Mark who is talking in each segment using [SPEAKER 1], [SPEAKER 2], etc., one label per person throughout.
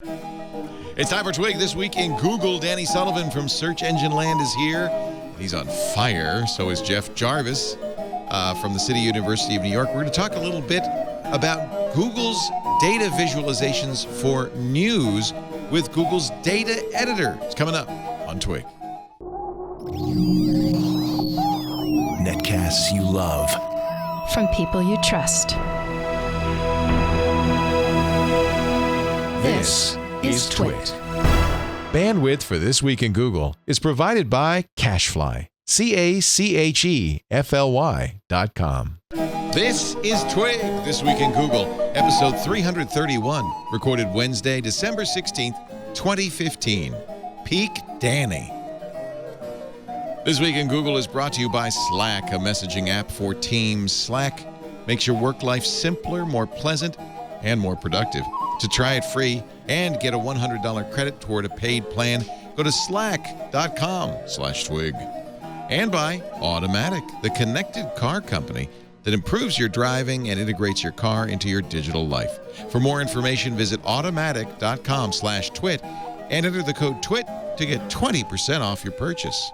[SPEAKER 1] It's time for Twig This Week in Google. Danny Sullivan from Search Engine Land is here. He's on fire. So is Jeff Jarvis from the City University of New York. We're going to talk a little bit about Google's data visualizations for news with Google's data editor. It's coming up on Twig.
[SPEAKER 2] Netcasts you love.
[SPEAKER 3] From people you trust. This is Twig.
[SPEAKER 1] Bandwidth for This Week in Google is provided by Cachefly. CACHEFLY.com. This is Twig, This Week in Google, episode 331, recorded Wednesday, December 16th, 2015. Peak Danny. This Week in Google is brought to you by Slack, a messaging app for teams. Slack makes your work life simpler, more pleasant, and more productive. To try it free and get a $100 credit toward a paid plan, go to slack.com/twig. And by Automatic, the connected car company that improves your driving and integrates your car into your digital life. For more information, visit automatic.com/twit and enter the code TWIT to get 20% off your purchase.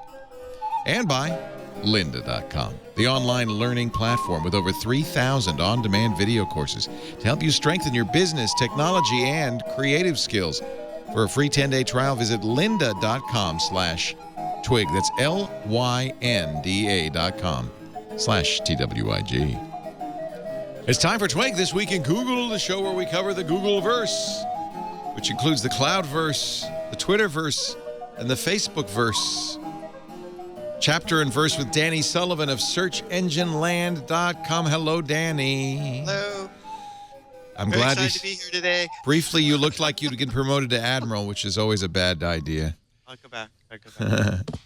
[SPEAKER 1] And by lynda.com, the online learning platform with over 3,000 on-demand video courses to help you strengthen your business, technology, and creative skills. For a free 10-day trial, visit lynda.com/twig. That's lynda.com/TWIG. It's time for Twig This Week in Google, the show where we cover the Google-verse, which includes the Cloud-verse, the Twitter-verse, and the Facebook-verse. Chapter and verse with Danny Sullivan of SearchEngineLand.com. Hello, Danny.
[SPEAKER 4] Hello.
[SPEAKER 1] I'm
[SPEAKER 4] Very
[SPEAKER 1] glad
[SPEAKER 4] excited to be here today.
[SPEAKER 1] Briefly, you looked like you'd get promoted to Admiral, which is always a bad idea.
[SPEAKER 4] I'll go back.
[SPEAKER 1] My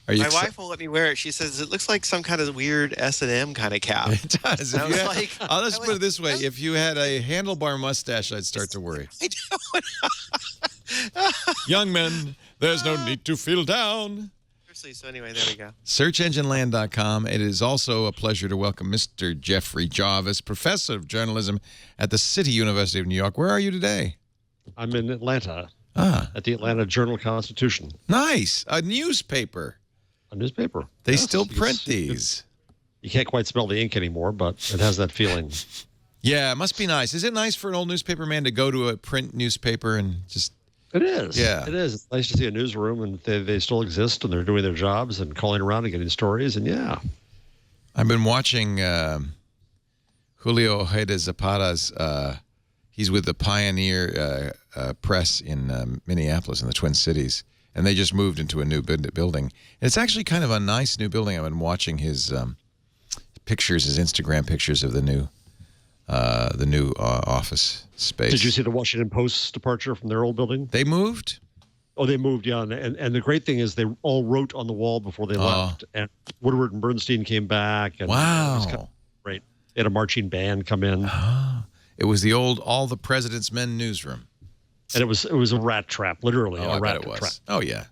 [SPEAKER 4] wife won't let me wear it. She says it looks like some kind of weird S&M kind of cap.
[SPEAKER 1] It does. Let's put it this way. If you had a handlebar mustache, I'd start to worry.
[SPEAKER 4] I know.
[SPEAKER 1] Young men, there's no need to feel down.
[SPEAKER 4] So anyway, there we go.
[SPEAKER 1] SearchEngineLand.com. It is also a pleasure to welcome Mr. Jeffrey Jarvis, professor of journalism at the City University of New York. Where are you today?
[SPEAKER 5] I'm in Atlanta at the Atlanta Journal-Constitution.
[SPEAKER 1] Nice. A newspaper.
[SPEAKER 5] A newspaper.
[SPEAKER 1] They still print these.
[SPEAKER 5] You can't quite smell the ink anymore, but it has that feeling.
[SPEAKER 1] Yeah, it must be nice. Is it nice for an old newspaper man to go to a print newspaper and just...
[SPEAKER 5] It is.
[SPEAKER 1] Yeah.
[SPEAKER 5] It is. It's nice to see a newsroom, and they still exist, and they're doing their jobs and calling around and getting stories, and yeah.
[SPEAKER 1] I've been watching Julio Ojeda Zapata's, he's with the Pioneer Press in Minneapolis in the Twin Cities, and they just moved into a new building. And it's actually kind of a nice new building. I've been watching his pictures, his Instagram pictures of the new office space.
[SPEAKER 5] Did you see the Washington Post's departure from their old building?
[SPEAKER 1] They moved?
[SPEAKER 5] Oh, they moved, yeah. And the great thing is they all wrote on the wall before they left. And Woodward and Bernstein came back. And
[SPEAKER 1] wow.
[SPEAKER 5] It was kind of great. They had a marching band come in.
[SPEAKER 1] It was the old All the President's Men newsroom.
[SPEAKER 5] And it was a rat trap, literally.
[SPEAKER 1] Oh,
[SPEAKER 5] a rat
[SPEAKER 1] I bet it was.
[SPEAKER 5] trap.
[SPEAKER 1] Oh, yeah.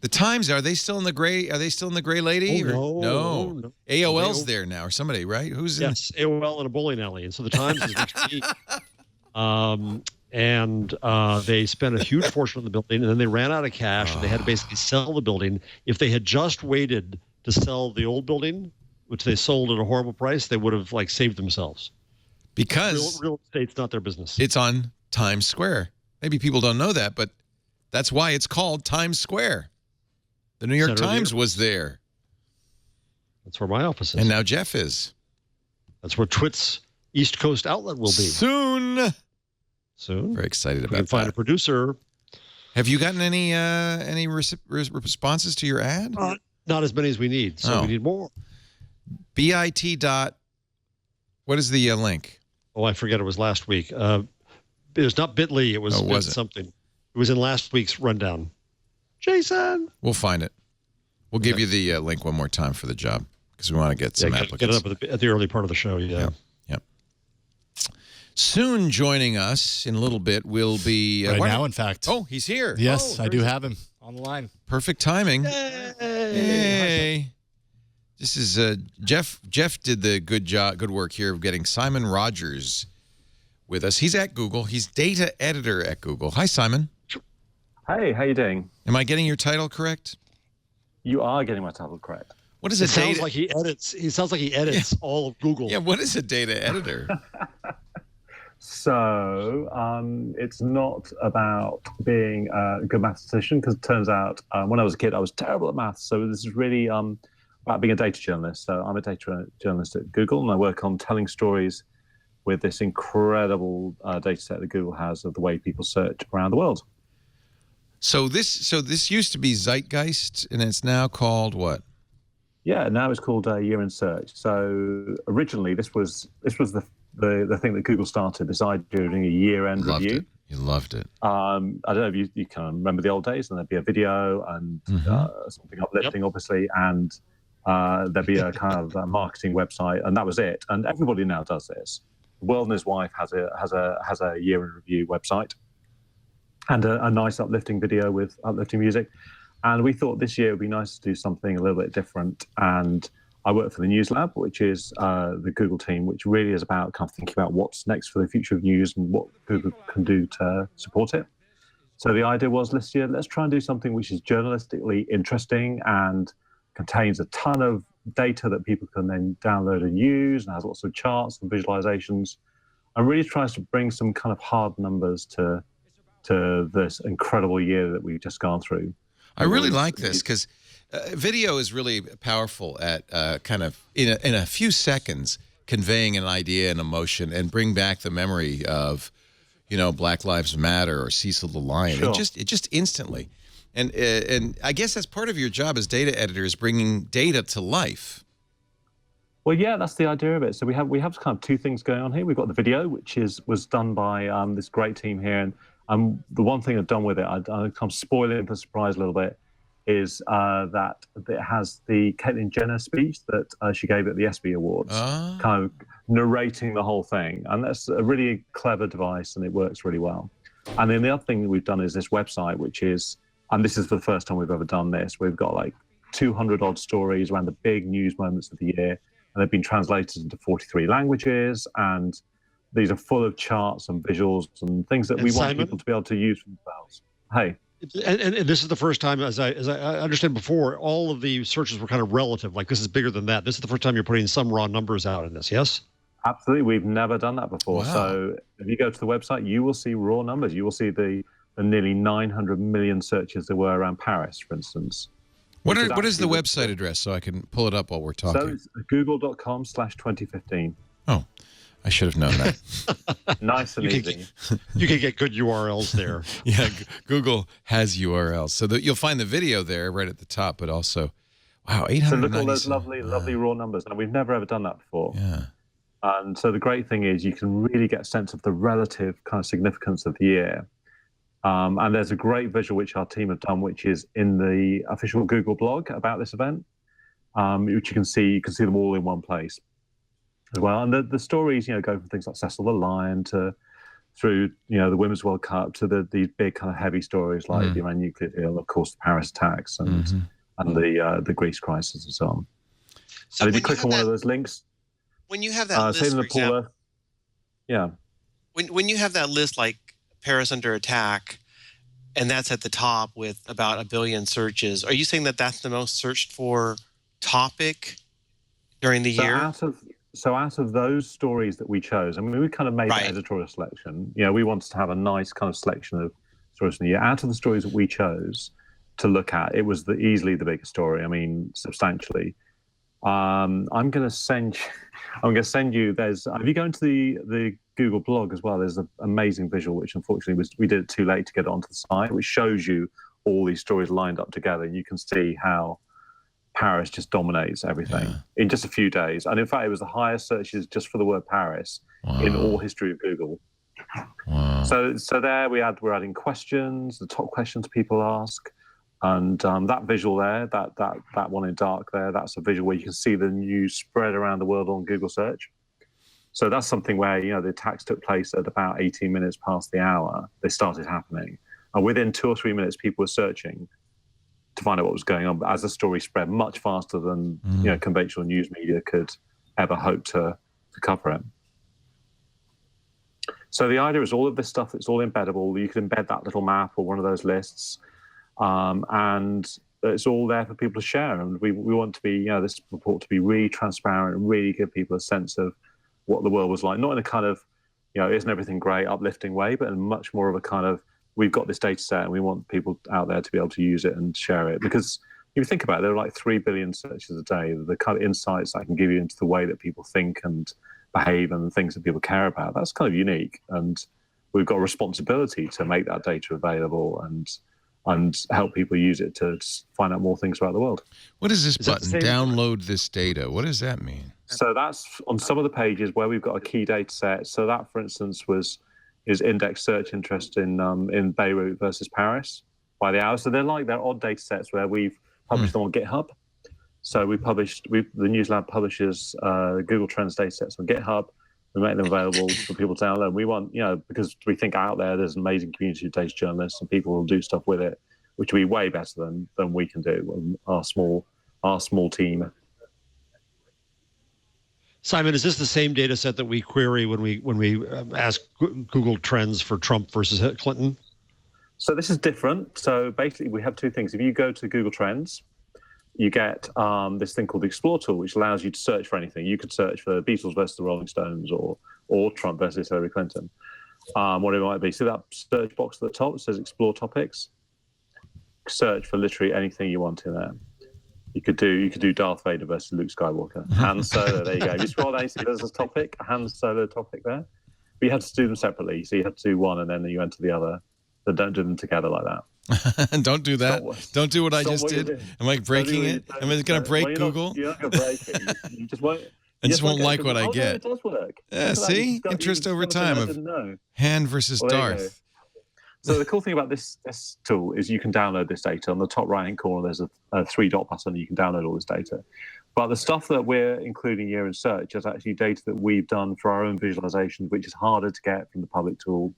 [SPEAKER 1] The Times, are they still in the gray? Are they still in the Gray Lady?
[SPEAKER 5] Oh,
[SPEAKER 1] no. AOL's there now, or somebody, right? Who's in?
[SPEAKER 5] Yes, AOL in a bowling alley. And so the Times is next to me. And they spent a huge fortune on the building, and then they ran out of cash, and they had to basically sell the building. If they had just waited to sell the old building, which they sold at a horrible price, they would have saved themselves.
[SPEAKER 1] Because
[SPEAKER 5] real estate's not their business.
[SPEAKER 1] It's on Times Square. Maybe people don't know that, but that's why it's called Times Square. The New York Times was there.
[SPEAKER 5] That's where my office is.
[SPEAKER 1] And now Jeff is.
[SPEAKER 5] That's where Twit's East Coast outlet will be.
[SPEAKER 1] Soon. Very excited about that.
[SPEAKER 5] We can find a producer.
[SPEAKER 1] Have you gotten any responses to your ad?
[SPEAKER 5] Not as many as we need, so we need more.
[SPEAKER 1] BIT. What is the link?
[SPEAKER 5] Oh, I forget. It was last week. It was not bit.ly. It was something. It was in last week's rundown. Jason.
[SPEAKER 1] We'll find it. We'll give you the link one more time for the job because we want to get some applicants.
[SPEAKER 5] Get it up at the early part of the show. Yeah.
[SPEAKER 1] Yep. Soon joining us in a little bit will be...
[SPEAKER 6] right now, in fact.
[SPEAKER 1] Oh, he's here.
[SPEAKER 6] Yes, I do have him on the line.
[SPEAKER 1] Perfect timing. Hey. This is Jeff. Jeff did the good work here of getting Simon Rogers with us. He's at Google. He's data editor at Google. Hi, Simon.
[SPEAKER 2] Hey, how you doing?
[SPEAKER 1] Am I getting your title correct?
[SPEAKER 2] You are getting my title correct.
[SPEAKER 1] What is a data?
[SPEAKER 5] Sounds like he edits. He sounds like he edits all of Google.
[SPEAKER 1] Yeah, what is a data editor?
[SPEAKER 2] So it's not about being a good mathematician, because it turns out when I was a kid, I was terrible at maths. So this is really about being a data journalist. So I'm a data journalist at Google, and I work on telling stories with this incredible data set that Google has of the way people search around the world.
[SPEAKER 1] So this used to be Zeitgeist, and it's now called what?
[SPEAKER 2] Yeah, now it's called Year in Search. So originally, this was the thing that Google started, this idea of doing a year-end review.
[SPEAKER 1] You loved it.
[SPEAKER 2] I don't know if you kind of remember the old days, and there'd be a video and something uplifting, obviously, and there'd be a kind of a marketing website, and that was it. And everybody now does this. Will and his wife has a year in review website, and a nice uplifting video with uplifting music. And we thought this year it would be nice to do something a little bit different. And I work for the News Lab, which is the Google team, which really is about kind of thinking about what's next for the future of news and what Google can do to support it. So the idea was this year, let's try and do something which is journalistically interesting and contains a ton of data that people can then download and use, and has lots of charts and visualizations, and really tries to bring some kind of hard numbers to this incredible year that we've just gone through.
[SPEAKER 1] I really like this because video is really powerful at kind of in a few seconds conveying an idea and emotion, and bring back the memory of, Black Lives Matter or Cecil the Lion.
[SPEAKER 2] Sure.
[SPEAKER 1] It just instantly, and I guess that's part of your job as data editor, is bringing data to life.
[SPEAKER 2] Well, yeah, that's the idea of it. So we have kind of two things going on here. We've got the video, which was done by this great team here, and the one thing I've done with it, I kind of spoil it for surprise a little bit, is that it has the Caitlyn Jenner speech that she gave at the ESPY Awards, kind of narrating the whole thing. And that's a really clever device, and it works really well. And then the other thing that we've done is this website, which is, and this is for the first time we've ever done this, we've got like 200 odd stories around the big news moments of the year, and they've been translated into 43 languages, and these are full of charts and visuals and things that we want people to be able to use for themselves. Hey.
[SPEAKER 5] And this is the first time, as I understand before, all of the searches were kind of relative. Like, this is bigger than that. This is the first time you're putting some raw numbers out in this, yes?
[SPEAKER 2] Absolutely. We've never done that before.
[SPEAKER 1] Wow.
[SPEAKER 2] So if you go to the website, you will see raw numbers. You will see the nearly 900 million searches there were around Paris, for instance.
[SPEAKER 1] What is the website address so I can pull it up while we're talking?
[SPEAKER 2] So it's google.com/2015.
[SPEAKER 1] Oh, I should have known that.
[SPEAKER 2] Nice and easy.
[SPEAKER 5] You can get good URLs there.
[SPEAKER 1] Yeah, Google has URLs. So you'll find the video there right at the top, but also, wow, 890.
[SPEAKER 2] So look at all those lovely raw numbers. Now, we've never ever done that before.
[SPEAKER 1] Yeah.
[SPEAKER 2] And so the great thing is you can really get a sense of the relative kind of significance of the year. And there's a great visual which our team have done, which is in the official Google blog about this event, which you can see them all in one place as well. And the stories, go from things like Cecil the Lion through the Women's World Cup to these big kind of heavy stories like the Iran nuclear deal, of course, the Paris attacks and the Greece crisis and so on. So if you click on one of those links,
[SPEAKER 4] when you have that list, for example,
[SPEAKER 2] yeah.
[SPEAKER 4] When you have that list like Paris under attack, and that's at the top with about 1 billion searches, are you saying that that's the most searched for topic during the year?
[SPEAKER 2] Out of those stories that we chose, I mean, we kind of made an editorial selection. We wanted to have a nice kind of selection of stories from the year. Out of the stories that we chose to look at, it was easily the biggest story. I mean, substantially. I'm going to send you. If you go into the Google blog as well, there's an amazing visual, which unfortunately we did it too late to get it onto the site, which shows you all these stories lined up together, and you can see how Paris just dominates everything in just a few days. And in fact, it was the highest searches just for the word Paris in all history of Google.
[SPEAKER 1] Wow.
[SPEAKER 2] So there we're adding questions, the top questions people ask. And that visual there, that one in dark there, that's a visual where you can see the news spread around the world on Google search. So that's something where, the attacks took place at about 18 minutes past the hour. They started happening. And within 2 or 3 minutes, people were searching to find out what was going on. But as the story spread much faster than conventional news media could ever hope to cover it. So the idea is all of this stuff, it's all embeddable. You can embed that little map or one of those lists, and it's all there for people to share. And we want to be, this report to be really transparent and really give people a sense of what the world was like, not in a kind of, isn't everything great, uplifting way, but in much more of a kind of, we've got this data set and we want people out there to be able to use it and share it. Because if you think about it, there are like 3 billion searches a day. The kind of insights I can give you into the way that people think and behave and the things that people care about, that's kind of unique. And we've got a responsibility to make that data available and help people use it to find out more things about the world.
[SPEAKER 1] What is this button? Download this data. What does that mean?
[SPEAKER 2] So that's on some of the pages where we've got a key data set. So that, for instance, is index search interest in Beirut versus Paris by the hour. So they're odd data sets where we've published them on GitHub. So the News Lab publishes Google Trends data sets on GitHub. We make them available for people to download. We want, because we think out there's an amazing community of data journalists and people will do stuff with it, which will be way better than we can do, our small team.
[SPEAKER 5] Simon, is this the same data set that we query when we ask Google Trends for Trump versus Clinton?
[SPEAKER 2] So this is different. So basically, we have two things. If you go to Google Trends, you get this thing called the Explore tool, which allows you to search for anything. You could search for Beatles versus the Rolling Stones or Trump versus Hillary Clinton, whatever it might be. So that search box at the top says Explore Topics. Search for literally anything you want in there. You could do Darth Vader versus Luke Skywalker. Han Solo, there you go. If you scroll down, you see there's a topic, a Han Solo topic there. But you had to do them separately. So you had to do one and then you enter the other. But don't do them together like that.
[SPEAKER 1] Don't do that. Don't do what I just did. Am I breaking it? Am I going to break Google?
[SPEAKER 2] You're not going to break it. You just won't.
[SPEAKER 1] I just won't like what I get.
[SPEAKER 2] It does work.
[SPEAKER 1] Yeah, see? Interest over time of Han versus Darth.
[SPEAKER 2] So the cool thing about this tool is you can download this data. On the top right-hand corner, there's a 3-dot button. You can download all this data. But the stuff that we're including here in search is actually data that we've done for our own visualization, which is harder to get from the public tool.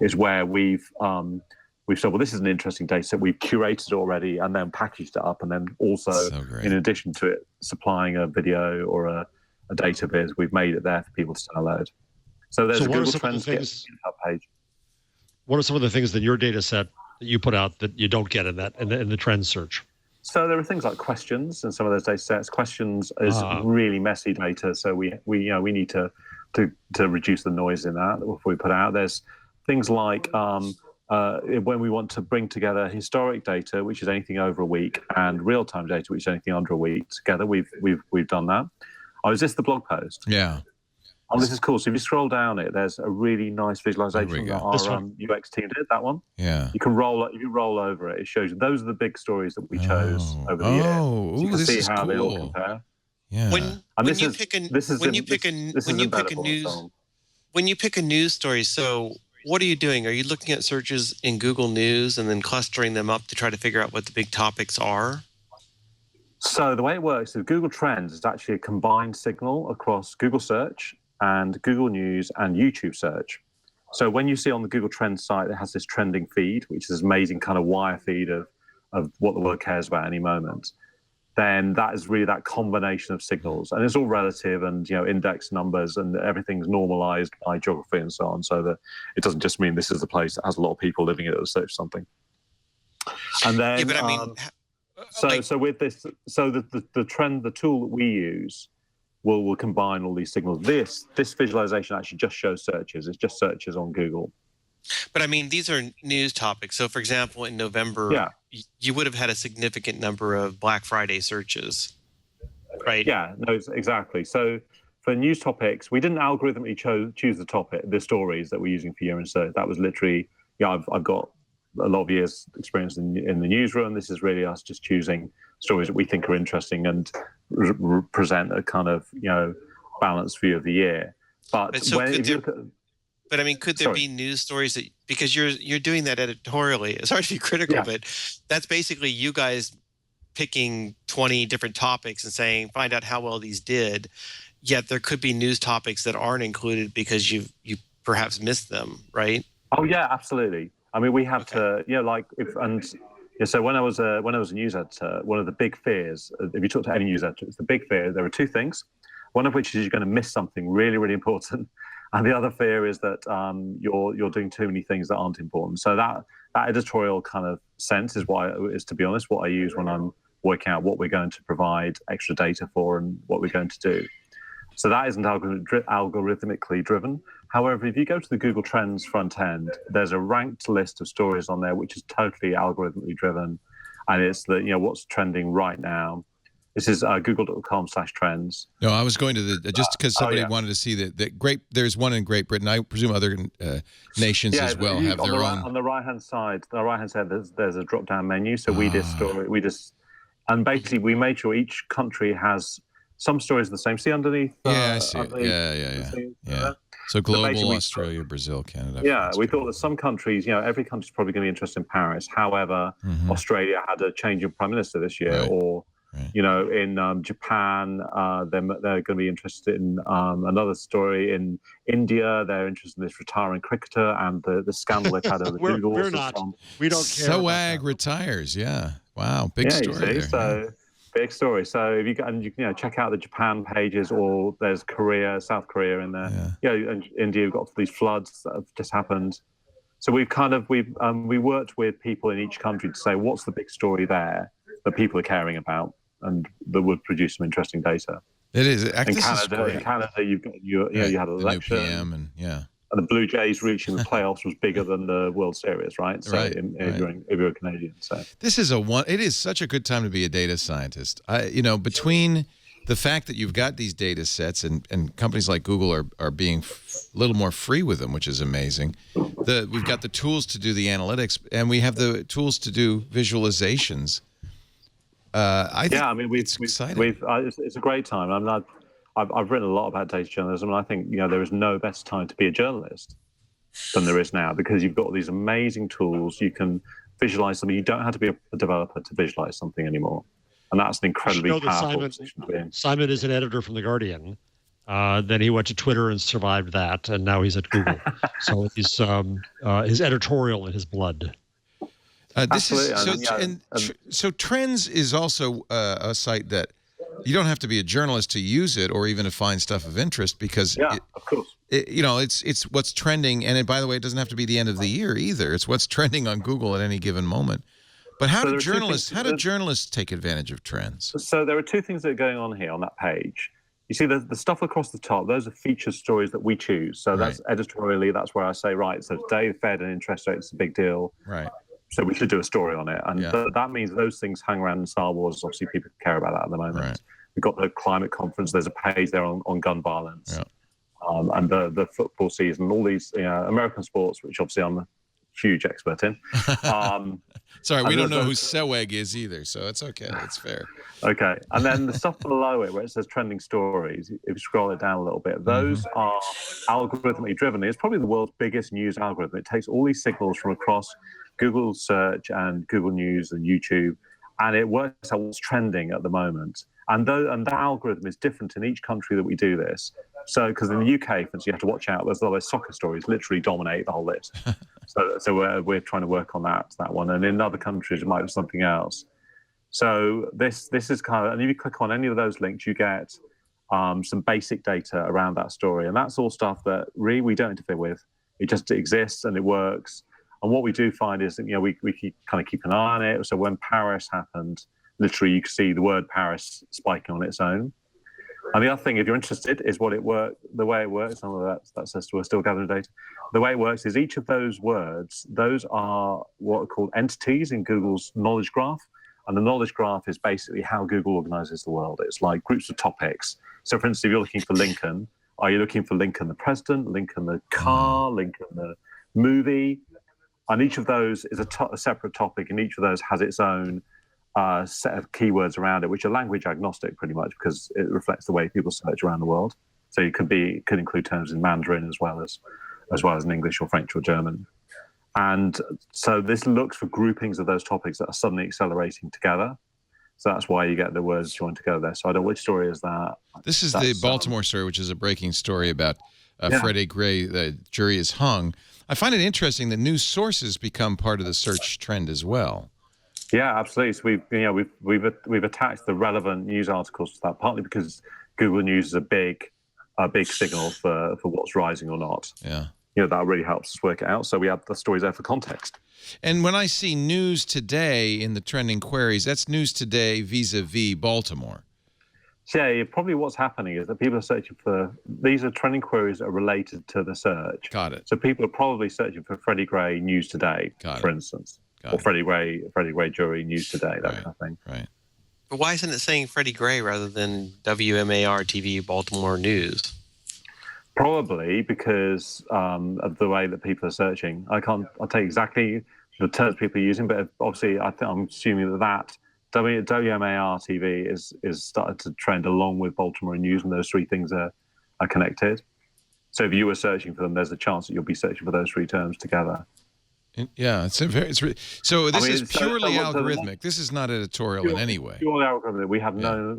[SPEAKER 2] Is where we've said, well, this is an interesting data set. We've curated it already and then packaged it up, and then also, in addition to it, supplying a video or a data viz, we've made it there for people to download. So there's a Google Trends GitHub page.
[SPEAKER 5] What are some of the things in your data set that you put out that you don't get in the trend search?
[SPEAKER 2] So there are things like questions in some of those data sets. Questions is really messy data, so we need to reduce the noise in that before we put it out. There's things like when we want to bring together historic data, which is anything over a week, and real-time data, which is anything under a week together. We've done that. Oh, is this the blog post?
[SPEAKER 1] Yeah.
[SPEAKER 2] Oh, this is cool. So if you scroll down it, there's a really nice visualization that our UX team did. That one.
[SPEAKER 1] Yeah.
[SPEAKER 2] You can if you roll over it, it shows you those are the big stories that we chose over the year.
[SPEAKER 1] Oh,
[SPEAKER 2] so you can
[SPEAKER 1] this
[SPEAKER 2] see
[SPEAKER 1] is
[SPEAKER 2] how
[SPEAKER 1] cool.
[SPEAKER 2] they all compare.
[SPEAKER 1] Yeah.
[SPEAKER 4] When you pick a news story, so what are you doing? Are you looking at searches in Google News and then clustering them up to try to figure out what the big topics are?
[SPEAKER 2] So the way it works is Google Trends is actually a combined signal across Google Search and Google News and YouTube Search. So when you see on the Google Trends site, it has this trending feed, which is this amazing kind of wire feed of what the world cares about at any moment. Then that is really that combination of signals, and it's all relative and index numbers, and everything's normalized by geography and so on, so that it doesn't just mean this is the place that has a lot of people living in it that search something. And then,
[SPEAKER 4] yeah, but I mean,
[SPEAKER 2] so with this, so the tool that we use will combine all these signals. This visualization actually just shows searches. It's just searches on Google.
[SPEAKER 4] But I mean, these are news topics. So, for example, in November, you would have had a significant number of Black Friday searches, right?
[SPEAKER 2] Yeah, no, exactly. So for news topics, we didn't algorithmically choose the stories that we're using for year in search. That was literally, I've got a lot of years experience in the newsroom. This is really us just choosing stories that we think are interesting and present a kind of, balanced view of the year. But
[SPEAKER 4] But I mean, could there be news stories that, because you're doing that editorially? It's hard to be critical, but that's basically you guys picking 20 different topics and saying, find out how well these did. Yet there could be news topics that aren't included because you perhaps missed them, right?
[SPEAKER 2] Oh yeah, absolutely. I mean, we have to, so when I was a news editor, one of the big fears, if you talk to any news editor, it's the big fear. There are two things. One of which is you're going to miss something really, really important. And the other fear is that you're doing too many things that aren't important. So that editorial kind of sense is to be honest, what I use when I'm working out what we're going to provide extra data for and what we're going to do. So that isn't algorithmically driven. However, if you go to the Google Trends front end, there's a ranked list of stories on there, which is totally algorithmically driven. And it's what's trending right now. This is google.com/trends.
[SPEAKER 1] No, I was going to just because somebody wanted to see that there's one in Great Britain. I presume other nations as well have their own.
[SPEAKER 2] On the right-hand side, there's a drop-down menu. So and basically we made sure each country has some stories the same. See underneath?
[SPEAKER 1] I see it. Yeah. So global, Australia, Brazil, Canada.
[SPEAKER 2] Yeah, we thought that some countries, every country's probably going to be interested in Paris. However, Australia had a change of prime minister this year, or in Japan, they're going to be interested in another story. In India, they're interested in this retiring cricketer and the scandal they've had over Google.
[SPEAKER 5] We're not. We don't care.
[SPEAKER 1] SOAG retires. Yeah. Wow. Big story there.
[SPEAKER 2] So big story. So if you check out the Japan pages, or there's South Korea in there. Yeah. And India, we've got these floods that have just happened. So we worked with people in each country to say what's the big story there that people are caring about, and that would produce some interesting data.
[SPEAKER 1] It is.
[SPEAKER 2] In Canada, you had an election,
[SPEAKER 1] new PM and
[SPEAKER 2] the Blue Jays reaching the playoffs was bigger than the World Series, right? So if you're a Canadian, so
[SPEAKER 1] this is it is such a good time to be a data scientist. Between the fact that you've got these data sets and companies like Google are being a little more free with them, which is amazing. We've got the tools to do the analytics, and we have the tools to do visualizations. It's exciting.
[SPEAKER 2] It's a great time. I've written a lot about data journalism, and I think there is no best time to be a journalist than there is now, because you've got these amazing tools. You can visualize something. You don't have to be a developer to visualize something anymore, and that's an incredibly powerful position to be in.
[SPEAKER 5] Simon is an editor from The Guardian. Then he went to Twitter and survived that, and now he's at Google. So he's his editorial in his blood.
[SPEAKER 1] So Trends is also a site that you don't have to be a journalist to use it, or even to find stuff of interest, because
[SPEAKER 2] of course,
[SPEAKER 1] it's what's trending. And by the way, it doesn't have to be the end of the year either. It's what's trending on Google at any given moment. But how do journalists take advantage of Trends?
[SPEAKER 2] So there are two things that are going on here on that page. You see the stuff across the top, those are featured stories that we choose. So that's editorially, that's where I say, right, so today the Fed and interest rates is a big deal.
[SPEAKER 1] Right.
[SPEAKER 2] So we should do a story on it. And that means those things hang around in Star Wars. Obviously, people care about that at the moment.
[SPEAKER 1] Right.
[SPEAKER 2] We've got the climate conference. There's a page there on gun violence. Yeah. And the football season, all these American sports, which obviously I'm a huge expert in. Sorry,
[SPEAKER 1] we don't know who SOAG is either, so it's okay. It's fair.
[SPEAKER 2] Okay. And then the stuff below it, where it says trending stories, if you scroll it down a little bit, those are algorithmically driven. It's probably the world's biggest news algorithm. It takes all these signals from across Google Search and Google News and YouTube, and it works out what's trending at the moment. And that algorithm is different in each country that we do this. So, because in the UK, for instance, you have to watch out. There's a lot of soccer stories literally dominate the whole list. so we're trying to work on that one. And in other countries, it might be something else. So this is kind of, and if you click on any of those links, you get some basic data around that story. And that's all stuff that really we don't interfere with. It just exists and it works. And what we do find is that, we keep an eye on it. So when Paris happened, literally you can see the word Paris spiking on its own. And the other thing, if you're interested, is the way it works. Some of that says we're still gathering data. The way it works is each of those words, those are what are called entities in Google's knowledge graph. And the knowledge graph is basically how Google organizes the world. It's like groups of topics. So for instance, if you're looking for Lincoln, are you looking for Lincoln the president, Lincoln the car, Lincoln the movie? And each of those is a separate topic, and each of those has its own set of keywords around it, which are language agnostic pretty much, because it reflects the way people search around the world. So it could include terms in Mandarin as well as in English or French or German. And so this looks for groupings of those topics that are suddenly accelerating together. So that's why you get the words joined together there. So I don't know which story is that.
[SPEAKER 1] This is the Baltimore story, which is a breaking story about Freddie Gray. The jury is hung. I find it interesting that news sources become part of the search trend as well.
[SPEAKER 2] Yeah, absolutely. So we've attached the relevant news articles to that, partly because Google News is a big a big signal for what's rising or not.
[SPEAKER 1] Yeah.
[SPEAKER 2] That really helps us work it out. So we have the stories there for context.
[SPEAKER 1] And when I see news today in the trending queries, that's news today vis-a-vis Baltimore.
[SPEAKER 2] So yeah, probably what's happening is that people are searching for, these are trending queries that are related to the search.
[SPEAKER 1] Got it.
[SPEAKER 2] So people are probably searching for Freddie Gray News Today, for instance, or Freddie Gray Jury News Today, that kind of thing.
[SPEAKER 1] Right.
[SPEAKER 4] But why isn't it saying Freddie Gray rather than WMAR TV Baltimore News?
[SPEAKER 2] Probably because of the way that people are searching. I'll tell you exactly the terms people are using, but obviously I'm assuming that WMAR TV is started to trend along with Baltimore News, and those three things are connected. So if you were searching for them, there's a chance that you'll be searching for those three terms together.
[SPEAKER 1] Yeah, so this is purely algorithmic. This is not editorial in any way.
[SPEAKER 2] Purely algorithmic. We have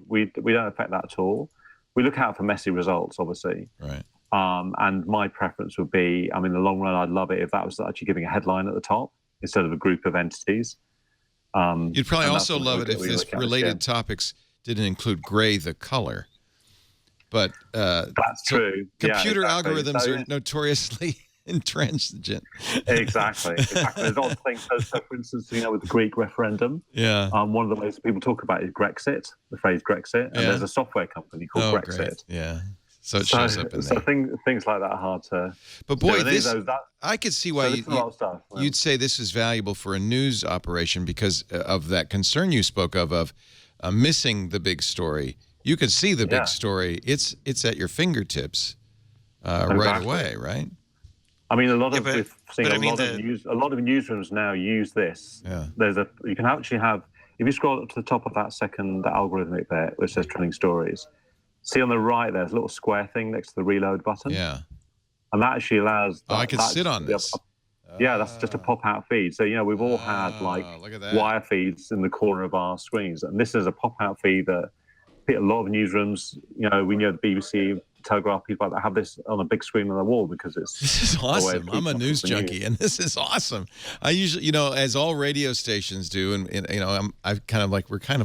[SPEAKER 2] we don't affect that at all. We look out for messy results, obviously.
[SPEAKER 1] Right.
[SPEAKER 2] And my preference would be, in the long run, I'd love it if that was actually giving a headline at the top instead of a group of entities.
[SPEAKER 1] You'd probably also love it if this related topics didn't include gray the color. But
[SPEAKER 2] that's true.
[SPEAKER 1] Computer algorithms are notoriously intransigent.
[SPEAKER 2] Exactly. There's odd things. So, for instance, with the Greek referendum, one of the ways people talk about is Grexit, the phrase Grexit, and there's a software company called Grexit.
[SPEAKER 1] Great. Yeah. So it shows up in there.
[SPEAKER 2] So things like that are hard to.
[SPEAKER 1] But boy, I could see why you'd say this is valuable for a news operation because of that concern you spoke of missing the big story. You could see the big story. It's at your fingertips right away, right?
[SPEAKER 2] A lot of newsrooms now use this.
[SPEAKER 1] Yeah.
[SPEAKER 2] You can actually have, if you scroll up to the top of that second algorithmic bit which says trending stories. See on the right, there's a little square thing next to the reload button.
[SPEAKER 1] Yeah.
[SPEAKER 2] And that actually allows...
[SPEAKER 1] I can sit on this.
[SPEAKER 2] That's just a pop-out feed. So, we've all had, wire feeds in the corner of our screens. And this is a pop-out feed that a lot of newsrooms, we know the BBC, Telegraph, people like that have this on a big screen on the wall because it's...
[SPEAKER 1] This is awesome. I'm a news junkie, and this is awesome. I usually, as all radio stations do, and we're kind of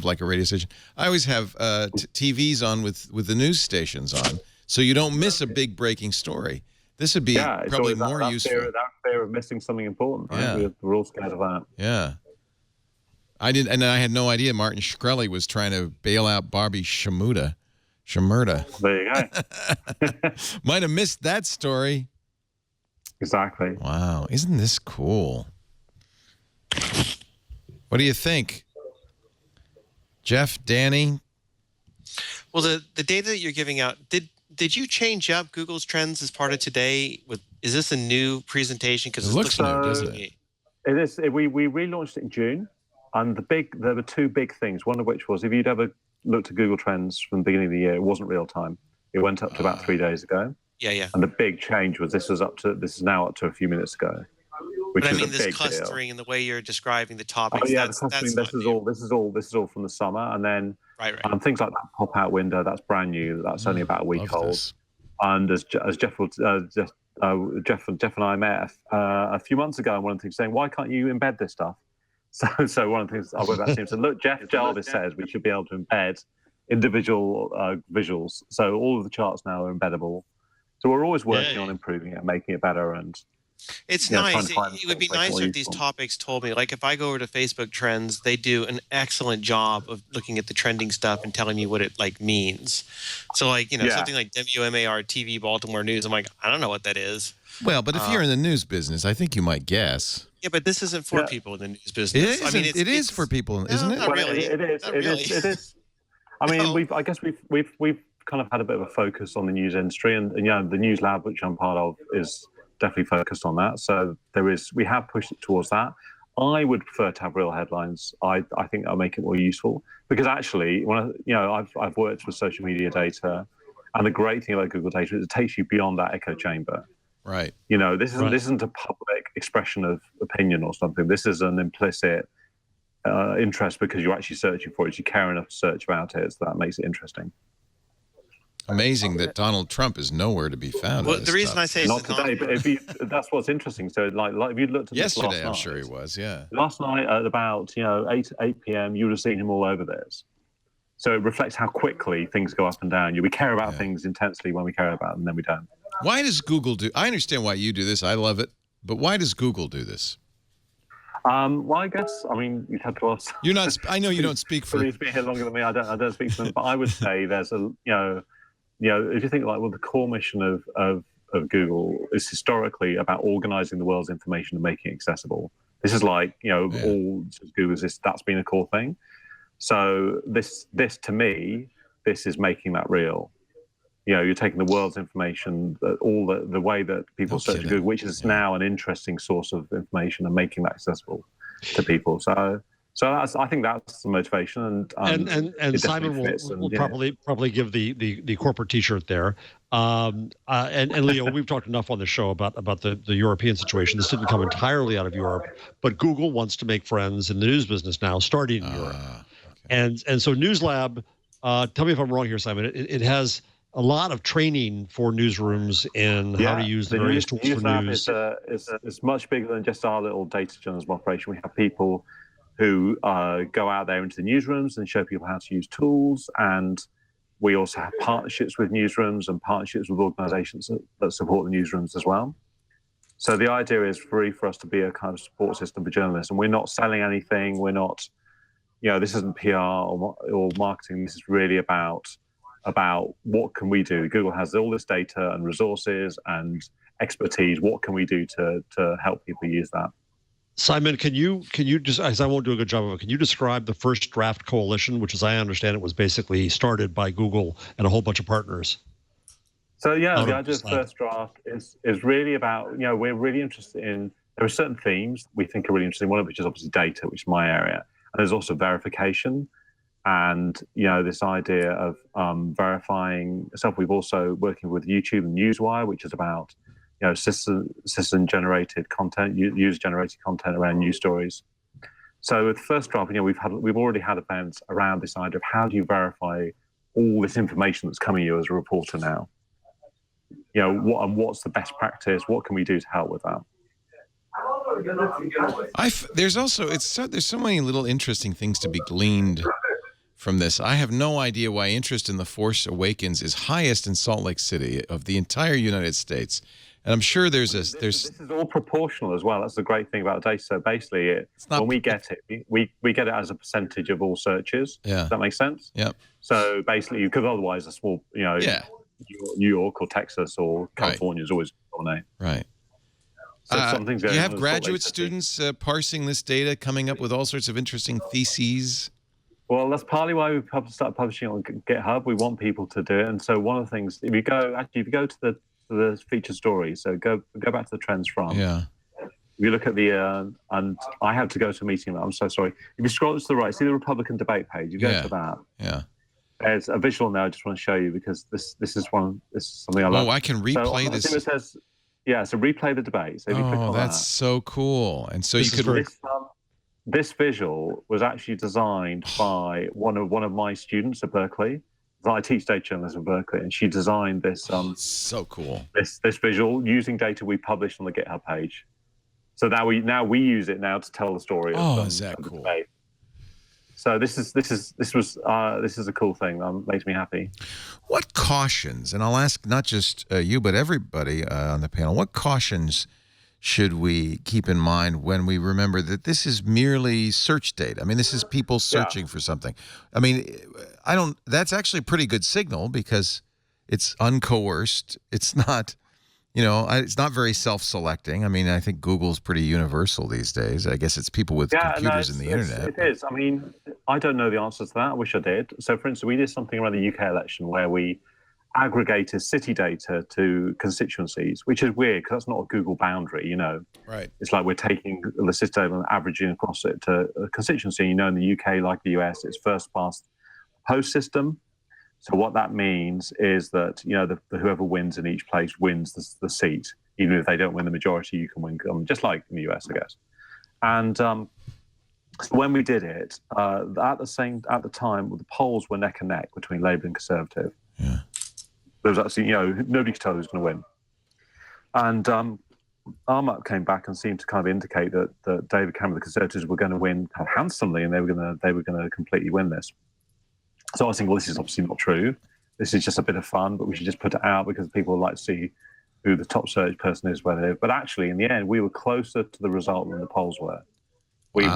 [SPEAKER 1] like a radio station. I always have TVs on with the news stations on, so you don't miss a big breaking story. This would be probably more useful.
[SPEAKER 2] That fear of missing something important. Right? Yeah. We're all scared of that.
[SPEAKER 1] Yeah. I had no idea Martin Shkreli was trying to bail out Barbie Shmurda.
[SPEAKER 2] There you go.
[SPEAKER 1] Might have missed that story.
[SPEAKER 2] Exactly.
[SPEAKER 1] Wow. Isn't this cool? What do you think? Jeff, Danny?
[SPEAKER 4] Well, the data that you're giving out, did you change up Google's trends as part of today? Is this a new presentation? Because
[SPEAKER 1] it looks new, doesn't it?
[SPEAKER 2] It is. We relaunched it in June. And there were two big things, one of which was if you'd ever looked at Google Trends from the beginning of the year, it wasn't real time. It went up to about 3 days ago.
[SPEAKER 4] Yeah.
[SPEAKER 2] And the big change was this is now up to a few minutes ago. Which is
[SPEAKER 4] this clustering
[SPEAKER 2] deal.
[SPEAKER 4] and the way you're describing the topics.
[SPEAKER 2] Oh yeah, the clustering. This is all from the summer, and then things like that pop-out window. That's brand new. That's only about a week old. This. And as Jeff and I met a few months ago, and one of the things saying, why can't you embed this stuff? So one of the things I went back to him said, look, Jarvis says we should be able to embed individual visuals. So all of the charts now are embeddable. So we're always working on improving it, making it better, and
[SPEAKER 4] it's nice. It would be nicer if these topics told me. Like if I go over to Facebook Trends, they do an excellent job of looking at the trending stuff and telling me what it means. So something like WMAR TV Baltimore News, I'm like, I don't know what that is.
[SPEAKER 1] Well, but if you're in the news business, I think you might guess.
[SPEAKER 4] Yeah, but this isn't for people in the news business.
[SPEAKER 1] It is for people, isn't it?
[SPEAKER 4] Not really.
[SPEAKER 2] It is. I guess we've kind of had a bit of a focus on the news industry, and the News Lab, which I'm part of, is definitely focused on that. So we have pushed it towards that. I would prefer to have real headlines. I think that'll make it more useful because actually, I've worked with social media data, and the great thing about Google data is it takes you beyond that echo chamber.
[SPEAKER 1] Right.
[SPEAKER 2] This isn't a public expression of opinion or something. This is an implicit interest because you're actually searching for it. You care enough to search about it, so that makes it interesting.
[SPEAKER 1] Amazing that Donald Trump is nowhere to be found.
[SPEAKER 4] Well, the reason I say
[SPEAKER 2] not today, but that's what's interesting. So, like if you looked at
[SPEAKER 1] yesterday,
[SPEAKER 2] this last
[SPEAKER 1] I'm
[SPEAKER 2] night,
[SPEAKER 1] sure he was. Yeah.
[SPEAKER 2] Last night at about 8 p.m., you would have seen him all over this. So it reflects how quickly things go up and down. We care about things intensely when we care about them, and then we don't.
[SPEAKER 1] Why does Google do? I understand why you do this. I love it, but why does Google do this?
[SPEAKER 2] Well, I guess you'd have to ask.
[SPEAKER 1] You're not. I know you don't speak for.
[SPEAKER 2] You've been here longer than me. I don't speak for them, but I would say there's if you think the core mission of Google is historically about organizing the world's information and making it accessible. This is all Google's. That's been a core thing. So this to me, this is making that real. You're taking the world's information, all the way that people search Google, which is now an interesting source of information, and making that accessible to people. So I think that's the motivation,
[SPEAKER 5] and Simon will probably give the corporate T-shirt there. And Leo, we've talked enough on the show about the European situation. This didn't come entirely out of Europe, but Google wants to make friends in the news business now, starting in Europe. Okay. And so NewsLab, tell me if I'm wrong here, Simon. It has a lot of training for newsrooms and how to use the various tools for news.
[SPEAKER 2] It's much bigger than just our little data journalism operation. We have people who go out there into the newsrooms and show people how to use tools. And we also have partnerships with newsrooms and partnerships with organizations that support the newsrooms as well. So the idea is for us to be a kind of support system for journalists. And we're not selling anything. We're not, this isn't PR or marketing. This is really about what can we do. Google has all this data and resources and expertise. What can we do to help people use that?
[SPEAKER 5] Simon, can you just, as I won't do a good job of it, can you describe the First Draft Coalition, which, as I understand it, was basically started by Google and a whole bunch of partners?
[SPEAKER 2] So the idea of First Draft is really about, we're really interested in, there are certain themes we think are really interesting, one of which is obviously data, which is my area. And there's also verification. And, this idea of verifying stuff. We've also working with YouTube and Newswire, which is about, system-generated content, user-generated content around news stories. So with First Draft, we've already had events around this idea of how do you verify all this information that's coming to you as a reporter now? What's the best practice? What can we do to help with that?
[SPEAKER 1] There's so many little interesting things to be gleaned from this. I have no idea why interest in The Force Awakens is highest in Salt Lake City of the entire United States. And I'm sure this is
[SPEAKER 2] all proportional as well. That's the great thing about data. So basically, when we get it, we get it as a percentage of all searches.
[SPEAKER 1] Yeah.
[SPEAKER 2] Does that make sense?
[SPEAKER 1] Yep.
[SPEAKER 2] So basically, because otherwise a small, New York or Texas or California is always on name.
[SPEAKER 1] Right.
[SPEAKER 2] So something's going
[SPEAKER 1] you
[SPEAKER 2] on
[SPEAKER 1] have graduate students parsing this data, coming up with all sorts of interesting theses.
[SPEAKER 2] Well, that's partly why we started publishing it on GitHub. We want people to do it. And so one of the things, if you go to the feature story, so go back to the trends from.
[SPEAKER 1] Yeah.
[SPEAKER 2] If you look at and I had to go to a meeting. I'm so sorry. If you scroll to the right, see the Republican debate page. You go to that.
[SPEAKER 1] Yeah.
[SPEAKER 2] There's a visual now I just want to show you because this is something I love.
[SPEAKER 1] Oh, I can replay this.
[SPEAKER 2] It says, so replay the debate. So if you click on
[SPEAKER 1] that's so cool. And so you could.
[SPEAKER 2] This visual was actually designed by one of my students at Berkeley. I teach data journalism at Berkeley, and she designed this.
[SPEAKER 1] So cool.
[SPEAKER 2] This visual using data we published on the GitHub page. So now we use it now to tell the story.
[SPEAKER 1] Is that cool?
[SPEAKER 2] Debate. So this is a cool thing. Makes me happy.
[SPEAKER 1] What cautions, and I'll ask not just you but everybody on the panel, what cautions should we keep in mind when we remember that this is merely search data? I mean, this is people searching for something. I mean, that's actually a pretty good signal because it's uncoerced. It's not, it's not very self-selecting. I mean, I think Google's pretty universal these days. I guess it's people with computers and the internet.
[SPEAKER 2] It is. I mean, I don't know the answer to that. I wish I did. So, for instance, we did something around the UK election where we aggregated city data to constituencies, which is weird because that's not a Google boundary, Right. It's like we're taking the city data and averaging across it to a constituency. In the UK, like the US, it's first past post system. So what that means is that, whoever wins in each place wins the seat. Even if they don't win the majority, you can win, just like in the US, I guess. And so when we did it, at the time, the polls were neck and neck between Labour and Conservative.
[SPEAKER 1] Yeah.
[SPEAKER 2] There was actually, nobody could tell who was going to win. And Armut came back and seemed to kind of indicate that David Cameron, the Conservatives, were going to win kind of handsomely, and they were going to completely win this. So I was thinking, well, this is obviously not true. This is just a bit of fun, but we should just put it out because people would like to see who the top search person is, where they live. But actually, in the end, we were closer to the result than the polls were. We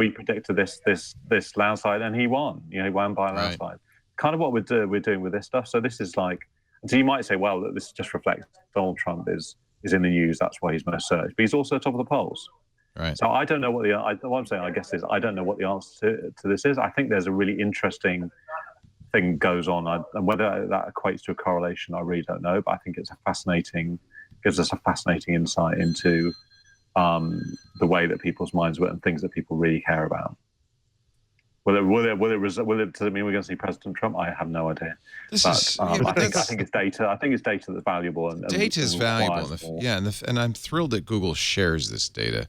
[SPEAKER 2] predicted this landslide, and he won. He won by a landslide. Kind of what we're doing with this stuff. So this is like, so you might say, well, this just reflects Donald Trump is in the news. That's why he's most searched. But he's also top of the polls.
[SPEAKER 1] Right.
[SPEAKER 2] So I don't know what I'm saying, I guess, is I don't know what the answer to this is. I think there's a really interesting thing goes on, and whether that equates to a correlation, I really don't know. But I think it's gives us a fascinating insight into the way that people's minds work and things that people really care about. Does it mean we're going to see President Trump? I have no idea. I think it's data. I think it's data that's valuable.
[SPEAKER 1] Data is valuable, and I'm thrilled that Google shares this data.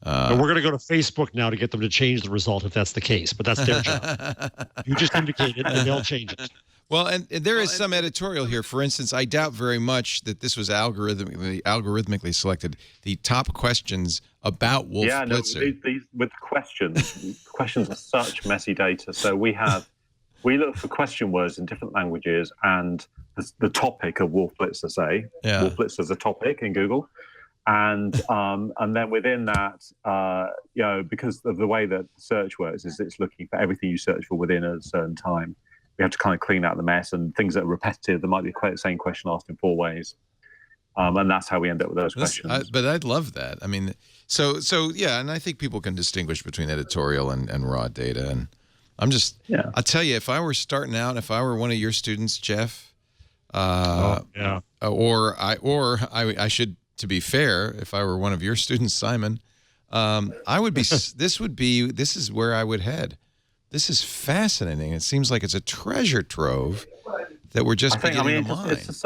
[SPEAKER 5] And we're going to go to Facebook now to get them to change the result if that's the case, but that's their job. You just indicate it, and they'll change it.
[SPEAKER 1] Well, and there is some editorial here. For instance, I doubt very much that this was algorithmically selected. The top questions about Wolf Blitzer.
[SPEAKER 2] These with questions are such messy data. So we look for question words in different languages and the topic of Wolf Blitzer, say. Yeah. Wolf Blitzer is a topic in Google. And then within that, because of the way that search works, is it's looking for everything you search for within a certain time. We have to kind of clean out the mess and things that are repetitive. There might be the same question asked in 4 ways, and that's how we end up with those questions.
[SPEAKER 1] But I'd love that. I mean, so yeah, and I think people can distinguish between editorial and raw data. And I'm just, I'll tell you, if I were starting out, if I were one of your students, Jeff, or I should. To be fair, if I were one of your students, Simon, I would be. This is where I would head. This is fascinating. It seems like it's a treasure trove that we're just beginning to mine.
[SPEAKER 2] It's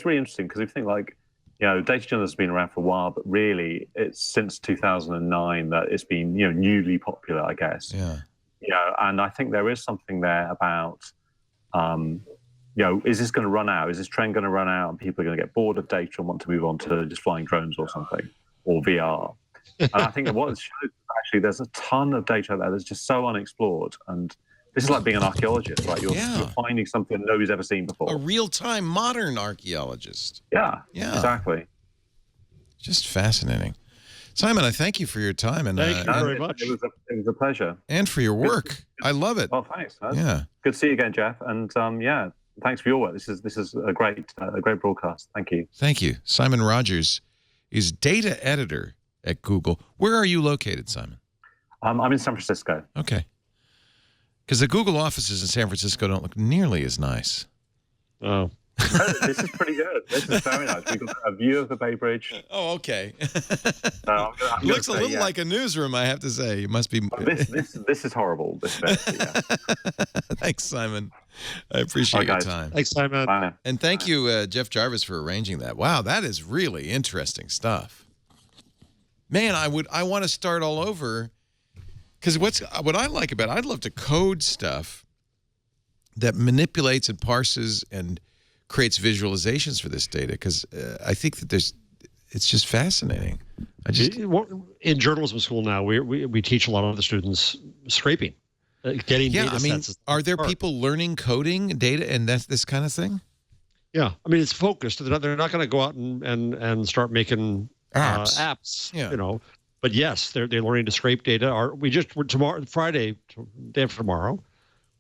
[SPEAKER 2] really interesting because if you think data journalism has been around for a while, but really it's since 2009 that it's been newly popular, I guess.
[SPEAKER 1] Yeah.
[SPEAKER 2] And I think there is something there about. Is this going to run out? Is this trend going to run out and people are going to get bored of data and want to move on to just flying drones or something, or VR? And I think what it shows is actually there's a ton of data out there that's just so unexplored. And this is like being an archaeologist, right? You're finding something nobody's ever seen before.
[SPEAKER 1] A real-time modern archaeologist.
[SPEAKER 2] Yeah, exactly.
[SPEAKER 1] Just fascinating. Simon, I thank you for your time. And
[SPEAKER 5] thank you very much.
[SPEAKER 2] It was a pleasure.
[SPEAKER 1] And for your work. I love it.
[SPEAKER 2] Oh, thanks.
[SPEAKER 1] Yeah.
[SPEAKER 2] Good to see you again, Jeff. And thanks for your work. This is a great broadcast. Thank you.
[SPEAKER 1] Thank you. Simon Rogers is data editor at Google. Where are you located, Simon?
[SPEAKER 2] I'm in San Francisco.
[SPEAKER 1] Okay. Because the Google offices in San Francisco don't look nearly as nice.
[SPEAKER 5] Oh.
[SPEAKER 2] This is pretty good. This is very nice. We've got a view of the Bay Bridge.
[SPEAKER 1] Oh, okay.
[SPEAKER 2] It
[SPEAKER 1] looks a little like a newsroom, I have to say. It must be.
[SPEAKER 2] This is horrible. This bit,
[SPEAKER 1] Thanks, Simon. I appreciate your time.
[SPEAKER 5] Thanks, Simon.
[SPEAKER 2] Bye.
[SPEAKER 1] And thank you, Jeff Jarvis, for arranging that. Wow, that is really interesting stuff. Man, I want to start all over. Because what I like about it, I'd love to code stuff that manipulates and parses and creates visualizations for this data, because I think that it's just fascinating.
[SPEAKER 5] In journalism school now, we teach a lot of the students scraping, getting data sets.
[SPEAKER 1] Are there people learning coding data and this kind of thing?
[SPEAKER 5] Yeah, I mean, it's focused. They're not going to go out and start making apps. But yes, they're learning to scrape data. Friday, day after tomorrow,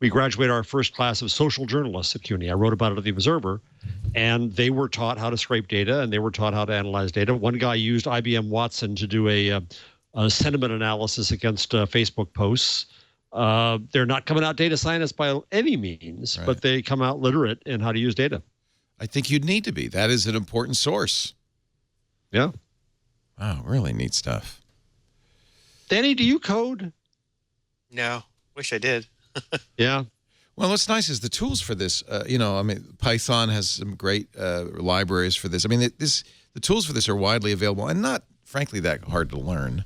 [SPEAKER 5] we graduated our first class of social journalists at CUNY. I wrote about it at the Observer, and they were taught how to scrape data, and they were taught how to analyze data. One guy used IBM Watson to do a sentiment analysis against Facebook posts. They're not coming out data scientists by any means, but they come out literate in how to use data.
[SPEAKER 1] I think you'd need to be. That is an important source.
[SPEAKER 5] Yeah.
[SPEAKER 1] Wow, really neat stuff.
[SPEAKER 5] Danny, do you code?
[SPEAKER 4] No, wish I did.
[SPEAKER 5] Yeah.
[SPEAKER 1] Well, what's nice is the tools for this. Python has some great libraries for this. I mean, the tools for this are widely available and not, frankly, that hard to learn.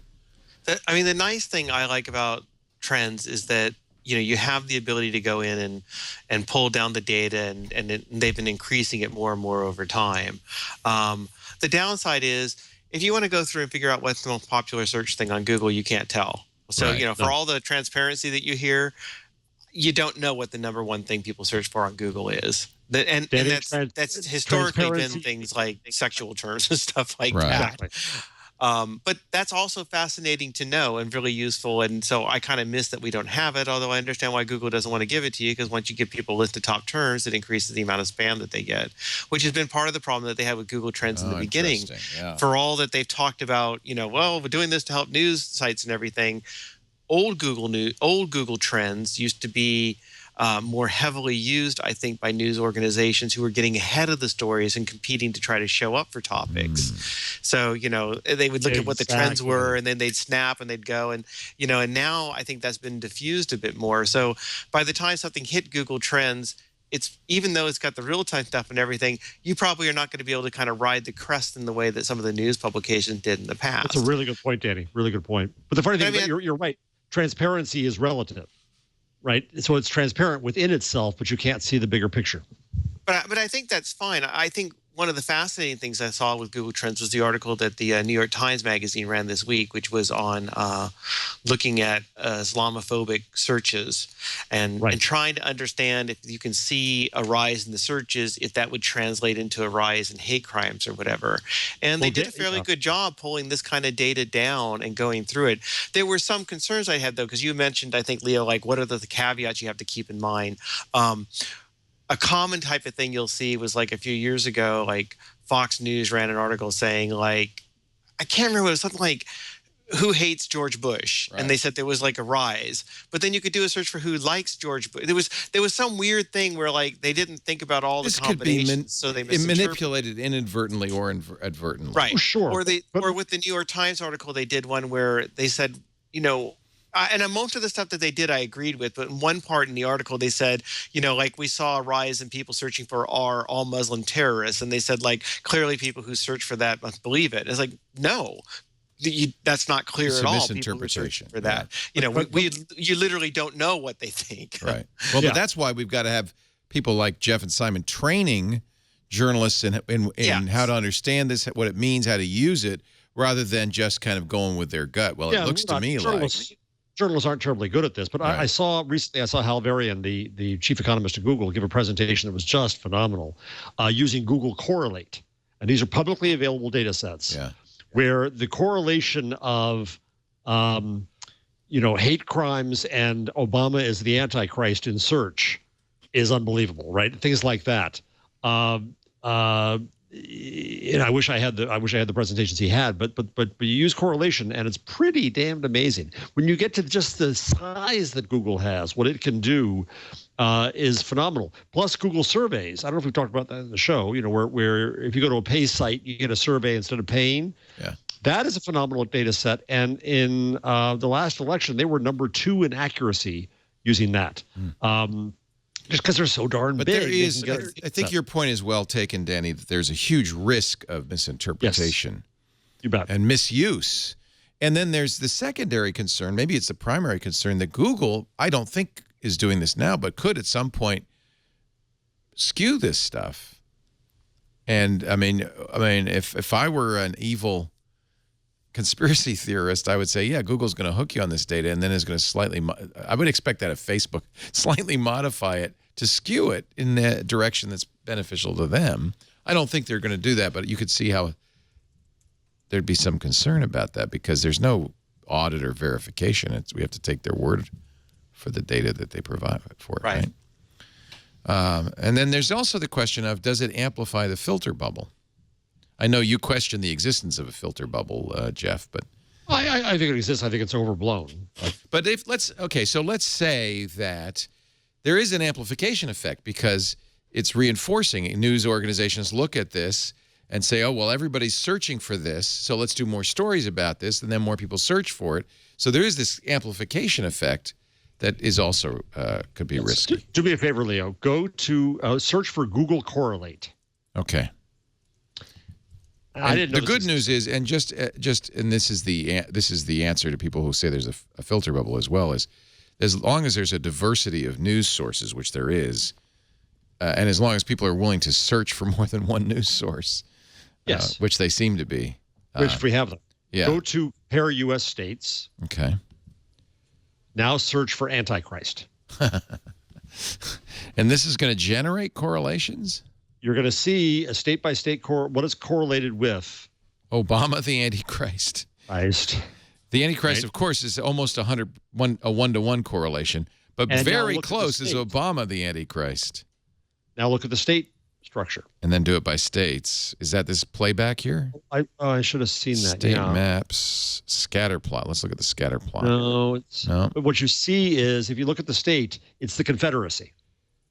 [SPEAKER 4] The nice thing I like about Trends is that you have the ability to go in and pull down the data, and they've been increasing it more and more over time. The downside is if you want to go through and figure out what's the most popular search thing on Google, you can't tell. So for all the transparency that you hear, you don't know what the number one thing people search for on Google is. And that's historically been things like sexual terms and stuff like that.
[SPEAKER 5] Exactly.
[SPEAKER 4] But that's also fascinating to know and really useful. And so I kind of miss that we don't have it, although I understand why Google doesn't want to give it to you, because once you give people a list of top terms, it increases the amount of spam that they get, which has been part of the problem that they had with Google Trends in the beginning.
[SPEAKER 1] Yeah.
[SPEAKER 4] For all that they've talked about, well, we're doing this to help news sites and everything. Old Google Trends used to be more heavily used, I think, by news organizations who were getting ahead of the stories and competing to try to show up for topics. So, they would look at what the trends were, and then they'd snap and they'd go. And, and now I think that's been diffused a bit more. So by the time something hit Google Trends, even though it's got the real-time stuff and everything, you probably are not going to be able to kind of ride the crest in the way that some of the news publications did in the past.
[SPEAKER 5] That's a really good point, Danny. Really good point. But the funny thing is, you're right. Transparency is relative. Right. So it's transparent within itself, but you can't see the bigger picture.
[SPEAKER 4] But I think that's fine. I think one of the fascinating things I saw with Google Trends was the article that the New York Times Magazine ran this week, which was on looking at Islamophobic searches and trying to understand if you can see a rise in the searches, if that would translate into a rise in hate crimes or whatever. And they did a fairly good job pulling this kind of data down and going through it. There were some concerns I had, though, because you mentioned, I think, Leo, like what are the caveats you have to keep in mind? A common type of thing you'll see was like a few years ago, like Fox News ran an article saying like, I can't remember, it was something like who hates George Bush? Right. And they said there was like a rise, but then you could do a search for who likes George Bush. There was some weird thing where like they didn't think about all the combinations, so they
[SPEAKER 1] manipulated inadvertently or advertently.
[SPEAKER 4] Right.
[SPEAKER 5] Oh, sure.
[SPEAKER 4] Or with the New York Times article, they did one where they said, and most of the stuff that they did, I agreed with. But in one part in the article, they said, like we saw a rise in people searching for are all Muslim terrorists. And they said, like, clearly people who search for that must believe it. It's like, no, that's not clear at all.
[SPEAKER 1] It's a misinterpretation
[SPEAKER 4] for that. Yeah. You literally don't know what they think.
[SPEAKER 1] Right. Well, but that's why we've got to have people like Jeff and Simon training journalists in how to understand this, what it means, how to use it, rather than just kind of going with their gut. Well, it looks to me like...
[SPEAKER 5] Journalists aren't terribly good at this, but I saw Hal Varian, the chief economist at Google, give a presentation that was just phenomenal, using Google Correlate, and these are publicly available data sets, where the correlation of, hate crimes and Obama is the Antichrist in search is unbelievable, right? Things like that. And I wish I had the presentations he had, but you use correlation and it's pretty damned amazing. When you get to just the size that Google has, what it can do is phenomenal. Plus Google surveys. I don't know if we've talked about that in the show, where if you go to a pay site, you get a survey instead of paying. Yeah. That is a phenomenal data set. And in the last election, they were number 2 in accuracy using that. Just because they're so darn big.
[SPEAKER 1] There is, I think your point is well taken, Danny, that there's a huge risk of misinterpretation
[SPEAKER 5] you bet.
[SPEAKER 1] And misuse. And then there's the secondary concern, maybe it's the primary concern, that Google, I don't think is doing this now, but could at some point skew this stuff. And I mean, if I were an evil conspiracy theorist, I would say, yeah, Google's going to hook you on this data and then is going to I would expect that of Facebook, slightly modify it to skew it in the direction that's beneficial to them. I don't think they're going to do that, but you could see how there'd be some concern about that because there's no audit or verification. We have to take their word for the data that they provide for it, right? And then there's also the question of, does it amplify the filter bubble? I know you question the existence of a filter bubble, Jeff, but
[SPEAKER 5] I think it exists. I think it's overblown.
[SPEAKER 1] But so let's say that there is an amplification effect because it's reinforcing. News organizations look at this and say, oh, well, everybody's searching for this, so let's do more stories about this, and then more people search for it. So there is this amplification effect that is also could be risky.
[SPEAKER 5] Do me a favor, Leo. Go to search for Google Correlate.
[SPEAKER 1] Okay. The good news is, and this is the answer to people who say there's a filter bubble as well, is as long as there's a diversity of news sources, which there is, and as long as people are willing to search for more than one news source, which they seem to be.
[SPEAKER 5] Which we have them.
[SPEAKER 1] Yeah.
[SPEAKER 5] Go to compare U.S. states.
[SPEAKER 1] Okay.
[SPEAKER 5] Now search for Antichrist.
[SPEAKER 1] And this is going to generate correlations?
[SPEAKER 5] You're going to see a state-by-state what is correlated with
[SPEAKER 1] Obama, the Antichrist.
[SPEAKER 5] Christ.
[SPEAKER 1] The Antichrist, of course, is almost a one-to-one correlation, but
[SPEAKER 5] And now
[SPEAKER 1] very
[SPEAKER 5] look at the
[SPEAKER 1] close is
[SPEAKER 5] state.
[SPEAKER 1] Obama, the Antichrist.
[SPEAKER 5] Now look at the state structure.
[SPEAKER 1] And then do it by states. Is that this playback here?
[SPEAKER 5] I should have seen that.
[SPEAKER 1] State
[SPEAKER 5] yeah.
[SPEAKER 1] maps, scatter plot. Let's look at the scatter plot.
[SPEAKER 5] No,
[SPEAKER 1] No.
[SPEAKER 5] But what you see is, if you look at the state, it's the Confederacy.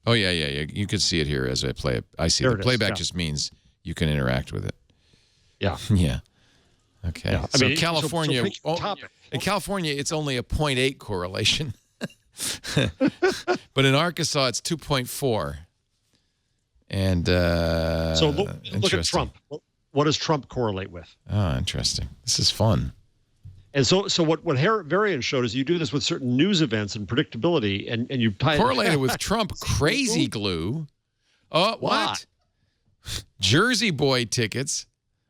[SPEAKER 1] Oh, yeah. You can see it here as I play it. I see.
[SPEAKER 5] There
[SPEAKER 1] The
[SPEAKER 5] it is,
[SPEAKER 1] playback
[SPEAKER 5] yeah.
[SPEAKER 1] just means you can interact with it.
[SPEAKER 5] Yeah.
[SPEAKER 1] Yeah. Okay.
[SPEAKER 5] Yeah.
[SPEAKER 1] So
[SPEAKER 5] I mean,
[SPEAKER 1] California,
[SPEAKER 5] pick your topic.
[SPEAKER 1] in California, it's only a 0.8 correlation. But in Arkansas, it's 2.4. And
[SPEAKER 5] So look at
[SPEAKER 1] interesting.
[SPEAKER 5] Trump. What does Trump correlate with?
[SPEAKER 1] Oh, interesting. This is fun.
[SPEAKER 5] And so what Varian showed is you do this with certain news events and predictability, and you tie it
[SPEAKER 1] Correlated with Trump crazy glue. Oh, what? Jersey Boy tickets.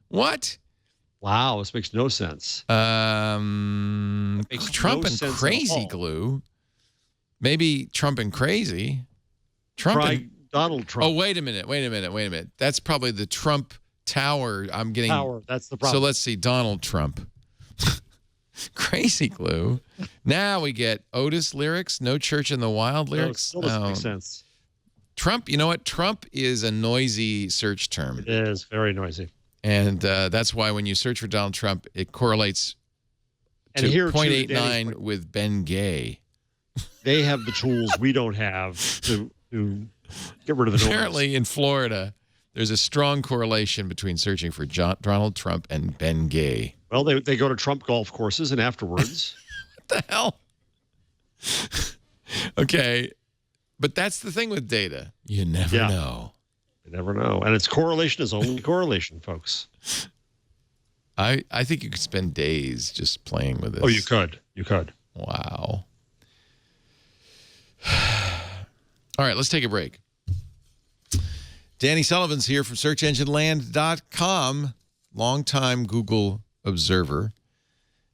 [SPEAKER 1] What?
[SPEAKER 5] Wow, this makes no sense. Makes
[SPEAKER 1] Trump
[SPEAKER 5] no
[SPEAKER 1] and
[SPEAKER 5] sense at
[SPEAKER 1] crazy
[SPEAKER 5] all.
[SPEAKER 1] glue. Maybe Trump and crazy. Trump
[SPEAKER 5] Try
[SPEAKER 1] and,
[SPEAKER 5] Donald Trump.
[SPEAKER 1] oh, wait a minute. That's probably the Trump Tower. I'm getting.
[SPEAKER 5] Power. That's the
[SPEAKER 1] So
[SPEAKER 5] problem.
[SPEAKER 1] let's see. Donald Trump. Crazy glue. Now we get Otis lyrics. No Church in the Wild
[SPEAKER 5] No, it
[SPEAKER 1] lyrics.
[SPEAKER 5] still doesn't make sense.
[SPEAKER 1] Trump. You know what? Trump is a noisy search term.
[SPEAKER 5] It is very noisy.
[SPEAKER 1] And that's why when you search for Donald Trump, it correlates
[SPEAKER 5] And
[SPEAKER 1] to
[SPEAKER 5] here, too,
[SPEAKER 1] 0.89
[SPEAKER 5] Danny,
[SPEAKER 1] with Ben Gay.
[SPEAKER 5] they have the tools we don't have to get rid of the noise.
[SPEAKER 1] Apparently, in Florida, there's a strong correlation between searching for Donald Trump and Ben Gay.
[SPEAKER 5] Well, they go to Trump golf courses, and afterwards,
[SPEAKER 1] What the hell? Okay, but that's the thing with data. You never
[SPEAKER 5] Yeah.
[SPEAKER 1] know.
[SPEAKER 5] you never know. And its correlation is only correlation, folks.
[SPEAKER 1] I think you could spend days just playing with this.
[SPEAKER 5] Oh, you could. You could.
[SPEAKER 1] Wow. All right, let's take a break. Danny Sullivan's here from SearchEngineLand.com, longtime Google observer,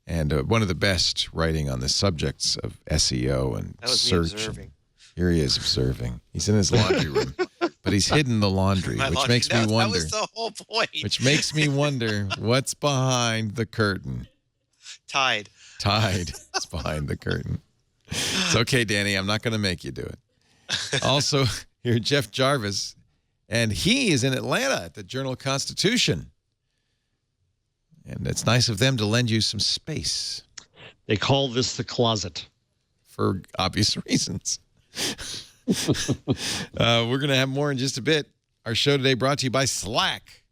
[SPEAKER 1] and one of the best writing on the subjects of SEO and
[SPEAKER 4] That was
[SPEAKER 1] search.
[SPEAKER 4] me observing.
[SPEAKER 1] Here he is observing. He's in his laundry room, but he's hidden the laundry,
[SPEAKER 4] My
[SPEAKER 1] which
[SPEAKER 4] laundry.
[SPEAKER 1] makes me
[SPEAKER 4] That
[SPEAKER 1] wonder.
[SPEAKER 4] was the whole point.
[SPEAKER 1] Which makes me wonder what's behind the curtain.
[SPEAKER 4] Tide.
[SPEAKER 1] Tide is behind the curtain. It's okay, Danny. I'm not going to make you do it. Also, here, Jeff Jarvis, and he is in Atlanta at the Journal-Constitution. And it's nice of them to lend you some space
[SPEAKER 5] They call this the closet.
[SPEAKER 1] for obvious reasons. We're going to have more in just a bit. Our show today brought to you by Slack.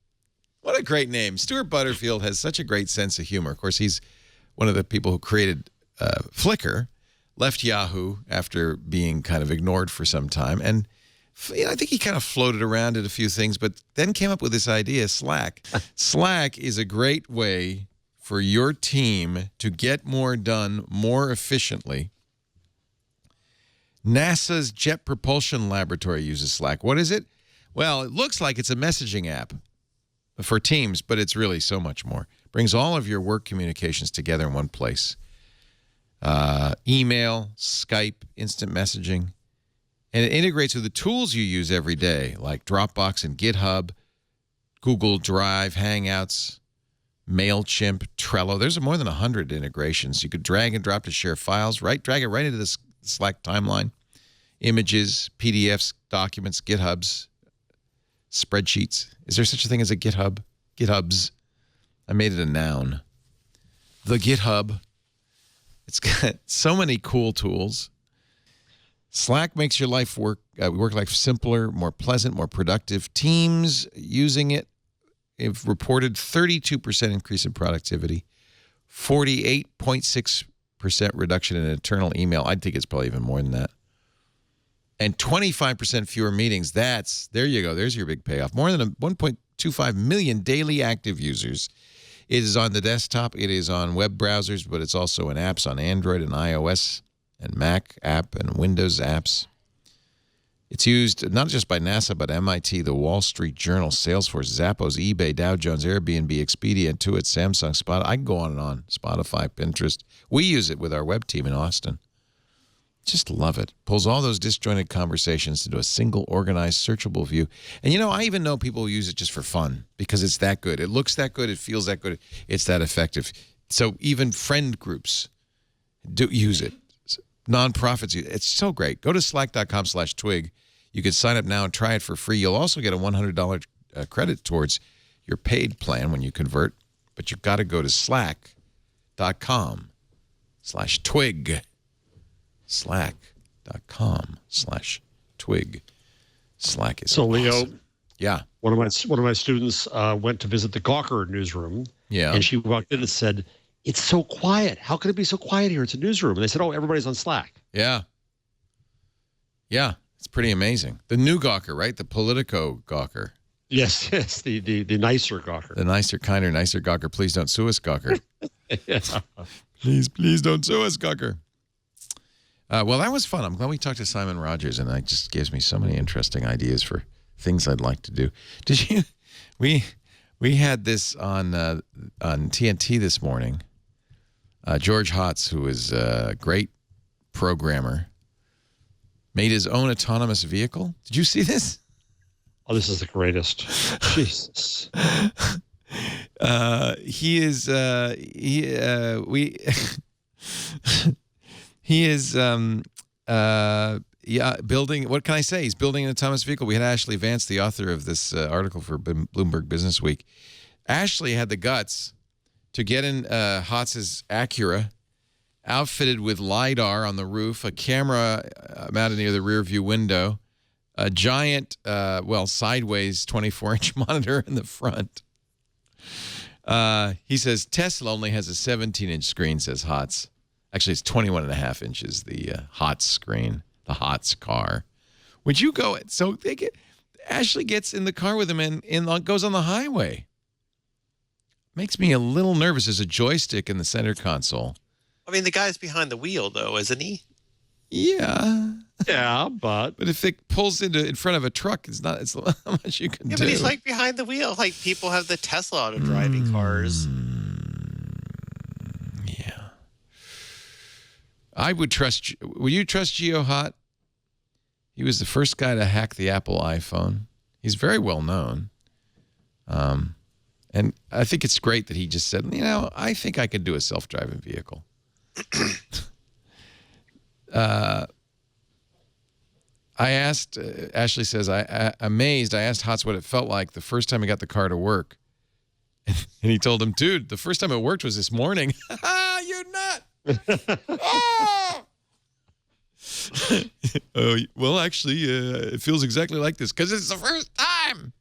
[SPEAKER 1] What a great name. Stuart Butterfield has such a great sense of humor. Of course, he's one of the people who created Flickr, left Yahoo after being kind of ignored for some time. And I think he kind of floated around at a few things, but then came up with this idea, Slack. Slack is a great way for your team to get more done more efficiently. NASA's Jet Propulsion Laboratory uses Slack. What is it? Well, it looks like it's a messaging app for teams, but it's really so much more. Brings all of your work communications together in one place. Email, Skype, instant messaging. And it integrates with the tools you use every day, like Dropbox and GitHub, Google Drive, Hangouts, MailChimp, Trello. There's more than 100 integrations. You could drag and drop to share files, drag it right into the Slack timeline. Images, PDFs, documents, GitHubs, spreadsheets. Is there such a thing as a GitHub? GitHubs. I made it a noun. The GitHub. It's got so many cool tools. Slack makes your work life simpler, more pleasant, more productive. Teams using it have reported 32% increase in productivity, 48.6% reduction in internal email. I think it's probably even more than that. And 25% fewer meetings. There you go. There's your big payoff. More than 1.25 million daily active users. It is on the desktop. It is on web browsers, but it's also in apps on Android and iOS and Mac app and Windows apps. It's used not just by NASA, but MIT, the Wall Street Journal, Salesforce, Zappos, eBay, Dow Jones, Airbnb, Expedia, Intuit, Samsung, I can go on and on. Spotify, Pinterest. We use it with our web team in Austin. Just love it. Pulls all those disjointed conversations into a single, organized, searchable view. And, I even know people who use it just for fun because it's that good. It looks that good. It feels that good. It's that effective. So even friend groups do use it. Nonprofits use it. It's so great. Go to slack.com/twig. You can sign up now and try it for free. You'll also get a $100 credit towards your paid plan when you convert. But you've got to go to slack.com/twig. Slack.com/twig. Slack is
[SPEAKER 5] so
[SPEAKER 1] awesome.
[SPEAKER 5] Leo.
[SPEAKER 1] Yeah.
[SPEAKER 5] One of my students went to visit the Gawker newsroom.
[SPEAKER 1] Yeah.
[SPEAKER 5] And she walked in and said, "It's so quiet. How could it be so quiet here? It's a newsroom." And they said, "Oh, everybody's on Slack."
[SPEAKER 1] Yeah. Yeah. It's pretty amazing. The new Gawker, right? The Politico Gawker.
[SPEAKER 5] Yes, the nicer Gawker.
[SPEAKER 1] The nicer, kinder, nicer Gawker. Please don't sue us, Gawker.
[SPEAKER 5] Yeah.
[SPEAKER 1] Please don't sue us, Gawker. Well, that was fun. I'm glad we talked to Simon Rogers, and that just gives me so many interesting ideas for things I'd like to do. Did you? We had this on TNT this morning. George Hotz, who is a great programmer, made his own autonomous vehicle. Did you see this?
[SPEAKER 5] Oh, this is the greatest. Jesus.
[SPEAKER 1] He is he is building, what can I say? He's building an autonomous vehicle. We had Ashley Vance, the author of this article for Bloomberg Business Week. Ashley had the guts to get in Hotz's Acura, outfitted with LiDAR on the roof, a camera mounted near the rear view window, a giant, sideways 24-inch monitor in the front. He says Tesla only has a 17-inch screen, says Hotz. Actually, it's 21.5 inches, the Hotz screen, the Hotz car. Would you go? So Ashley gets in the car with him and goes on the highway. Makes me a little nervous. There's a joystick in the center console.
[SPEAKER 4] I mean, the guy's behind the wheel, though, isn't he?
[SPEAKER 1] Yeah.
[SPEAKER 5] Yeah, but
[SPEAKER 1] if it pulls in front of a truck, it's not much you can do.
[SPEAKER 4] Yeah, but he's like behind the wheel. Like people have the Tesla auto driving cars.
[SPEAKER 1] Yeah. I would trust. Would you trust Geo Hot? He was the first guy to hack the Apple iPhone. He's very well known. And I think it's great that he just said, I think I could do a self-driving vehicle. I asked, Ashley says, amazed, I asked Hotz what it felt like the first time he got the car to work. And he told him, dude, the first time it worked was this morning. You're not. Well, actually, it feels exactly like this because it's the first time.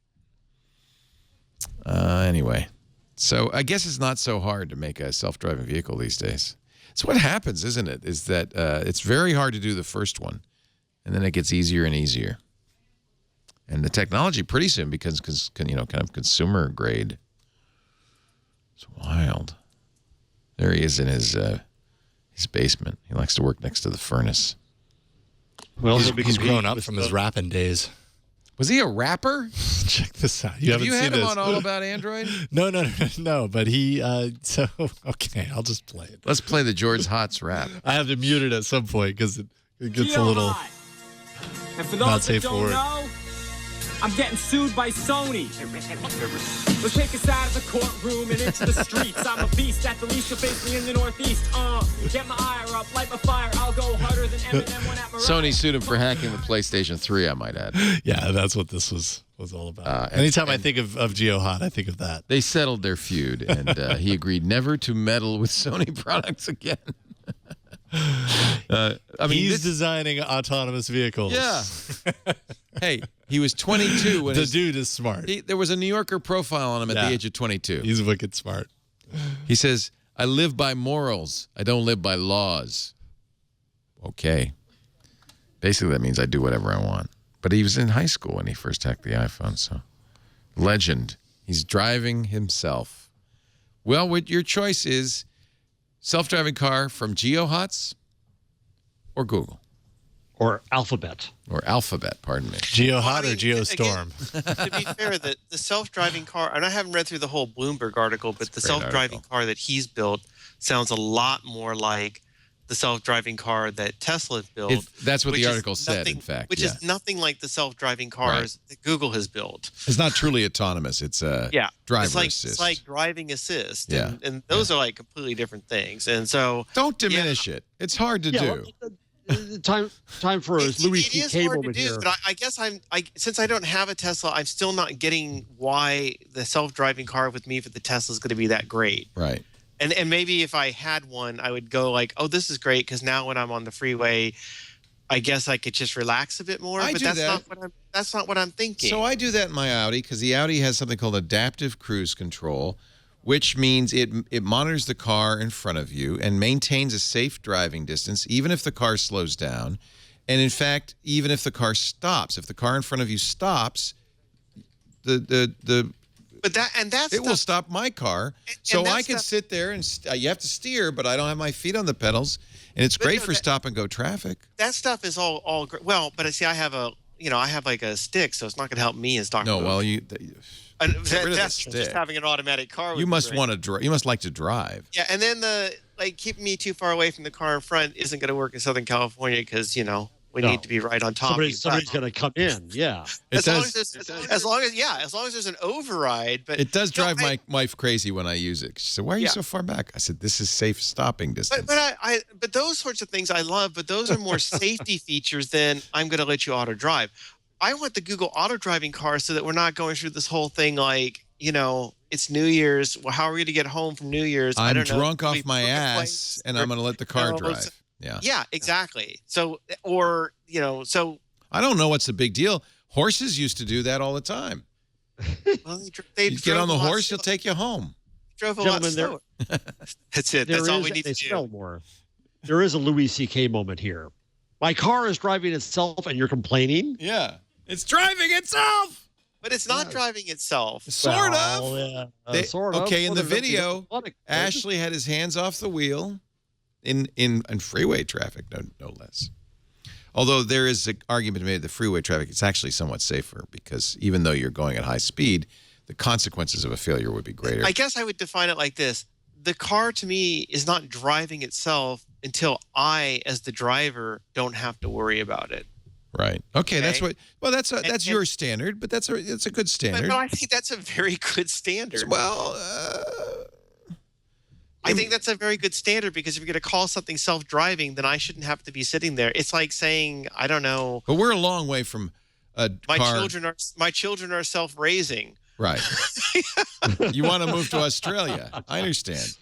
[SPEAKER 1] Anyway, so I guess it's not so hard to make a self-driving vehicle these days. So what happens, isn't it, is that it's very hard to do the first one, and then it gets easier and easier. And the technology pretty soon becomes, kind of consumer grade. It's wild. There he is in his basement. He likes to work next to the furnace.
[SPEAKER 6] Well, he's grown up from his rapping days.
[SPEAKER 1] Was he a rapper?
[SPEAKER 6] Check this out.
[SPEAKER 1] Have you had him on All About Android?
[SPEAKER 6] No. But he. Okay, I'll just play it.
[SPEAKER 1] Let's play the George Hotz rap.
[SPEAKER 6] I have to mute it at some point because it gets a little
[SPEAKER 7] and for
[SPEAKER 6] not
[SPEAKER 7] those
[SPEAKER 6] safe
[SPEAKER 7] that
[SPEAKER 6] for
[SPEAKER 7] don't
[SPEAKER 6] work.
[SPEAKER 7] know, I'm getting sued by Sony. Let's take us out of the courtroom and into the streets. I'm a beast at the least you'll face me in the Northeast. Get my ire up, light my fire. I'll go harder than Eminem when at Mariah.
[SPEAKER 1] Sony sued him for hacking the PlayStation 3, I might add.
[SPEAKER 6] Yeah, that's what this was all about. Anytime I think of Geo Hot, I think of that.
[SPEAKER 1] They settled their feud, and he agreed never to meddle with Sony products again.
[SPEAKER 6] He's designing autonomous vehicles.
[SPEAKER 1] Yeah. Hey, he was 22 when
[SPEAKER 6] the dude is smart.
[SPEAKER 1] There was a New Yorker profile on him at the age of 22.
[SPEAKER 6] He's wicked smart.
[SPEAKER 1] He says, I live by morals. I don't live by laws. Okay. Basically, that means I do whatever I want. But he was in high school when he first hacked the iPhone, so legend. He's driving himself. Well, what your choice is self-driving car from Geo Hotz or Google.
[SPEAKER 5] Or Alphabet.
[SPEAKER 1] Or Alphabet, pardon me.
[SPEAKER 6] Geo Hot or Geo Storm?
[SPEAKER 4] To be fair, the self-driving car, and I haven't read through the whole Bloomberg article, but the self-driving car that he's built sounds a lot more like the self-driving car that Tesla built.
[SPEAKER 1] That's what the article said, in fact.
[SPEAKER 4] Which is nothing like the self-driving cars that Google has built.
[SPEAKER 1] It's not truly autonomous. It's driver assist. It's
[SPEAKER 4] like driving assist. And those are like completely different things. And so
[SPEAKER 1] don't diminish it. It's hard to do.
[SPEAKER 5] Time for a Louis C.K. moment here.
[SPEAKER 4] But I guess since I don't have a Tesla, I'm still not getting why the self-driving car with me for the Tesla is going to be that great.
[SPEAKER 1] Right.
[SPEAKER 4] And maybe if I had one, I would go like, oh, this is great because now when I'm on the freeway, I guess I could just relax a bit more. That's not what I'm thinking.
[SPEAKER 1] So I do that in my Audi because the Audi has something called adaptive cruise control, which means it monitors the car in front of you and maintains a safe driving distance, even if the car slows down. And in fact, even if the car stops, if the car in front of you stops, it will stop my car. So I can sit there and you have to steer, but I don't have my feet on the pedals, and it's great for stop and go traffic.
[SPEAKER 4] That stuff is all great. Well, but see, I have like a stick, so it's not going to help me as Dr.
[SPEAKER 1] No, well,
[SPEAKER 4] that's just having an automatic car.
[SPEAKER 1] You must want to drive. You must like to drive.
[SPEAKER 4] Yeah, and then keeping me too far away from the car in front isn't going to work in Southern California because we need to be right on top.
[SPEAKER 5] Somebody's going to come in. Yeah,
[SPEAKER 4] as long as there's an override. But
[SPEAKER 1] it does drive my wife crazy when I use it. She said, "Why are you so far back?" I said, "This is safe stopping distance."
[SPEAKER 4] But those sorts of things I love. But those are more safety features than I'm going to let you auto drive. I want the Google auto driving car so that we're not going through this whole thing like, it's New Year's. Well, how are we going to get home from New Year's?
[SPEAKER 1] I'm drunk off my ass, and I'm going to let the car drive.
[SPEAKER 4] Yeah, exactly. So, I
[SPEAKER 1] don't know what's the big deal. Horses used to do that all the time.
[SPEAKER 4] Well,
[SPEAKER 1] you get on the horse, he'll take you home.
[SPEAKER 4] Drove a lot slower. That's it. That's all we need to do.
[SPEAKER 5] More. There is a Louis C.K. moment here. My car is driving itself, and you're complaining?
[SPEAKER 1] Yeah. It's driving itself!
[SPEAKER 4] But it's not driving itself.
[SPEAKER 1] Sort of.
[SPEAKER 5] Sort of.
[SPEAKER 1] Okay, in the video, Ashley had his hands off the wheel in freeway traffic, no less. Although there is an argument made that freeway traffic is actually somewhat safer because even though you're going at high speed, the consequences of a failure would be greater.
[SPEAKER 4] I guess I would define it like this. The car, to me, is not driving itself until I, as the driver, don't have to worry about it.
[SPEAKER 1] Right. Okay. That's your standard, but that's a good standard.
[SPEAKER 4] But I think that's a very good standard.
[SPEAKER 1] Well,
[SPEAKER 4] I think that's a very good standard because if you're going to call something self-driving, then I shouldn't have to be sitting there. It's like saying, I don't know.
[SPEAKER 1] But we're a long way from a car.
[SPEAKER 4] My children are self-raising.
[SPEAKER 1] Right. You want to move to Australia. I understand.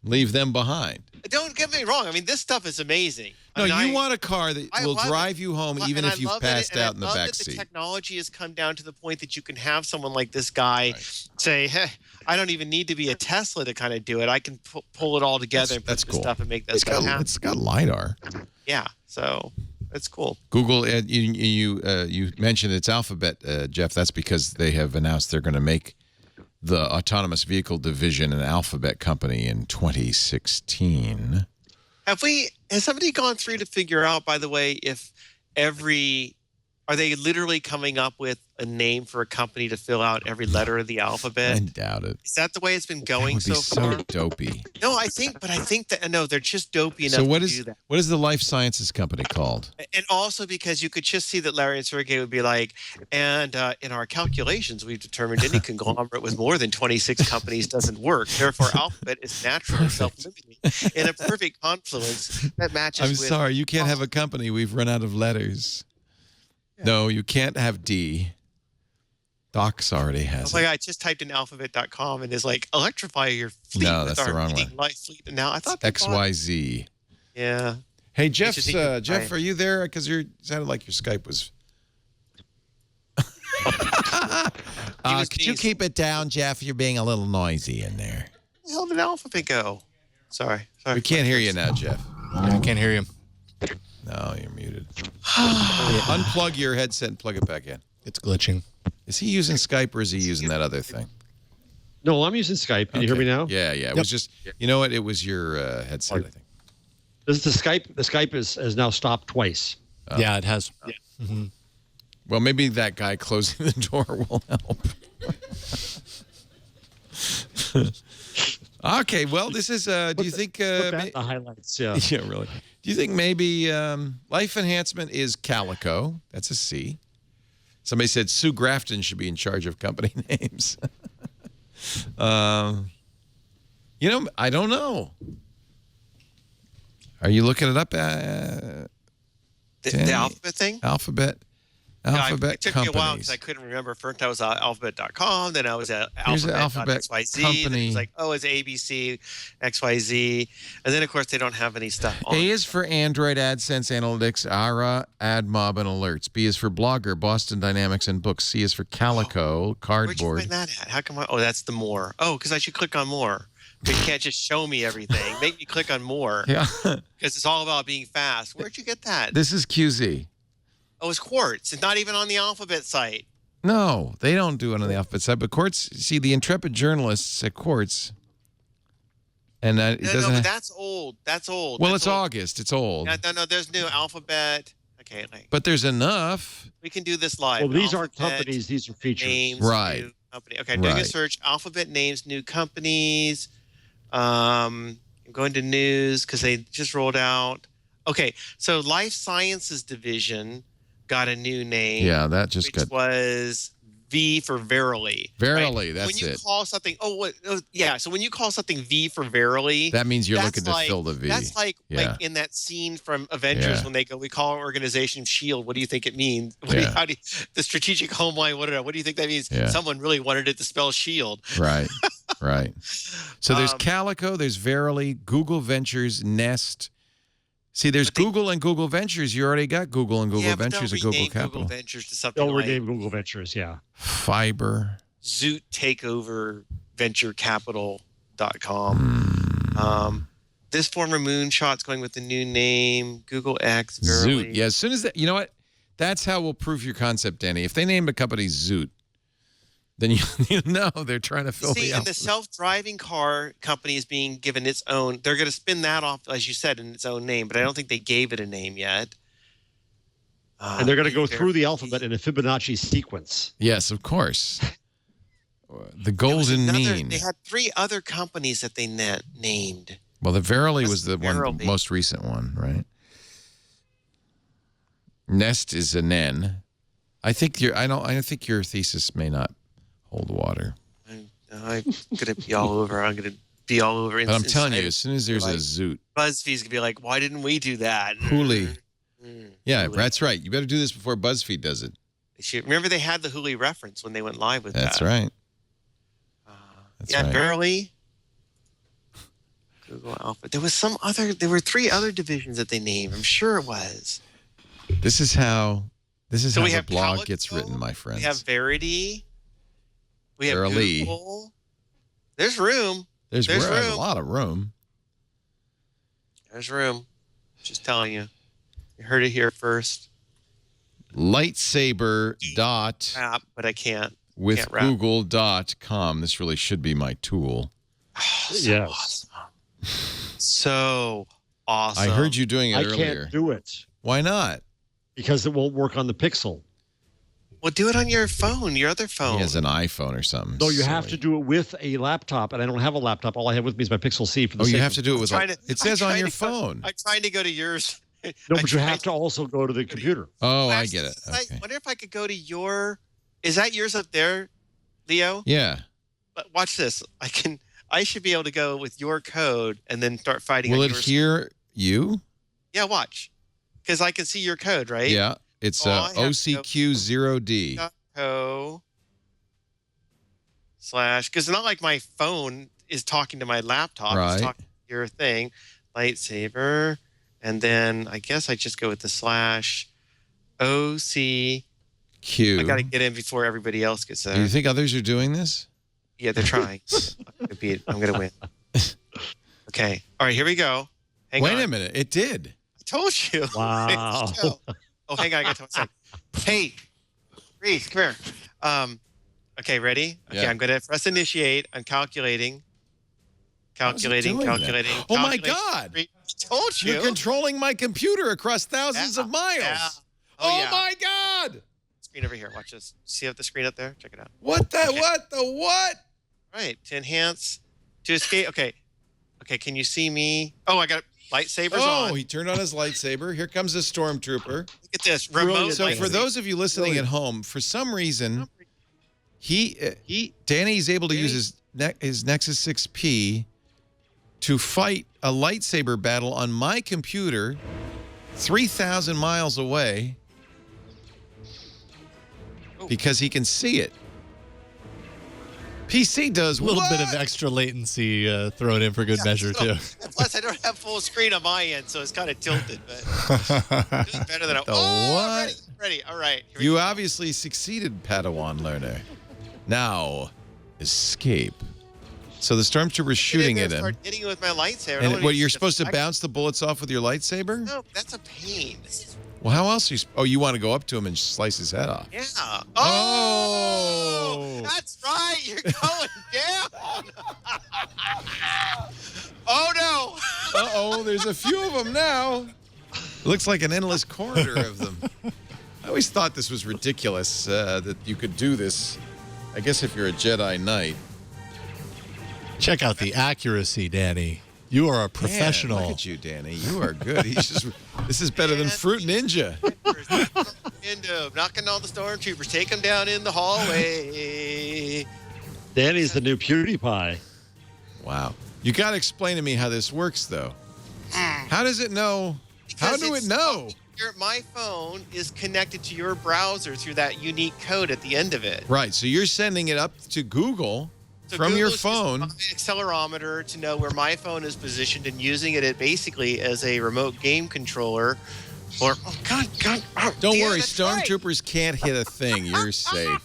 [SPEAKER 1] Leave them behind.
[SPEAKER 4] Don't get me wrong. I mean, this stuff is amazing.
[SPEAKER 1] No, you want a car that will drive you home even if you've passed out in the back seat.
[SPEAKER 4] The technology has come down to the point that you can have someone like this guy say, hey, I don't even need to be a Tesla to kind of do it. I can pull it all together and put this stuff and make that stuff happen.
[SPEAKER 1] It's got LiDAR.
[SPEAKER 4] Yeah, so it's cool.
[SPEAKER 1] Google, you mentioned it's Alphabet, Jeff. That's because they have announced they're going to make the autonomous vehicle division an Alphabet company in 2016.
[SPEAKER 4] Has somebody gone through to figure out, by the way, if are they literally coming up with a name for a company to fill out every letter of the alphabet?
[SPEAKER 1] I doubt it.
[SPEAKER 4] Is that the way it's been going so far?
[SPEAKER 1] So dopey.
[SPEAKER 4] No, I think that they're just dopey enough to do that.
[SPEAKER 1] What is the life sciences company called?
[SPEAKER 4] And also because you could just see that Larry and Sergey would be like, and in our calculations, we've determined any conglomerate with more than 26 companies doesn't work. Therefore, Alphabet is naturally self-limiting in a perfect confluence that matches
[SPEAKER 1] I'm sorry, you can't have a company. We've run out of letters. Yeah. No, you can't have D. Docs already has it.
[SPEAKER 4] I just typed in alphabet.com and it's like, electrify your fleet.
[SPEAKER 1] No, that's the wrong one.
[SPEAKER 4] Fleet. And now I thought
[SPEAKER 1] XYZ.
[SPEAKER 4] Yeah.
[SPEAKER 1] Hey, Jeff, are you there? Because you sounded like your Skype was. Could you keep it down, Jeff? You're being a little noisy in there.
[SPEAKER 4] Where the hell did Alphabet go? Sorry.
[SPEAKER 1] We can't hear you now, Jeff.
[SPEAKER 6] I can't hear you.
[SPEAKER 1] No, you're muted. Unplug your headset and plug it back in.
[SPEAKER 6] It's glitching.
[SPEAKER 1] Is he using Skype or is he using that other thing?
[SPEAKER 5] No, I'm using Skype. Can you hear me now?
[SPEAKER 1] Yeah. It was just, you know what? It was your headset, I think.
[SPEAKER 5] This is the Skype. The Skype has now stopped twice.
[SPEAKER 6] Yeah, it has.
[SPEAKER 5] Yeah.
[SPEAKER 6] Mm-hmm.
[SPEAKER 1] Well, maybe that guy closing the door will help. Okay, well, this is. Do you think?
[SPEAKER 5] The highlights, yeah.
[SPEAKER 1] Yeah, really. Do you think maybe life enhancement is Calico? That's a C. Somebody said Sue Grafton should be in charge of company names. You know, I don't know. Are you looking it up?
[SPEAKER 4] The alphabet thing?
[SPEAKER 1] Alphabet
[SPEAKER 4] It took me a while
[SPEAKER 1] companies.
[SPEAKER 4] because I couldn't remember. First I was at alphabet.com, then I was at
[SPEAKER 1] Here's the alphabet
[SPEAKER 4] alphabet.xyz.
[SPEAKER 1] company.
[SPEAKER 4] Then it was like, oh, it's ABC, XYZ. And then, of course, they don't have any stuff on.
[SPEAKER 1] A is for Android, AdSense, Analytics, ARA, AdMob, and Alerts. B is for Blogger, Boston Dynamics, and Books. C is for Calico, Cardboard.
[SPEAKER 4] Where'd you find that at? How come oh, that's the more. Oh, because I should click on more. But you can't just show me everything. Make me click on more.
[SPEAKER 1] Yeah.
[SPEAKER 4] Because it's all about being fast. Where'd you get that?
[SPEAKER 1] This is QZ.
[SPEAKER 4] Oh, it's Quartz. It's not even on the alphabet site.
[SPEAKER 1] No, they don't do it on the alphabet side. But Quartz, see, the intrepid journalists at Quartz, and that it doesn't.
[SPEAKER 4] No, but that's old. That's old.
[SPEAKER 1] Well,
[SPEAKER 4] that's
[SPEAKER 1] it's
[SPEAKER 4] old.
[SPEAKER 1] August. It's old.
[SPEAKER 4] No. There's new alphabet. Okay,
[SPEAKER 1] But there's enough.
[SPEAKER 4] we can do this live.
[SPEAKER 5] Well, these aren't
[SPEAKER 4] Alphabet
[SPEAKER 5] companies; these are features.
[SPEAKER 4] Names,
[SPEAKER 1] Right.
[SPEAKER 4] new company. Okay, I'm doing a
[SPEAKER 1] Right.
[SPEAKER 4] search. Alphabet names, new companies. I'm going to news because they just rolled out. Okay, so Life Sciences Division got a new name.
[SPEAKER 1] Yeah, that just
[SPEAKER 4] which
[SPEAKER 1] got
[SPEAKER 4] was V for Verily.
[SPEAKER 1] Verily.
[SPEAKER 4] Right?
[SPEAKER 1] That's
[SPEAKER 4] when you
[SPEAKER 1] it.
[SPEAKER 4] call something, yeah. So when you call something V for Verily,
[SPEAKER 1] That means you're
[SPEAKER 4] that's
[SPEAKER 1] looking to fill the V.
[SPEAKER 4] That's like
[SPEAKER 1] Yeah.
[SPEAKER 4] in that scene from Avengers
[SPEAKER 1] Yeah.
[SPEAKER 4] when they go, we call our organization SHIELD. What do you think it means?
[SPEAKER 1] Yeah.
[SPEAKER 4] The strategic home line, what do you think that means?
[SPEAKER 1] Yeah.
[SPEAKER 4] Someone really wanted it to spell SHIELD.
[SPEAKER 1] Right. Right. So there's
[SPEAKER 4] Um,
[SPEAKER 1] Calico, there's Verily, Google Ventures, Nest. See, there's Google and Google Ventures. You already got Google and Google
[SPEAKER 4] Yeah, but
[SPEAKER 1] Ventures
[SPEAKER 4] they'll
[SPEAKER 1] and Google
[SPEAKER 4] rename
[SPEAKER 1] Capital.
[SPEAKER 4] Google Ventures to something
[SPEAKER 5] They'll
[SPEAKER 4] like
[SPEAKER 5] rename Google Ventures, yeah.
[SPEAKER 1] Fiber.
[SPEAKER 4] Zoot Takeover venturecapital.com. This former moonshot's going with the new name, Google X, Verily.
[SPEAKER 1] Zoot. Yeah, as soon as that, you know what? That's how we'll prove your concept, Danny. If they name a company Zoot, then you know they're trying to fill
[SPEAKER 4] See,
[SPEAKER 1] the
[SPEAKER 4] and the
[SPEAKER 1] alphabet.
[SPEAKER 4] self-driving car company is being given its own. They're going to spin that off, as you said, in its own name, but I don't think they gave it a name yet.
[SPEAKER 5] And they're going to go through the alphabet in a Fibonacci sequence.
[SPEAKER 1] Yes, of course. The golden mean.
[SPEAKER 4] They had 3 other companies that they named.
[SPEAKER 1] Well, the Verily
[SPEAKER 4] That's
[SPEAKER 1] was the
[SPEAKER 4] Verily.
[SPEAKER 1] most recent one, right? Nest is an N. I think your thesis may not hold water.
[SPEAKER 4] I'm going to be all over. I'm going to be all over.
[SPEAKER 1] But I'm telling you, as soon as there's a Zoot,
[SPEAKER 4] BuzzFeed's going to be like, why didn't we do that?
[SPEAKER 1] Hooli. Yeah,
[SPEAKER 4] Hooli.
[SPEAKER 1] that's right. You better do this before BuzzFeed does it.
[SPEAKER 4] Remember, they had the Hooli reference when they went live with
[SPEAKER 1] That's
[SPEAKER 4] that.
[SPEAKER 1] right. That's
[SPEAKER 4] Yeah,
[SPEAKER 1] right.
[SPEAKER 4] Verily. Google Alpha. There were 3 other divisions that they named. I'm sure it was.
[SPEAKER 1] This is how
[SPEAKER 4] we
[SPEAKER 1] the
[SPEAKER 4] have
[SPEAKER 1] blog
[SPEAKER 4] Calico,
[SPEAKER 1] gets written, my friends.
[SPEAKER 4] We have Verity. We have
[SPEAKER 1] Verily.
[SPEAKER 4] Google. There's room.
[SPEAKER 1] There's
[SPEAKER 4] there's
[SPEAKER 1] room.
[SPEAKER 4] room.
[SPEAKER 1] A lot of room.
[SPEAKER 4] There's room. Just telling you. You heard it here first.
[SPEAKER 1] Lightsabre dot
[SPEAKER 4] App, but I can't.
[SPEAKER 1] with
[SPEAKER 4] Can't wrap.
[SPEAKER 1] Google.com. This really should be my tool.
[SPEAKER 4] So
[SPEAKER 5] Yes.
[SPEAKER 4] awesome. So awesome.
[SPEAKER 1] I heard you doing it
[SPEAKER 5] I
[SPEAKER 1] earlier.
[SPEAKER 5] can't do it
[SPEAKER 1] Why not?
[SPEAKER 5] because it won't work on the Pixel.
[SPEAKER 4] Well, do it on your phone, your other phone.
[SPEAKER 1] He has an iPhone or something.
[SPEAKER 5] No, you have
[SPEAKER 1] silly.
[SPEAKER 5] to do it with a laptop, and I don't have a laptop. All I have with me is my Pixel C. For the
[SPEAKER 1] Oh, you
[SPEAKER 5] sake
[SPEAKER 1] have
[SPEAKER 5] of-
[SPEAKER 1] to do it with.
[SPEAKER 4] trying to-
[SPEAKER 1] It says
[SPEAKER 4] I'm
[SPEAKER 1] on
[SPEAKER 4] trying
[SPEAKER 1] your
[SPEAKER 4] to go-
[SPEAKER 1] phone.
[SPEAKER 4] I'm trying to go to yours.
[SPEAKER 5] No, but you have to also go to the computer.
[SPEAKER 1] Oh, I
[SPEAKER 4] Actually,
[SPEAKER 1] get it.
[SPEAKER 4] I
[SPEAKER 1] Okay.
[SPEAKER 4] wonder if I could go to your. Is that yours up there, Leo?
[SPEAKER 1] Yeah.
[SPEAKER 4] But watch this. I should be able to go with your code and then start fighting.
[SPEAKER 1] Will
[SPEAKER 4] on
[SPEAKER 1] it
[SPEAKER 4] yours.
[SPEAKER 1] hear you?
[SPEAKER 4] Yeah, watch. Because I can see your code, right?
[SPEAKER 1] Yeah. It's
[SPEAKER 4] Oh, I have to go-
[SPEAKER 1] OCQ0D.
[SPEAKER 4] Co / because it's not like my phone is talking to my laptop.
[SPEAKER 1] Right.
[SPEAKER 4] It's talking to your thing, Lightsabre, and then I guess I just go with the / OC.
[SPEAKER 1] Q.
[SPEAKER 4] I got to get in before everybody else gets there.
[SPEAKER 1] Do you think others are doing this?
[SPEAKER 4] Yeah, they're trying. I'm gonna win. Okay. All right, here we go. Hang
[SPEAKER 1] Wait
[SPEAKER 4] on.
[SPEAKER 1] a minute. It did.
[SPEAKER 4] I told you.
[SPEAKER 5] Wow.
[SPEAKER 4] Let's go. Oh, hang on. I got to one second. Hey, Reese, come here. Okay, ready? Okay,
[SPEAKER 1] Yeah.
[SPEAKER 4] I'm gonna press initiate. I'm calculating.
[SPEAKER 1] How's it doing that? Oh my God.
[SPEAKER 4] I told you.
[SPEAKER 1] You're controlling my computer across thousands of miles.
[SPEAKER 4] Yeah.
[SPEAKER 1] Oh,
[SPEAKER 4] yeah.
[SPEAKER 1] my God.
[SPEAKER 4] Screen over here. Watch this. See the screen up there? Check it out.
[SPEAKER 1] What the what?
[SPEAKER 4] Right. To enhance To escape. Okay. Okay. Can you see me? Oh, I got lightsabers on.
[SPEAKER 1] Oh, he turned on his lightsaber. Here comes a stormtrooper.
[SPEAKER 4] Look at this remote.
[SPEAKER 1] So for those of you listening at home, for some reason, Danny's able to use his Nexus 6P to fight a lightsaber battle on my computer 3,000 miles away because he can see it. PC does
[SPEAKER 6] a little bit of extra latency thrown in for good measure, too.
[SPEAKER 4] Plus, I don't have full screen on my end, so it's kind of tilted. But it's better than
[SPEAKER 1] what?
[SPEAKER 4] Ready. All right.
[SPEAKER 1] You obviously succeeded, Padawan learner. Now, escape. So the stormtrooper's shooting at him.
[SPEAKER 4] Start hitting with my lightsaber.
[SPEAKER 1] And what, you're supposed to bounce the bullets off with your lightsaber?
[SPEAKER 4] No, that's a pain.
[SPEAKER 1] Well, how else are you? Oh, you want to go up to him and slice his head off?
[SPEAKER 4] Yeah. Oh, that's right. You're going down. Oh no.
[SPEAKER 1] Uh-oh, there's a few of them now. It looks like an endless corridor of them. I always thought this was ridiculous that you could do this. I guess if you're a Jedi Knight.
[SPEAKER 6] Check out the accuracy, Danny. You are a professional.
[SPEAKER 1] Man, look at you, Danny. You are good. This is better than Fruit Ninja.
[SPEAKER 4] Knocking all the stormtroopers. Take them down in the hallway.
[SPEAKER 5] Danny's the new PewDiePie.
[SPEAKER 1] Wow. You got to explain to me how this works, though. How does it know? How do it know?
[SPEAKER 4] My phone is connected to your browser through that unique code at the end of it.
[SPEAKER 1] Right. So you're sending it up to Google from your phone.
[SPEAKER 4] My accelerometer to know where my phone is positioned and using it basically as a remote game controller. Or God. Oh,
[SPEAKER 1] don't worry, stormtroopers can't hit a thing. You're safe.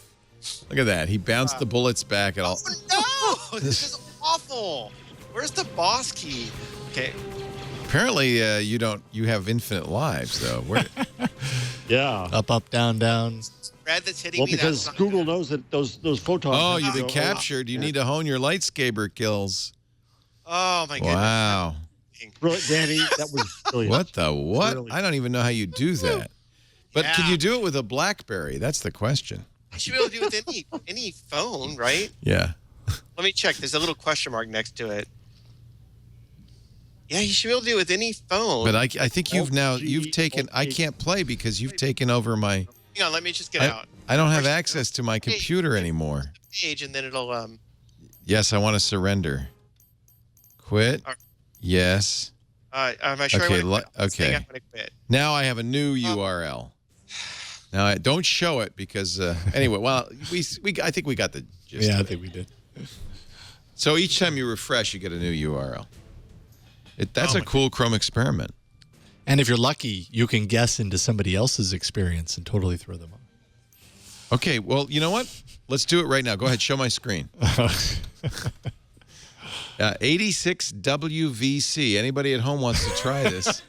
[SPEAKER 1] Look at that. He bounced the bullets back at all.
[SPEAKER 4] Oh, no! This is awful. Where's the boss key? Okay.
[SPEAKER 1] Apparently, you have infinite lives, though.
[SPEAKER 5] Yeah.
[SPEAKER 6] Up, down, down.
[SPEAKER 4] Red that's hitting me.
[SPEAKER 5] Because Google knows that those photons.
[SPEAKER 1] Oh, you've been captured. You need to hone your lightsaber kills.
[SPEAKER 4] Oh my goodness.
[SPEAKER 1] Wow.
[SPEAKER 5] Danny, that was brilliant.
[SPEAKER 1] What the what?
[SPEAKER 5] Brilliant.
[SPEAKER 1] I don't even know how you do that. But can you do it with a BlackBerry? That's the question.
[SPEAKER 4] You should be able to do it with any phone, right?
[SPEAKER 1] Yeah.
[SPEAKER 4] Let me check. There's a little question mark next to it. Yeah, you should be able to do it with any phone.
[SPEAKER 1] But I think you've taken. I can't play because you've taken over my.
[SPEAKER 4] Hang on, let me just get out.
[SPEAKER 1] I don't have access to my computer anymore.
[SPEAKER 4] Page, and then it'll.
[SPEAKER 1] Yes, I want to surrender. Quit. Yes.
[SPEAKER 4] Am I sure?
[SPEAKER 1] Okay. Okay.
[SPEAKER 4] I'm gonna quit.
[SPEAKER 1] Now I have a new URL. Now don't show it because anyway. Well, I think we got the gist.
[SPEAKER 6] Yeah, I think we did.
[SPEAKER 1] So each time you refresh, you get a new URL. That's a cool Chrome experiment.
[SPEAKER 6] And if you're lucky, you can guess into somebody else's experience and totally throw them off.
[SPEAKER 1] Okay, well, you know what? Let's do it right now. Go ahead, show my screen. 86WVC. Anybody at home wants to try this?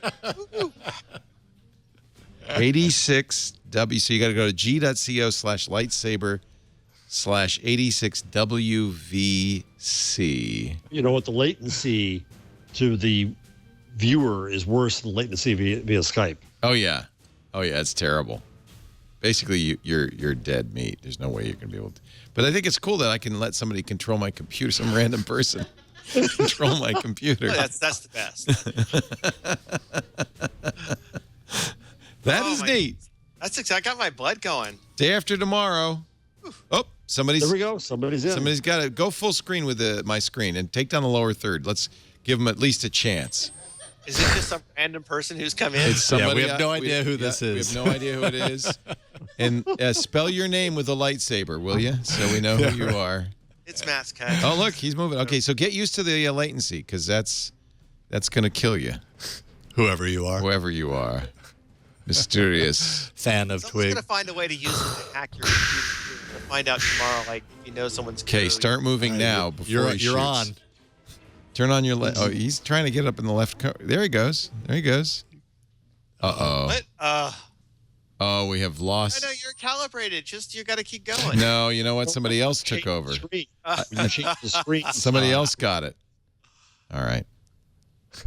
[SPEAKER 1] 86W. So you got to go to g.co/lightsaber/86WVC.
[SPEAKER 5] You know what? The latency to the viewer is worse than latency via Skype.
[SPEAKER 1] Oh yeah, it's terrible. Basically, you're dead meat. There's no way you're gonna be able to. But I think it's cool that I can let somebody control my computer, some random person control my computer.
[SPEAKER 4] Oh, that's the best.
[SPEAKER 1] That is neat.
[SPEAKER 4] That's exciting. I got my blood going.
[SPEAKER 1] Day after tomorrow. Oh, somebody's.
[SPEAKER 5] There we go. Somebody's in.
[SPEAKER 1] Somebody's got to go full screen with my screen and take down the lower third. Let's give them at least a chance.
[SPEAKER 4] Is it just some random person who's come in?
[SPEAKER 1] It's somebody.
[SPEAKER 6] We have no idea who this is.
[SPEAKER 1] We have no idea who it is. And spell your name with a lightsaber, will you? So we know who you are.
[SPEAKER 4] It's Matt's cut.
[SPEAKER 1] Oh, look, he's moving. Okay, so get used to the latency because that's going to kill you.
[SPEAKER 6] Whoever you are.
[SPEAKER 1] Whoever you are. Mysterious.
[SPEAKER 6] Fan of
[SPEAKER 4] Someone's
[SPEAKER 6] Twig.
[SPEAKER 4] going to find a way to use it to hack your computer. We'll find out tomorrow, like, if you know someone's
[SPEAKER 1] Okay, start moving now before he shoots.
[SPEAKER 6] You're on.
[SPEAKER 1] Turn on your Oh, he's trying to get up in the left. There he goes. Uh-oh.
[SPEAKER 4] What?
[SPEAKER 1] Oh, we have lost.
[SPEAKER 4] I know you're calibrated. Just you got to keep going.
[SPEAKER 1] No, you know what? Somebody else took over.
[SPEAKER 5] Change the screen.
[SPEAKER 1] Somebody else got it. All right.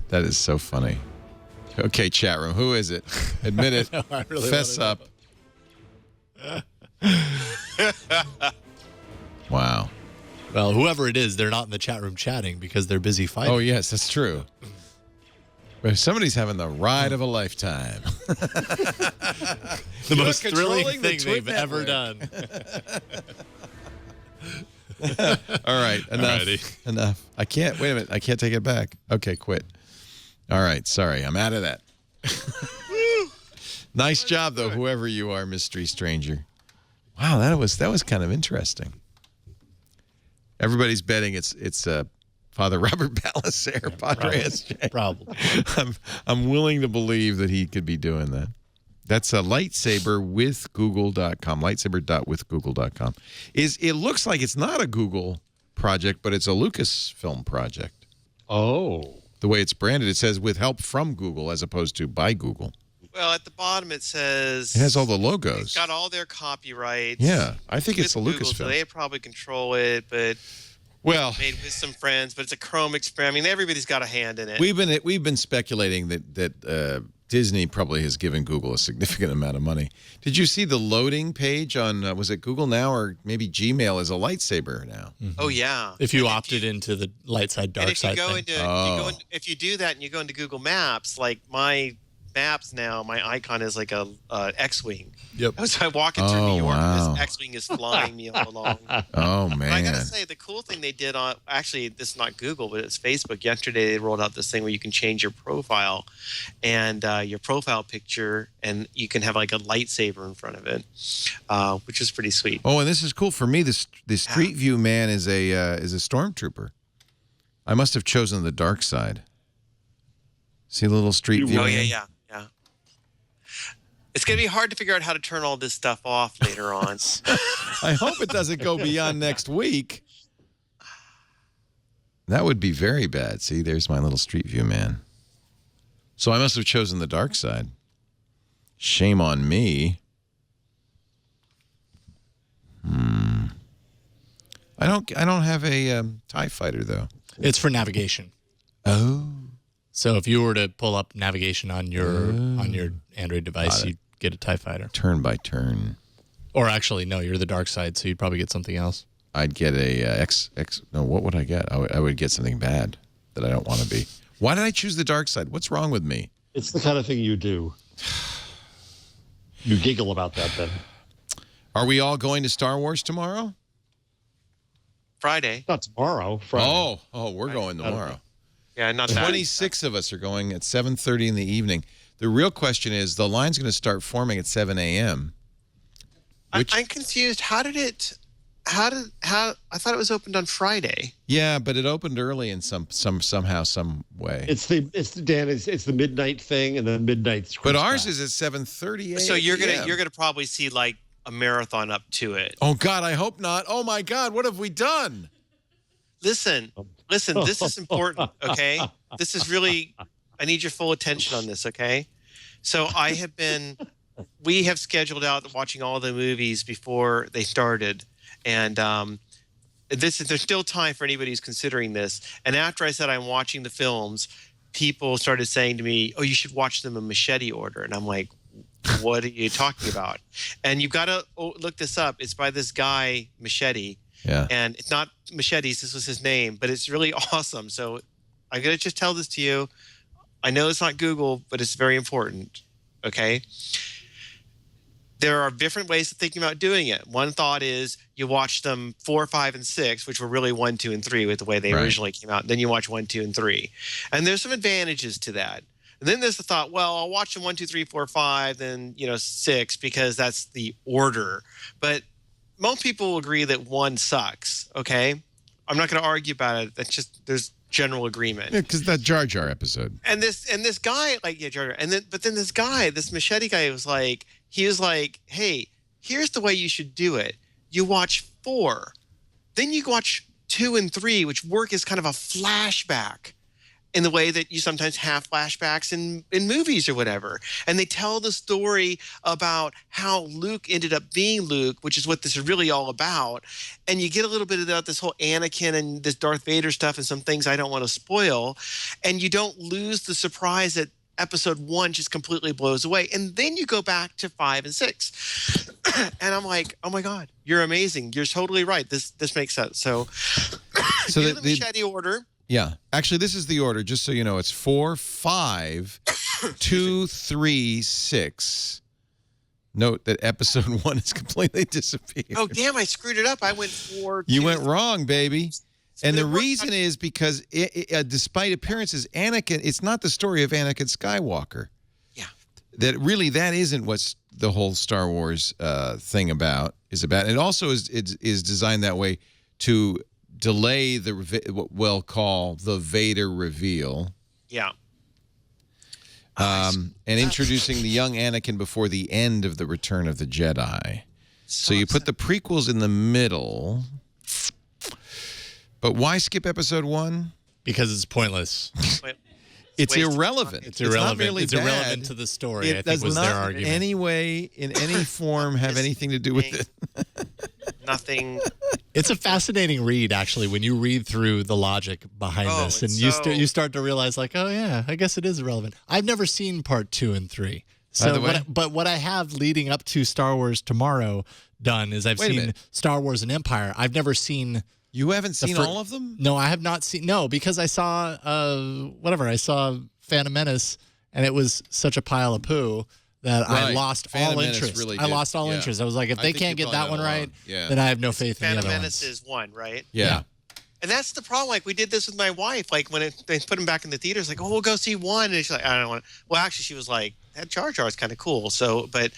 [SPEAKER 1] That is so funny. Okay, chat room. Who is it? Admit it.
[SPEAKER 6] No, I really
[SPEAKER 1] Fess up. Wow.
[SPEAKER 6] Well, whoever it is, they're not in the chat room chatting because they're busy fighting.
[SPEAKER 1] Oh, yes, that's true. But somebody's having the ride of a lifetime.
[SPEAKER 6] The most thrilling thing they've ever done.
[SPEAKER 1] All right, enough. I can't, wait a minute, I can't take it back. Okay, quit. All right, sorry, I'm out of that. Nice job, though, whoever you are, mystery stranger. Wow, that was kind of interesting. Everybody's betting it's Father Robert Balacer, Padre SJ.
[SPEAKER 6] Probably.
[SPEAKER 1] I'm willing to believe that he could be doing that. That's a Lightsabre with Google.com. Lightsabre.withgoogle.com. It looks like it's not a Google project, but it's a Lucasfilm project.
[SPEAKER 5] Oh.
[SPEAKER 1] The way it's branded, it says with help from Google as opposed to by Google.
[SPEAKER 4] Well, at the bottom it says...
[SPEAKER 1] It has all the logos.
[SPEAKER 4] It's got all their copyrights.
[SPEAKER 1] Yeah, I think it's the
[SPEAKER 4] Google,
[SPEAKER 1] Lucasfilm.
[SPEAKER 4] So they probably control it, but...
[SPEAKER 1] Well,
[SPEAKER 4] made with some friends, but it's a Chrome experiment. I mean, everybody's got a hand in it.
[SPEAKER 1] We've been speculating that Disney probably has given Google a significant amount of money. Did you see the loading page on was it Google Now or maybe Gmail is a lightsaber now?
[SPEAKER 6] Mm-hmm.
[SPEAKER 4] Oh yeah.
[SPEAKER 6] If you opted into the light side, dark side thing.
[SPEAKER 4] If you do that and you go into Google Maps, like my Maps now, my icon is like a X-wing.
[SPEAKER 6] Yep.
[SPEAKER 4] So I'm walking through New York,
[SPEAKER 1] wow.
[SPEAKER 4] and this X-wing is flying me all along.
[SPEAKER 1] Oh man!
[SPEAKER 4] But I gotta say, the cool thing they did on this is not Google, but it's Facebook. Yesterday they rolled out this thing where you can change your profile and your profile picture, and you can have like a lightsaber in front of it, which is pretty sweet.
[SPEAKER 1] Oh, and this is cool for me. The Street View man is a stormtrooper. I must have chosen the dark side. See the little Street View?
[SPEAKER 4] Oh
[SPEAKER 1] man?
[SPEAKER 4] yeah. It's going to be hard to figure out how to turn all this stuff off later on.
[SPEAKER 1] I hope it doesn't go beyond next week. That would be very bad. See, there's my little Street View man. So I must have chosen the dark side. Shame on me. I don't have a TIE fighter though.
[SPEAKER 6] It's for navigation.
[SPEAKER 1] Oh.
[SPEAKER 6] So if you were to pull up navigation on your Android device, you'd get a TIE fighter.
[SPEAKER 1] Turn by turn.
[SPEAKER 6] Or actually, no, you're the dark side, so you'd probably get something else.
[SPEAKER 1] I'd get a No, what would I get? I would get something bad that I don't want to be. Why did I choose the dark side? What's wrong with me?
[SPEAKER 5] It's the kind of thing you do. You giggle about that then.
[SPEAKER 1] Are we all going to Star Wars tomorrow?
[SPEAKER 4] Friday.
[SPEAKER 5] Not tomorrow. Friday.
[SPEAKER 1] Oh, we're going tomorrow.
[SPEAKER 4] Yeah, not that.
[SPEAKER 1] 26 of us are going at 7:30 in the evening. The real question is, the line's going to start forming at 7 a.m.
[SPEAKER 4] I'm confused. How I thought it was opened on Friday.
[SPEAKER 1] Yeah, but it opened early in somehow, some way.
[SPEAKER 5] It's the midnight thing, and then midnight's.
[SPEAKER 1] But ours is at 7:30 a.m.
[SPEAKER 4] So you're gonna probably see like a marathon up to it.
[SPEAKER 1] Oh God, I hope not. Oh my God, what have we done?
[SPEAKER 4] Listen, this is important, okay? This is really, I need your full attention on this, okay? So we have scheduled out watching all the movies before they started. And there's still time for anybody who's considering this. And after I said I'm watching the films, people started saying to me, oh, you should watch them in machete order. And I'm like, what are you talking about? And you've got to look this up. It's by this guy, Machete.
[SPEAKER 1] Yeah.
[SPEAKER 4] And it's not Machetes, this was his name, but it's really awesome. So I'm going to just tell this to you. I know it's not Google, but it's very important, okay? There are different ways of thinking about doing it. One thought is you watch them 4, 5, and 6, which were really 1, 2, and 3 with the way they originally came out. Then you watch 1, 2, and 3. And there's some advantages to that. And then there's the thought, well, I'll watch them 1, 2, 3, 4, 5, then 6 because that's the order. But most people will agree that 1 sucks, okay? I'm not going to argue about it. That's just there's general agreement.
[SPEAKER 1] Yeah, because that Jar Jar episode.
[SPEAKER 4] And this guy, like, yeah, Jar Jar. But then this guy, this Machete guy was like, hey, here's the way you should do it. You watch 4. Then you watch 2 and 3, which work as kind of a flashback in the way that you sometimes have flashbacks in movies or whatever. And they tell the story about how Luke ended up being Luke, which is what this is really all about. And you get a little bit about this whole Anakin and this Darth Vader stuff and some things I don't want to spoil. And you don't lose the surprise at episode 1 just completely blows away. And then you go back to 5 and 6. And I'm like, oh my God, you're amazing. You're totally right. This makes sense. So the machete order.
[SPEAKER 1] Yeah. Actually, this is the order, just so you know. It's 4, 5, 2, 3, 6. Note that episode 1 has completely disappeared.
[SPEAKER 4] Oh, damn, I screwed it up. I went 4.
[SPEAKER 1] You went wrong, baby. And the reason is because despite appearances, Anakin, it's not the story of Anakin Skywalker.
[SPEAKER 4] Yeah.
[SPEAKER 1] That isn't what the whole Star Wars thing is about. And it also is designed that way to delay what we'll call the Vader reveal.
[SPEAKER 4] Yeah.
[SPEAKER 1] And introducing the young Anakin before the end of the Return of the Jedi. So you put the prequels in the middle. But why skip episode 1?
[SPEAKER 6] Because it's pointless.
[SPEAKER 1] It's irrelevant.
[SPEAKER 6] It's irrelevant.
[SPEAKER 1] It's
[SPEAKER 6] irrelevant to the story.
[SPEAKER 1] It does not in any way, in any form, have anything to do with it.
[SPEAKER 4] Nothing.
[SPEAKER 6] It's a fascinating read, actually, when you read through the logic behind this, and you start to realize, like, oh yeah, I guess it is irrelevant. I've never seen part 2 and 3. So, but what I have leading up to Star Wars Tomorrow done is I've seen Star Wars and Empire. I've never seen.
[SPEAKER 1] You haven't seen all of them?
[SPEAKER 6] No, I have not seen. No, because I saw I saw Phantom Menace, and it was such a pile of poo that I lost all interest.
[SPEAKER 1] Really
[SPEAKER 6] I lost all interest. I was like, if they can't get that one right, then I have no faith in the other ones.
[SPEAKER 4] Phantom Menace is 1, right?
[SPEAKER 1] Yeah.
[SPEAKER 4] And that's the problem. Like, we did this with my wife. Like, when they put him back in the theaters, like, oh, we'll go see 1. And she's like, I don't want to. Well, actually, she was like, that Jar Jar is kind of cool. So, but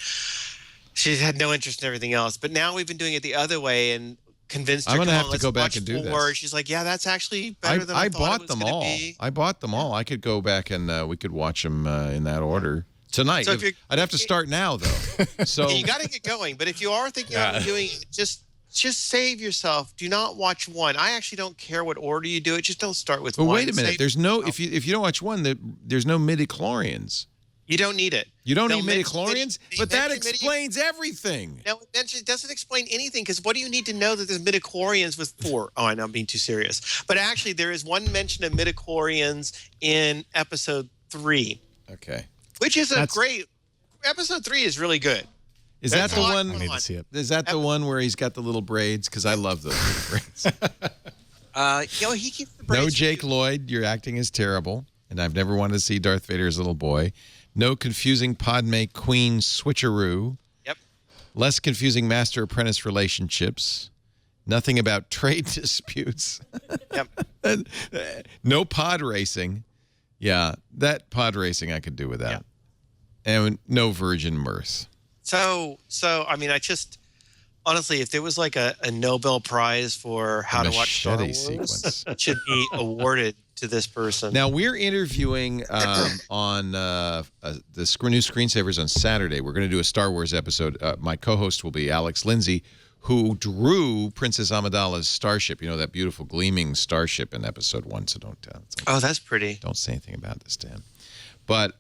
[SPEAKER 4] she had no interest in everything else. But now we've been doing it the other way and convinced her.
[SPEAKER 1] I'm going to have to go back and do this.
[SPEAKER 4] She's like, yeah, that's actually better than I thought it was going to be.
[SPEAKER 1] I bought them all. I could go back and we could watch them in that order. Tonight. So I'd have to start now, though. So
[SPEAKER 4] you got to get going. But if you are thinking of doing it, just save yourself. Do not watch 1. I actually don't care what order you do it. Just don't start with 1.
[SPEAKER 1] But wait a minute. There's no if you don't watch 1, there's no midichlorians.
[SPEAKER 4] You don't need it.
[SPEAKER 1] You don't need midichlorians? But that explains everything.
[SPEAKER 4] No, it doesn't explain anything, because what do you need to know that there's midichlorians with 4? Oh, I know, I'm being too serious. But actually, there is one mention of midichlorians in episode 3.
[SPEAKER 1] Okay.
[SPEAKER 4] Which is great. Episode 3 is really good.
[SPEAKER 1] Is that the one?
[SPEAKER 6] I need to see it.
[SPEAKER 1] Is that the one where he's got the little braids? Because I love those little braids.
[SPEAKER 4] He keeps the braids.
[SPEAKER 1] No, Jake Lloyd, your acting is terrible, and I've never wanted to see Darth Vader as a little boy. No confusing Padme Queen switcheroo.
[SPEAKER 4] Yep.
[SPEAKER 1] Less confusing master-apprentice relationships. Nothing about trade disputes.
[SPEAKER 4] Yep.
[SPEAKER 1] No pod racing. Yeah, that pod racing I could do without.
[SPEAKER 4] Yeah.
[SPEAKER 1] And no virgin mirth.
[SPEAKER 4] So I mean, I just honestly, if there was like a Nobel Prize for how to watch Star Wars, sequence, it should be awarded to this person.
[SPEAKER 1] Now we're interviewing on the new Screensavers on Saturday. We're going to do a Star Wars episode. My co-host will be Alex Lindsay, who drew Princess Amidala's starship. You know, that beautiful gleaming starship in episode 1. So don't tell.
[SPEAKER 4] Oh, that's pretty.
[SPEAKER 1] Don't say anything about this, Dan. But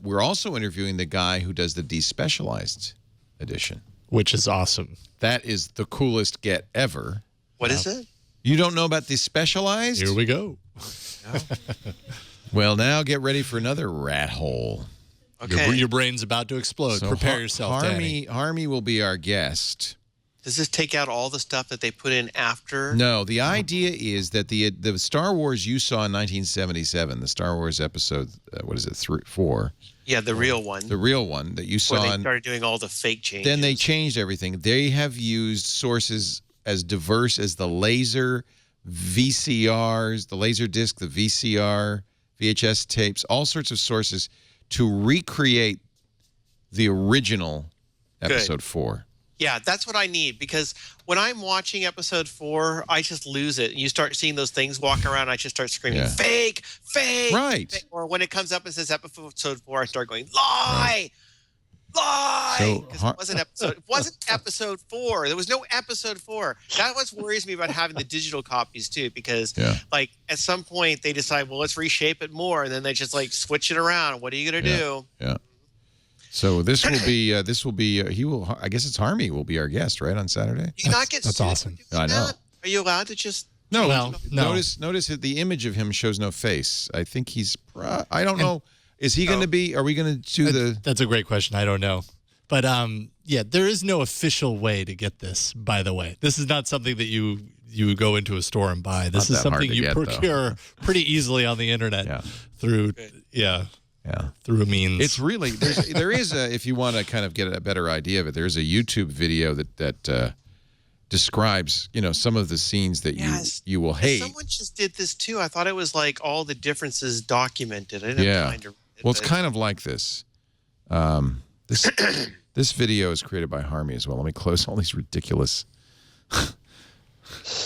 [SPEAKER 1] we're also interviewing the guy who does the despecialized edition.
[SPEAKER 6] Which is awesome.
[SPEAKER 1] That is the coolest get ever.
[SPEAKER 4] What is it?
[SPEAKER 1] You don't know about despecialized?
[SPEAKER 6] Here we go.
[SPEAKER 4] No.
[SPEAKER 1] Well, now get ready for another rat hole.
[SPEAKER 4] Okay.
[SPEAKER 6] Your brain's about to explode. So prepare yourself, Danny.
[SPEAKER 1] Harmy will be our guest.
[SPEAKER 4] Does this take out all the stuff that they put in after?
[SPEAKER 1] No, the idea is that the Star Wars you saw in 1977, the Star Wars episode, 4?
[SPEAKER 4] Yeah, the real one.
[SPEAKER 1] The real one that you saw.
[SPEAKER 4] Where they started doing all the fake changes.
[SPEAKER 1] Then they changed everything. They have used sources as diverse as the laser, VCRs, the laser disc, the VCR, VHS tapes, all sorts of sources to recreate the original episode 4.
[SPEAKER 4] Yeah, that's what I need, because when I'm watching episode 4, I just lose it. You start seeing those things walk around, I just start screaming, fake, fake.
[SPEAKER 1] Right.
[SPEAKER 4] Fake. Or when it comes up and says episode 4, I start going, lie, lie. Because it wasn't episode 4. There was no episode 4. That's what worries me about having the digital copies too, because like at some point they decide, well, let's reshape it more, and then they just like switch it around. What are you gonna do?
[SPEAKER 1] Yeah. So this will be he will, I guess it's Harmy will be our guest, right, on Saturday?
[SPEAKER 4] Do you not get
[SPEAKER 6] that's awesome.
[SPEAKER 1] I know.
[SPEAKER 4] Are you allowed to just
[SPEAKER 1] No. Notice that the image of him shows no face. I think he's I don't know. Is he going to be? Are we going to do the?
[SPEAKER 6] That's a great question. I don't know, but yeah, there is no official way to get this. By the way, this is not something that you go into a store and buy. This is something you procure pretty easily on the internet through through a means.
[SPEAKER 1] It's really there is a, if you want to kind of get a better idea of it, there's a YouTube video that describes, you know, some of the scenes that you will hate.
[SPEAKER 4] Someone just did this too. I thought it was like all the differences documented. I didn't have time to read it.
[SPEAKER 1] Well, it's kind of like this. This video is created by Harmy as well. Let me close all these ridiculous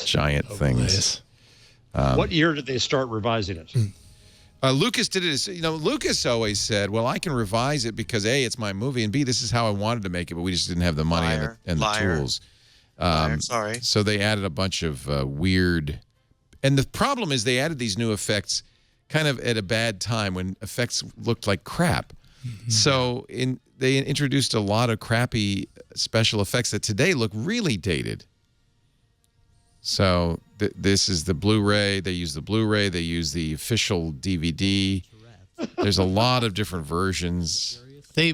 [SPEAKER 1] giant things.
[SPEAKER 5] What year did they start revising it?
[SPEAKER 1] Lucas did it. You know, Lucas always said, "Well, I can revise it because A, it's my movie, and B, this is how I wanted to make it, but we just didn't have the money and the tools."
[SPEAKER 4] Sorry.
[SPEAKER 1] So they added a bunch of weird, and the problem is they added these new effects kind of at a bad time when effects looked like crap. So they introduced a lot of crappy special effects that today look really dated. So this is the Blu-ray. They use the Blu-ray. They use the official DVD. There's a lot of different versions.
[SPEAKER 6] They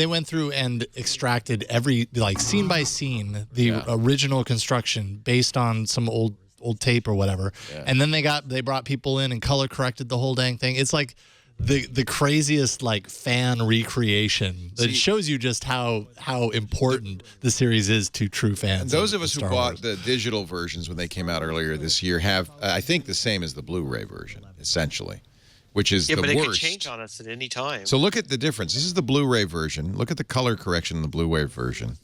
[SPEAKER 6] went through and extracted every, like, scene by scene, the original construction based on some old tape or whatever. Yeah. And then they brought people in and color corrected the whole dang thing. It's like the craziest, like, fan recreation that shows you just how important the series is to true fans.
[SPEAKER 1] Those of us who bought the digital versions when they came out earlier this year have, I think, the same as the Blu-ray version, essentially, which is the worst.
[SPEAKER 4] Yeah, but it could change on us at any time.
[SPEAKER 1] So look at the difference. This is the Blu-ray version. Look at the color correction in the Blu-ray version.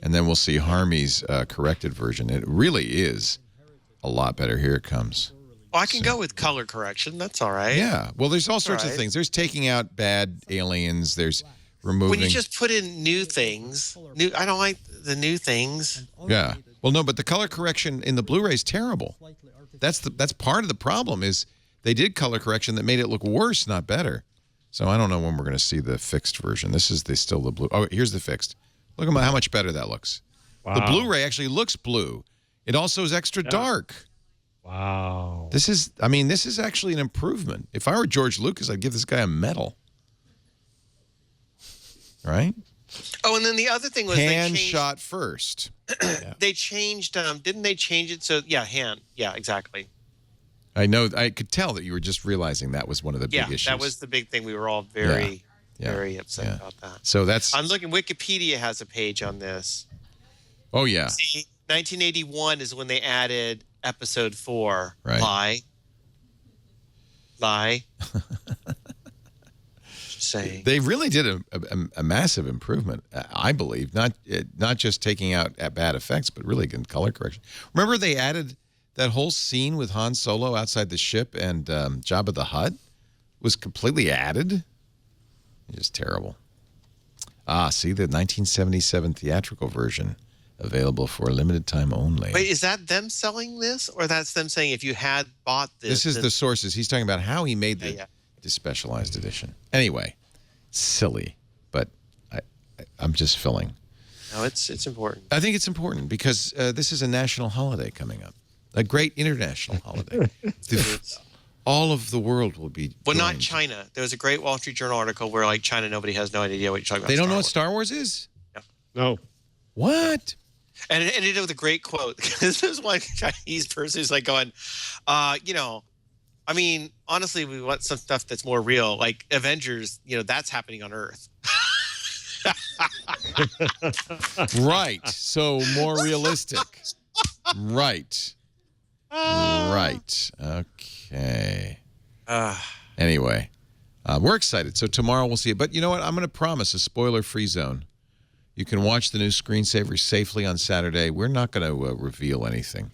[SPEAKER 1] And then we'll see Harmy's corrected version. It really is a lot better. Here it comes.
[SPEAKER 4] Well, I can go with color correction. That's all right.
[SPEAKER 1] Yeah. Well, there's all sorts of things. There's taking out bad aliens. There's removing.
[SPEAKER 4] When you just put in new things, I don't like the new things.
[SPEAKER 1] Yeah. Well, no, but the color correction in the Blu-ray is terrible. That's part of the problem is they did color correction that made it look worse, not better. So I don't know when we're going to see the fixed version. This is still the blue. Oh, here's the fixed. Look at how much better that looks. Wow. The Blu-ray actually looks blue. It also is extra dark.
[SPEAKER 5] Wow.
[SPEAKER 1] This is actually an improvement. If I were George Lucas, I'd give this guy a medal. Right?
[SPEAKER 4] Oh, and then the other thing was
[SPEAKER 1] hand shot first.
[SPEAKER 4] They changed, didn't they change it? So, hand. Yeah, exactly.
[SPEAKER 1] I know. I could tell that you were just realizing that was one of the big issues.
[SPEAKER 4] Yeah, that was the big thing. We were all very upset about that.
[SPEAKER 1] So that's...
[SPEAKER 4] I'm looking, Wikipedia has a page on this.
[SPEAKER 1] Oh, yeah.
[SPEAKER 4] See, 1981 is when they added episode 4.
[SPEAKER 1] Right.
[SPEAKER 4] Lie. Just saying.
[SPEAKER 1] They really did a massive improvement, I believe. Not just taking out bad effects, but really good color correction. Remember they added that whole scene with Han Solo outside the ship and Jabba the Hutt was completely added? Just terrible. See, the 1977 theatrical version available for a limited time only.
[SPEAKER 4] Wait, is that them selling this? Or that's them saying if you had bought this?
[SPEAKER 1] This is the sources. He's talking about how he made the specialized edition. Anyway, silly, but I'm just filling.
[SPEAKER 4] No, it's important.
[SPEAKER 1] I think it's important because this is a national holiday coming up. A great international holiday. All of the world will be joined.
[SPEAKER 4] Not China. There was a great Wall Street Journal article where, like, China, nobody has no idea what you're talking about.
[SPEAKER 1] They don't know what Star Wars is?
[SPEAKER 5] No.
[SPEAKER 1] What?
[SPEAKER 4] And it ended with a great quote. This is one Chinese person who's like going, honestly, we want some stuff that's more real. Like Avengers, that's happening on Earth.
[SPEAKER 1] Right. So more realistic. Right. Right. Okay. Anyway, we're excited. So tomorrow we'll see it. But you know what? I'm going to promise a spoiler-free zone. You can watch the new screensavers safely on Saturday. We're not going to reveal anything.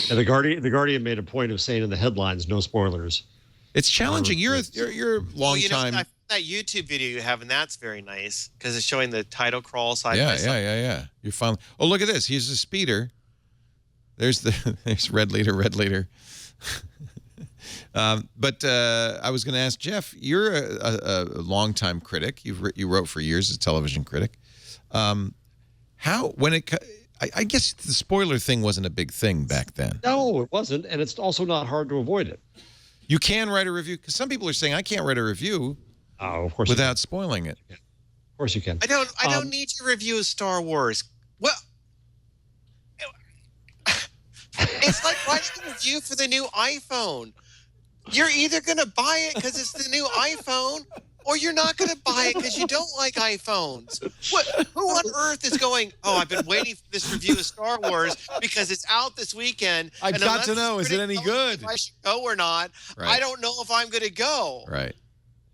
[SPEAKER 5] And the Guardian made a point of saying in the headlines, no spoilers.
[SPEAKER 1] It's challenging. You're a long time.
[SPEAKER 4] That YouTube video you have, and that's very nice because it's showing the title crawl side by side.
[SPEAKER 1] Yeah. You're finally. Oh, look at this. Here's a speeder. There's red leader. But I was going to ask Jeff. You're a longtime critic. You wrote for years as a television critic. I guess the spoiler thing wasn't a big thing back then.
[SPEAKER 5] No, it wasn't, and it's also not hard to avoid it.
[SPEAKER 1] You can write a review because some people are saying I can't write a review
[SPEAKER 5] Oh, of course.
[SPEAKER 1] Without spoiling it.
[SPEAKER 5] Of course you can.
[SPEAKER 4] I don't need to review a Star Wars. Well, it's like writing a review for the new iPhone. You're either going to buy it because it's the new iPhone, or you're not going to buy it because you don't like iPhones. Who on earth is going, oh, I've been waiting for this review of Star Wars because it's out this weekend.
[SPEAKER 1] I've got to know, is it any good?
[SPEAKER 4] If I should go or not,
[SPEAKER 1] Right.
[SPEAKER 4] I don't know if I'm going to go.
[SPEAKER 1] Right.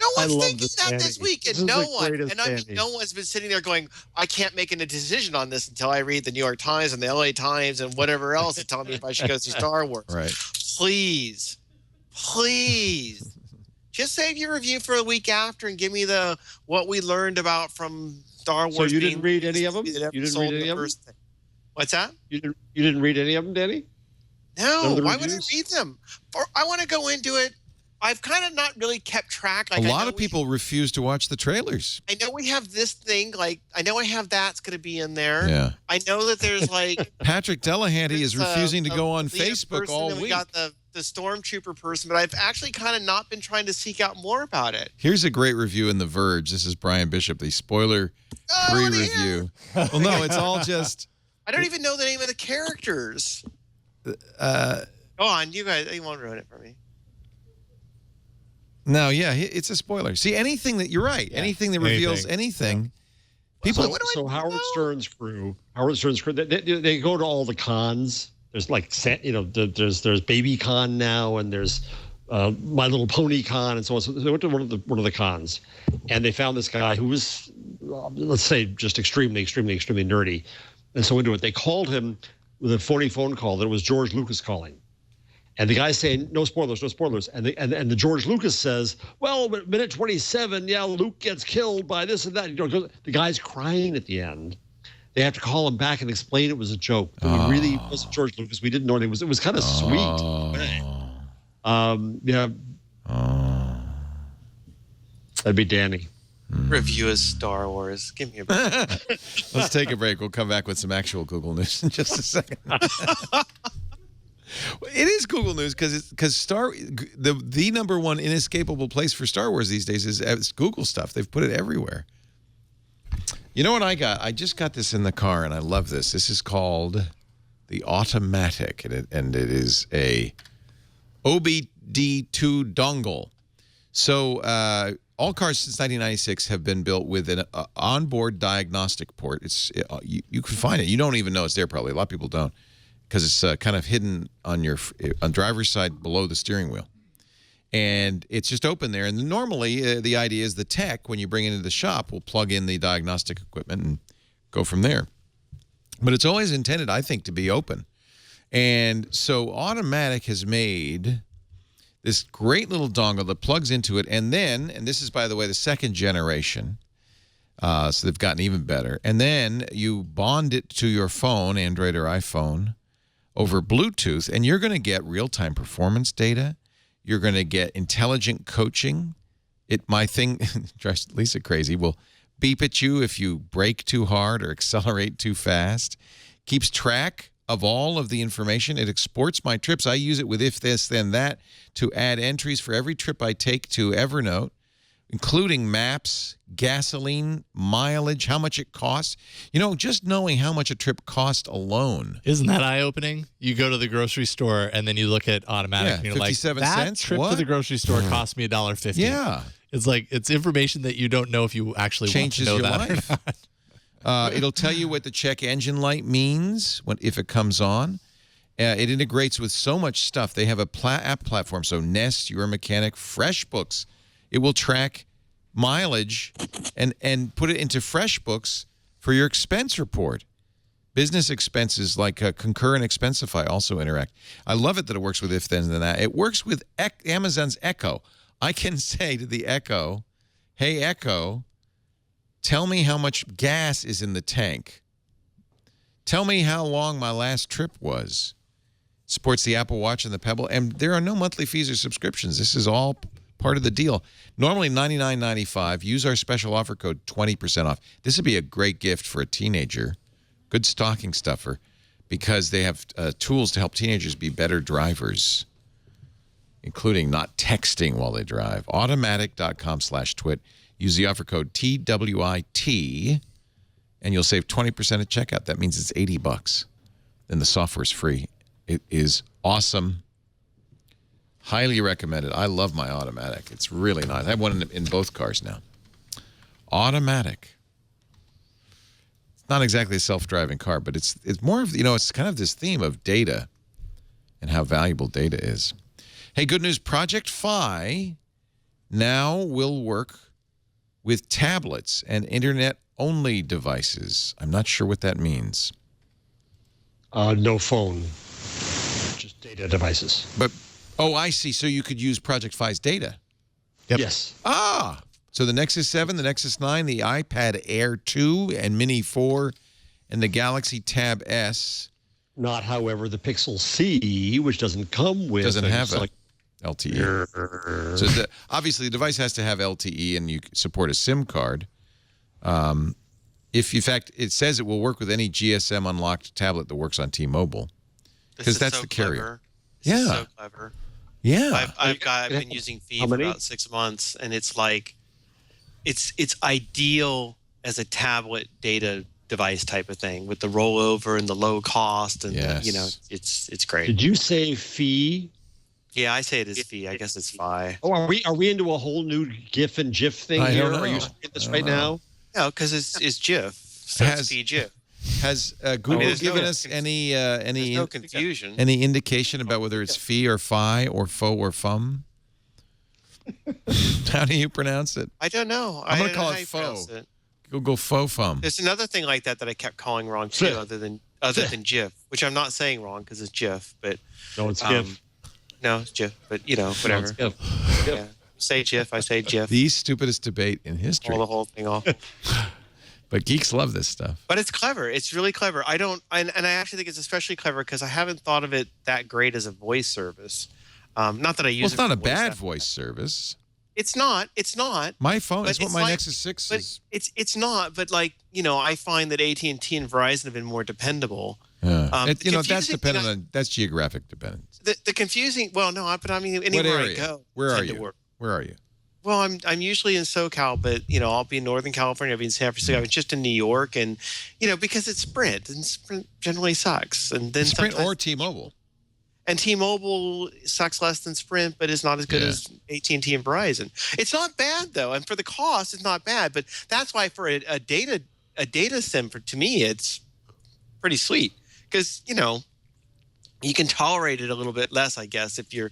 [SPEAKER 4] No one's
[SPEAKER 5] love
[SPEAKER 4] thinking
[SPEAKER 5] this,
[SPEAKER 4] that
[SPEAKER 5] Danny.
[SPEAKER 4] this weekend.
[SPEAKER 5] This is
[SPEAKER 4] No
[SPEAKER 5] the
[SPEAKER 4] one.
[SPEAKER 5] greatest,
[SPEAKER 4] And I mean,
[SPEAKER 5] Danny.
[SPEAKER 4] no one's been sitting there going, I can't make a decision on this until I read the New York Times and the LA Times and whatever else to tell me if I should go see Star Wars.
[SPEAKER 1] Right.
[SPEAKER 4] Please. Just save your review for a week after and give me what we learned about from Star Wars.
[SPEAKER 5] So you didn't read any of them? You didn't read any of them?
[SPEAKER 4] What's that?
[SPEAKER 5] You didn't read any of them, Danny?
[SPEAKER 4] No. Why would I read them? I want to go into it. I've kind of not really kept track.
[SPEAKER 1] A lot of people refuse to watch the trailers.
[SPEAKER 4] I know we have this thing. I know I have that's going to be in there.
[SPEAKER 1] Yeah.
[SPEAKER 4] I know that there's
[SPEAKER 1] Patrick Delahanty is refusing to go on Facebook all week.
[SPEAKER 4] We got the Stormtrooper person, but I've actually kind of not been trying to seek out more about it.
[SPEAKER 1] Here's a great review in The Verge. This is Brian Bishop, the spoiler-free review. Well, no, it's all just...
[SPEAKER 4] I don't even know the name of the characters. Go on, you guys. You won't ruin it for me.
[SPEAKER 1] No, yeah, it's a spoiler. See, anything that... You're right. Yeah. Anything that reveals anything... People.
[SPEAKER 5] So Howard Stern's crew, they go to all the cons. There's there's Baby Con now, and there's My Little Pony Con, and so on. So they went to one of the cons, and they found this guy who was, let's say, just extremely nerdy, and so into it. They called him with a phony phone call that it was George Lucas calling, and the guy's saying no spoilers, and the George Lucas says, well, at minute 27, yeah, Luke gets killed by this and that. The guy's crying at the end. They have to call him back and explain it was a joke. It really wasn't George Lucas. We didn't know it was. It was kind of sweet. Yeah. That'd be Danny.
[SPEAKER 4] Review of Star Wars. Give me a break.
[SPEAKER 1] Let's take a break. We'll come back with some actual Google News in just a second. It is Google News because the number one inescapable place for Star Wars these days is Google stuff. They've put it everywhere. You know what I got? I just got this in the car, and I love this. This is called the Automatic, and it is a OBD2 dongle. So all cars since 1996 have been built with an onboard diagnostic port. You can find it. You don't even know it's there probably. A lot of people don't because it's kind of hidden on driver's side below the steering wheel. And it's just open there. And normally, the idea is the tech, when you bring it into the shop, will plug in the diagnostic equipment and go from there. But it's always intended, I think, to be open. And so Automatic has made this great little dongle that plugs into it. And this is, by the way, the second generation. So they've gotten even better. And then you bond it to your phone, Android or iPhone, over Bluetooth. And you're going to get real-time performance data. You're going to get intelligent coaching. My thing drives Lisa crazy. Will beep at you if you brake too hard or accelerate too fast. Keeps track of all of the information. It exports my trips. I use it with if this, then that to add entries for every trip I take to Evernote, including maps, gasoline, mileage, how much it costs. You know, just knowing how much a trip cost alone.
[SPEAKER 6] Isn't that eye-opening? You go to the grocery store and then you look at Automatic and you're
[SPEAKER 1] 57
[SPEAKER 6] like,
[SPEAKER 1] cents?
[SPEAKER 6] that trip to the grocery store cost me $1.50.
[SPEAKER 1] Yeah.
[SPEAKER 6] It's like, it's information that you don't know if you actually
[SPEAKER 1] Changes
[SPEAKER 6] want to know
[SPEAKER 1] your
[SPEAKER 6] that
[SPEAKER 1] life.
[SPEAKER 6] or not.
[SPEAKER 1] It'll tell you what the check engine light means if it comes on. It integrates with so much stuff. They have a app platform, so Nest, Your Mechanic, FreshBooks. It will track mileage and put it into FreshBooks for your expense report. Business expenses like Concur and Expensify also interact. I love it that it works with if, then, that. It works with Amazon's Echo. I can say to the Echo, hey, Echo, tell me how much gas is in the tank. Tell me how long my last trip was. Supports the Apple Watch and the Pebble. And there are no monthly fees or subscriptions. This is all part of the deal. Normally $99.95. Use our special offer code 20% off. This would be a great gift for a teenager. Good stocking stuffer because they have tools to help teenagers be better drivers. including not texting while they drive. Automatic.com/twit. Use the offer code TWIT, and you'll save 20% at checkout. That means it's $80. Then the software is free. It is awesome. Highly recommended. I love my Automatic. It's really nice. I have one in both cars now. Automatic. It's not exactly a self-driving car, but it's more of, it's kind of this theme of data and how valuable data is. Hey, good news. Project Fi now will work with tablets and internet-only devices. I'm not sure what that means.
[SPEAKER 5] No phone, just data devices.
[SPEAKER 1] But, I see. So you could use Project Fi's data.
[SPEAKER 5] Yep. Yes.
[SPEAKER 1] So the Nexus 7, the Nexus 9, the iPad Air 2 and Mini 4, and the Galaxy Tab S.
[SPEAKER 5] Not, however, the Pixel C, which doesn't come with...
[SPEAKER 1] Doesn't have LTE. So obviously the device has to have LTE, and you support a SIM card. If, in fact, it says it will work with any GSM unlocked tablet that works on T-Mobile, because that's the carrier.
[SPEAKER 4] This is so clever.
[SPEAKER 1] Yeah.
[SPEAKER 4] I've been using Fi for about 6 months, and it's like, it's ideal as a tablet data device type of thing with the rollover and the low cost, and it's great.
[SPEAKER 5] Did you say Fi?
[SPEAKER 4] Yeah, I say it is Fi. I guess it's Fi.
[SPEAKER 5] Oh, are we into a whole new GIF and GIF thing here? Are you saying this right now?
[SPEAKER 4] No, because it's GIF. So it's Fi GIF.
[SPEAKER 1] Has Google given us any
[SPEAKER 4] no confusion?
[SPEAKER 1] Any indication about whether it's Fi or Fi or Fo or Fum? How do you pronounce it?
[SPEAKER 4] I don't know.
[SPEAKER 1] I'm going to call it Fo. Google Fo Fum.
[SPEAKER 4] There's another thing like that I kept calling wrong too, other than GIF, which I'm not saying wrong because it's GIF, but
[SPEAKER 5] no, it's GIF.
[SPEAKER 4] No, it's GIF, but whatever.
[SPEAKER 5] No, it's GIF.
[SPEAKER 4] Yeah. Say GIF, I say GIF.
[SPEAKER 1] The stupidest debate in history.
[SPEAKER 4] Pull the whole thing off.
[SPEAKER 1] But geeks love this stuff.
[SPEAKER 4] But it's clever. It's really clever. I actually think it's especially clever because I haven't thought of it that great as a voice service. Not that I use.
[SPEAKER 1] Well, it's not a bad voice service.
[SPEAKER 4] It's not. It's not.
[SPEAKER 1] My phone is what my Nexus 6 is.
[SPEAKER 4] It's not. But I find that AT&T and Verizon have been more dependable.
[SPEAKER 1] That's dependent on that's geographic dependence.
[SPEAKER 4] The confusing. Well, no, but I mean anywhere I go.
[SPEAKER 1] Where are you? Where are you?
[SPEAKER 4] Well, I'm usually in SoCal, but I'll be in Northern California. I'll be in San Francisco. I was just in New York, and because it's Sprint, and Sprint generally sucks. And then
[SPEAKER 1] Sprint or T-Mobile.
[SPEAKER 4] And T-Mobile sucks less than Sprint, but is not as good as AT&T and Verizon. It's not bad though, and for the cost, it's not bad. But that's why for a data SIM, to me, it's pretty sweet because you can tolerate it a little bit less, I guess, if you're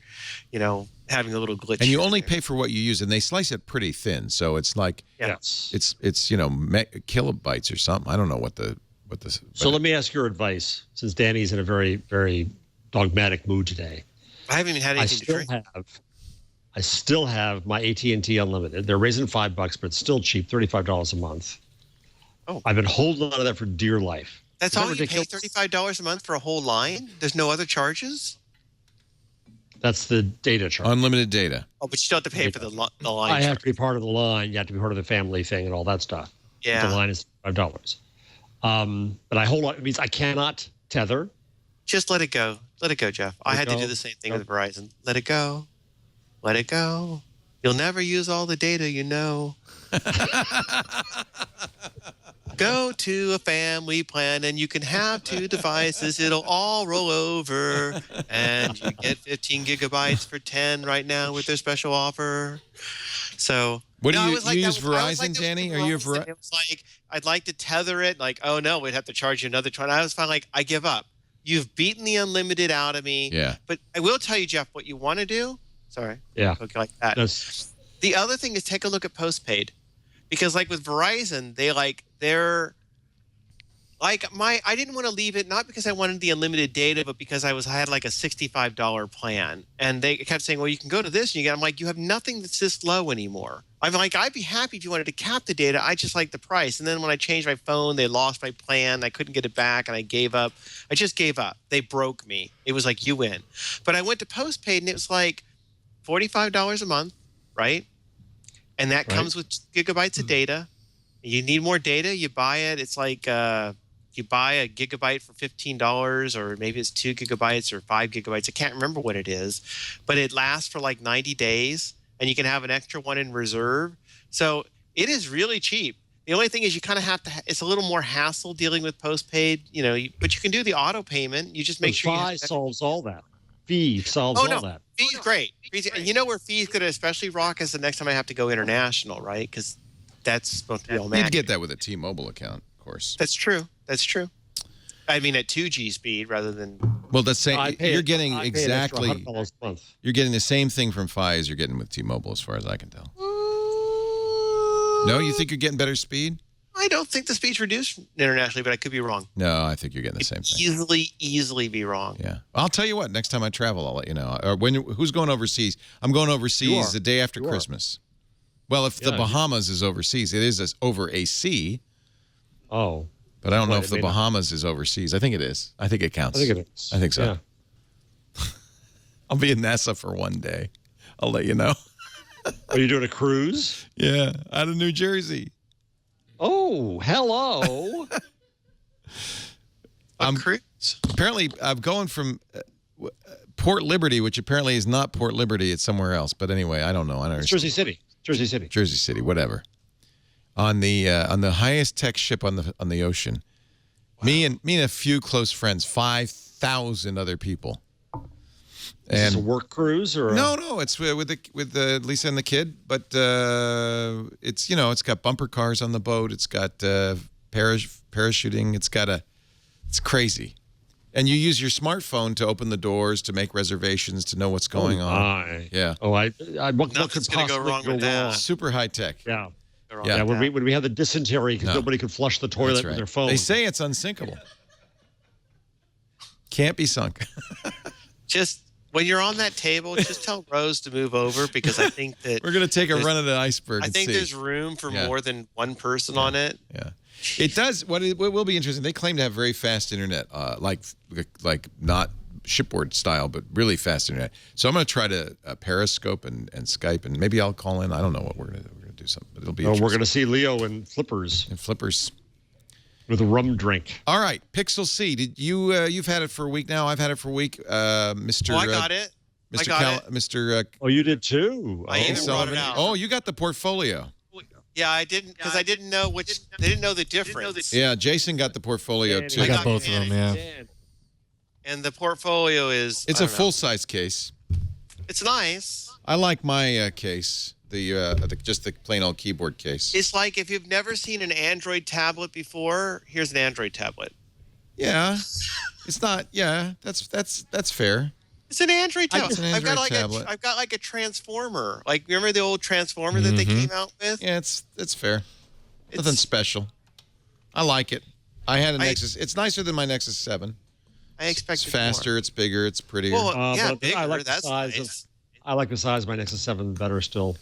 [SPEAKER 4] having a little glitch.
[SPEAKER 1] And you only pay for what you use, and they slice it pretty thin, so it's like it's kilobytes or something. I don't know what the.
[SPEAKER 5] So let me ask your advice, since Danny's in a very, very dogmatic mood today.
[SPEAKER 4] I haven't even had anything to drink.
[SPEAKER 5] I still have my AT&T Unlimited. They're raising $5, but it's still cheap, $35 a month.
[SPEAKER 4] Oh,
[SPEAKER 5] I've been holding on to that for dear life.
[SPEAKER 4] That's all you pay, $35 a month for a whole line? There's no other charges?
[SPEAKER 5] That's the data charge.
[SPEAKER 1] Unlimited data.
[SPEAKER 4] Oh, but you still have to pay for the line.
[SPEAKER 5] I have to be part of the line. You have to be part of the family thing and all that stuff.
[SPEAKER 4] Yeah.
[SPEAKER 5] But the line is $5. But I hold on. It means I cannot tether.
[SPEAKER 4] Just let it go. Let it go, Jeff. I had to do the same thing with Verizon. Let it go. Let it go. You'll never use all the data, Go to a family plan and you can have 2 devices. It'll all roll over. And you get 15 gigabytes for 10 right now with their special offer. So
[SPEAKER 1] what do you use Verizon, Danny? Are you a Verizon?
[SPEAKER 4] It was like, I'd like to tether it. Like, oh no, we'd have to charge you another 20. I was finally like, I give up. You've beaten the unlimited out of me.
[SPEAKER 1] Yeah.
[SPEAKER 4] But I will tell you, Jeff, what you want to do. Sorry.
[SPEAKER 5] Yeah.
[SPEAKER 4] Okay, like that. The other thing is take a look at postpaid. Because like with Verizon, I didn't want to leave it, not because I wanted the unlimited data, but because I had like a $65 plan. And they kept saying, well, you can go to this. And I'm like, you have nothing that's this low anymore. I'm like, I'd be happy if you wanted to cap the data. I just like the price. And then when I changed my phone, they lost my plan. I couldn't get it back and I gave up. I just gave up. They broke me. It was like, you win. But I went to postpaid and it was like $45 a month, right? And that comes with gigabytes of data. You need more data, you buy it. It's like, you buy a gigabyte for $15, or maybe it's 2 gigabytes or 5 gigabytes. I can't remember what it is, but it lasts for like 90 days, and you can have an extra one in reserve. So it is really cheap. The only thing is you kind of have to. It's a little more hassle dealing with postpaid, but you can do the auto payment. You just make sure.
[SPEAKER 5] Fi solves all that. Fee solves all that.
[SPEAKER 4] Fee's great. And you know where Fee's going to especially rock is the next time I have to go international, right? Because that's supposed to be all
[SPEAKER 1] You'd
[SPEAKER 4] magic.
[SPEAKER 1] get that with a T-Mobile account, of course.
[SPEAKER 4] That's true. I mean, at 2G speed rather than.
[SPEAKER 1] Well, that's saying you're getting
[SPEAKER 5] I pay
[SPEAKER 1] exactly.
[SPEAKER 5] an extra $100 a month.
[SPEAKER 1] You're getting the same thing from Fi as you're getting with T-Mobile, as far as I can tell. No, you think you're getting better speed?
[SPEAKER 4] I don't think the speed's reduced internationally, but I could be wrong.
[SPEAKER 1] No, I think you're getting the same thing.
[SPEAKER 4] Easily be wrong.
[SPEAKER 1] Yeah. I'll tell you what, next time I travel, I'll let you know. Or who's going overseas? I'm going overseas the day after Christmas. Well, if the Bahamas is overseas, it is over a sea.
[SPEAKER 5] Oh.
[SPEAKER 1] But I don't know if the Bahamas is overseas. I think it is. I think it counts.
[SPEAKER 5] I think it is.
[SPEAKER 1] I think so.
[SPEAKER 5] Yeah.
[SPEAKER 1] I'll be in NASA for one day. I'll let you know.
[SPEAKER 5] Are you doing a cruise?
[SPEAKER 1] Yeah, out of New Jersey.
[SPEAKER 5] Oh, hello.
[SPEAKER 1] Apparently, I'm going from Port Liberty, which apparently is not Port Liberty. It's somewhere else. But anyway, I don't know. I don't understand.
[SPEAKER 5] Jersey City,
[SPEAKER 1] whatever. On the highest tech ship on the ocean. Wow. Me and a few close friends, 5,000 other people.
[SPEAKER 5] Is this a work cruise or
[SPEAKER 1] no, it's with Lisa and the kid, but it's it's got bumper cars on the boat, it's got parachuting, it's crazy, and you use your smartphone to open the doors, to make reservations, to know what's going on. Yeah.
[SPEAKER 5] Oh, what could
[SPEAKER 4] possibly
[SPEAKER 5] go wrong with that?
[SPEAKER 1] Super high tech.
[SPEAKER 5] Yeah. Yeah. When we had the dysentery because nobody could flush the toilet with their phone.
[SPEAKER 1] They say it's unsinkable. Can't be sunk.
[SPEAKER 4] Just. When you're on that table, just tell Rose to move over because I think that
[SPEAKER 1] we're going to take a run at an iceberg.
[SPEAKER 4] I think there's room for more than one person on it.
[SPEAKER 1] Yeah, it does. What will be interesting? They claim to have very fast internet, like not shipboard style, but really fast internet. So I'm going to try to Periscope and Skype, and maybe I'll call in. I don't know what we're going to do. We're going to do something, but it'll be.
[SPEAKER 5] We're going to see Leo in flippers. With a rum drink.
[SPEAKER 1] All right, Pixel C. Did you've had it for a week now? I've had it for a week. Mr.
[SPEAKER 4] I got it.
[SPEAKER 1] Mr.
[SPEAKER 5] Oh, you did too.
[SPEAKER 4] I even brought it out.
[SPEAKER 1] Oh, you got the portfolio.
[SPEAKER 4] Yeah, I didn't because I didn't know which. They didn't know the difference.
[SPEAKER 1] Yeah, Jason got the portfolio too.
[SPEAKER 6] I got both of them. Yeah.
[SPEAKER 4] And the portfolio is.
[SPEAKER 1] It's a full-size case.
[SPEAKER 4] It's nice.
[SPEAKER 1] I like my case. Just the plain old keyboard case.
[SPEAKER 4] It's like if you've never seen an Android tablet before, here's an Android tablet.
[SPEAKER 1] Yeah, it's not. Yeah, that's fair.
[SPEAKER 4] It's an Android tablet.
[SPEAKER 1] I've
[SPEAKER 4] got like a transformer. Like remember the old transformer that they came out with?
[SPEAKER 1] Yeah, it's fair. Nothing special. I like it. I had a Nexus. It's nicer than my Nexus 7.
[SPEAKER 4] I expected
[SPEAKER 1] it's faster.
[SPEAKER 4] More.
[SPEAKER 1] It's bigger. It's prettier.
[SPEAKER 4] Well, yeah, bigger.
[SPEAKER 5] I like
[SPEAKER 4] that's
[SPEAKER 5] the size
[SPEAKER 4] nice.
[SPEAKER 5] I like the size of my Nexus 7 better still.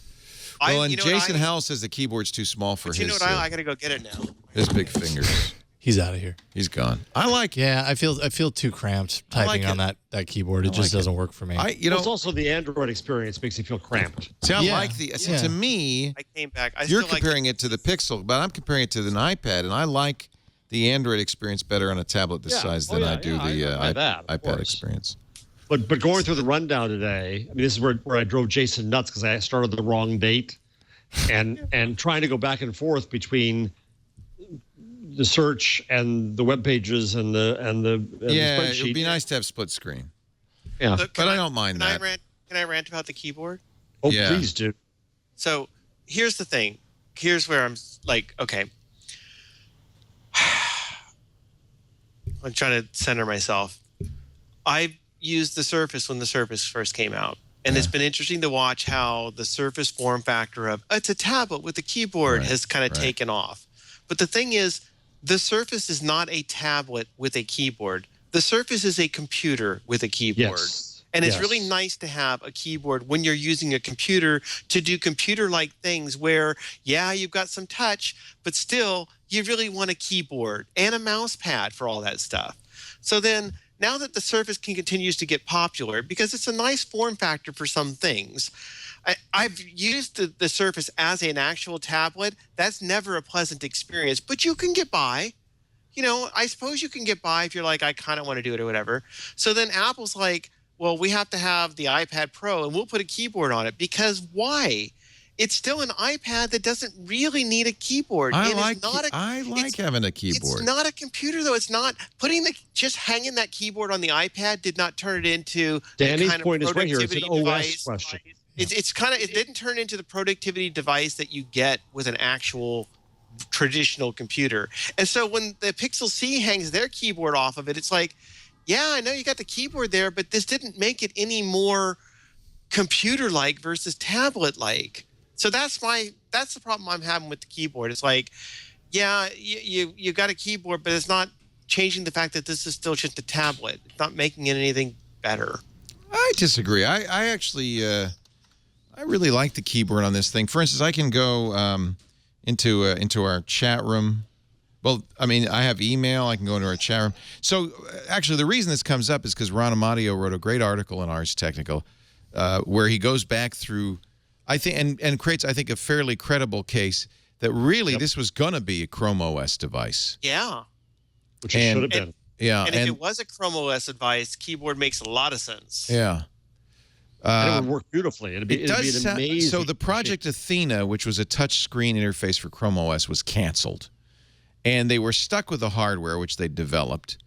[SPEAKER 1] Well, and Jason Howell says the keyboard's too small for his.
[SPEAKER 4] You know what? I got to go get it now.
[SPEAKER 1] His big fingers.
[SPEAKER 6] He's out of here.
[SPEAKER 1] He's gone. I like it.
[SPEAKER 6] Yeah, I feel too cramped typing on that keyboard. It just doesn't work for me.
[SPEAKER 5] It's also the Android experience makes you feel cramped.
[SPEAKER 1] See, I like to me.
[SPEAKER 4] I came back.
[SPEAKER 1] You're comparing it to the Pixel, but I'm comparing it to an iPad, and I like the Android experience better on a tablet this size than I do the iPad experience.
[SPEAKER 5] But going through the rundown today, I mean, this is where I drove Jason nuts because I started the wrong date, and trying to go back and forth between the search and the web pages and the spreadsheet.
[SPEAKER 1] It would be nice to have split screen.
[SPEAKER 5] Yeah,
[SPEAKER 1] but I don't mind that.
[SPEAKER 4] Can I rant about the keyboard?
[SPEAKER 5] Oh, please do.
[SPEAKER 4] So here's the thing. Here's where I'm like, okay. I'm trying to center myself. I used the Surface when the Surface first came out. And it's been interesting to watch how the Surface form factor of it's a tablet with a keyboard has kind of taken off. But the thing is, the Surface is not a tablet with a keyboard. The Surface is a computer with a keyboard.
[SPEAKER 5] Yes.
[SPEAKER 4] And it's really nice to have a keyboard when you're using a computer to do computer-like things where, you've got some touch, but still, you really want a keyboard and a mouse pad for all that stuff. So then, now that the Surface continues to get popular, because it's a nice form factor for some things, I've used the Surface as an actual tablet. That's never a pleasant experience, but you can get by. I suppose you can get by if you're like, I kind of want to do it or whatever. So then Apple's like, well, we have to have the iPad Pro and we'll put a keyboard on it, because why? It's still an iPad that doesn't really need a keyboard.
[SPEAKER 1] I like having a keyboard.
[SPEAKER 4] It's not a computer, though. It's not just hanging that keyboard on the iPad did not turn it into
[SPEAKER 5] Danny's
[SPEAKER 4] kind of
[SPEAKER 5] point is right here. It's an
[SPEAKER 4] device.
[SPEAKER 5] OS question.
[SPEAKER 4] It didn't turn into the productivity device that you get with an actual traditional computer. And so when the Pixel C hangs their keyboard off of it, it's like, yeah, I know you got the keyboard there, but this didn't make it any more computer-like versus tablet-like. So that's the problem I'm having with the keyboard. It's like, yeah, you got a keyboard, but it's not changing the fact that this is still just a tablet. It's not making it anything better.
[SPEAKER 1] I disagree. I actually I really like the keyboard on this thing. For instance, I can go into our chat room. Well, I mean, I have email. I can go into our chat room. So actually, the reason this comes up is because Ron Amadio wrote a great article in Ars Technica where he goes back through, I think, and creates, I think, a fairly credible case that really this was going to be a Chrome OS device.
[SPEAKER 4] Yeah.
[SPEAKER 5] Which it should have been.
[SPEAKER 1] Yeah.
[SPEAKER 4] And if it was a Chrome OS device, keyboard makes a lot of sense.
[SPEAKER 1] Yeah.
[SPEAKER 5] And it would work beautifully. It'd be an amazing.
[SPEAKER 1] So the Project Athena, which was a touchscreen interface for Chrome OS, was canceled. And they were stuck with the hardware, which they developed.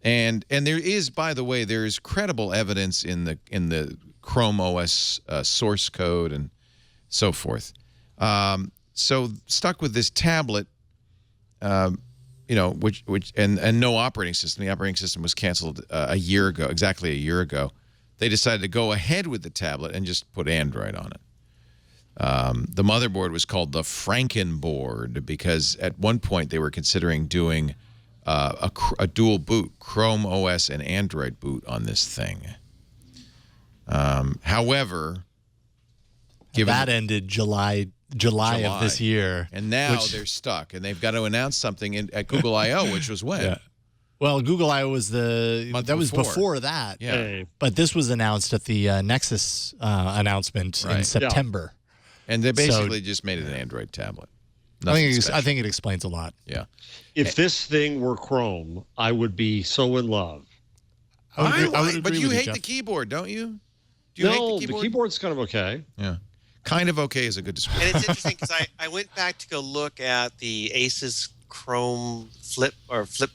[SPEAKER 1] And there is, by the way, there is credible evidence in the Chrome OS source code and so forth. So stuck with this tablet, which no operating system. The operating system was canceled exactly a year ago. They decided to go ahead with the tablet and just put Android on it. The motherboard was called the Frankenboard because at one point they were considering doing a dual boot, Chrome OS and Android boot on this thing. However,
[SPEAKER 6] that ended July of this year,
[SPEAKER 1] and now they're stuck, and they've got to announce something at Google I/O, which was when.
[SPEAKER 6] Yeah. Well, Google I/O was was before that.
[SPEAKER 1] Yeah.
[SPEAKER 6] But this was announced at the Nexus announcement in September.
[SPEAKER 1] Yeah. And they basically just made it an Android tablet.
[SPEAKER 6] I think it explains a lot.
[SPEAKER 1] Yeah.
[SPEAKER 5] If this thing were Chrome, I would be so in love.
[SPEAKER 1] But you hate the keyboard, don't you? Do you hate the keyboard?
[SPEAKER 5] The keyboard's kind of okay.
[SPEAKER 1] Yeah. Kind of okay is a good description.
[SPEAKER 4] And it's interesting because I went back to go look at the Asus Chrome Flip or Flip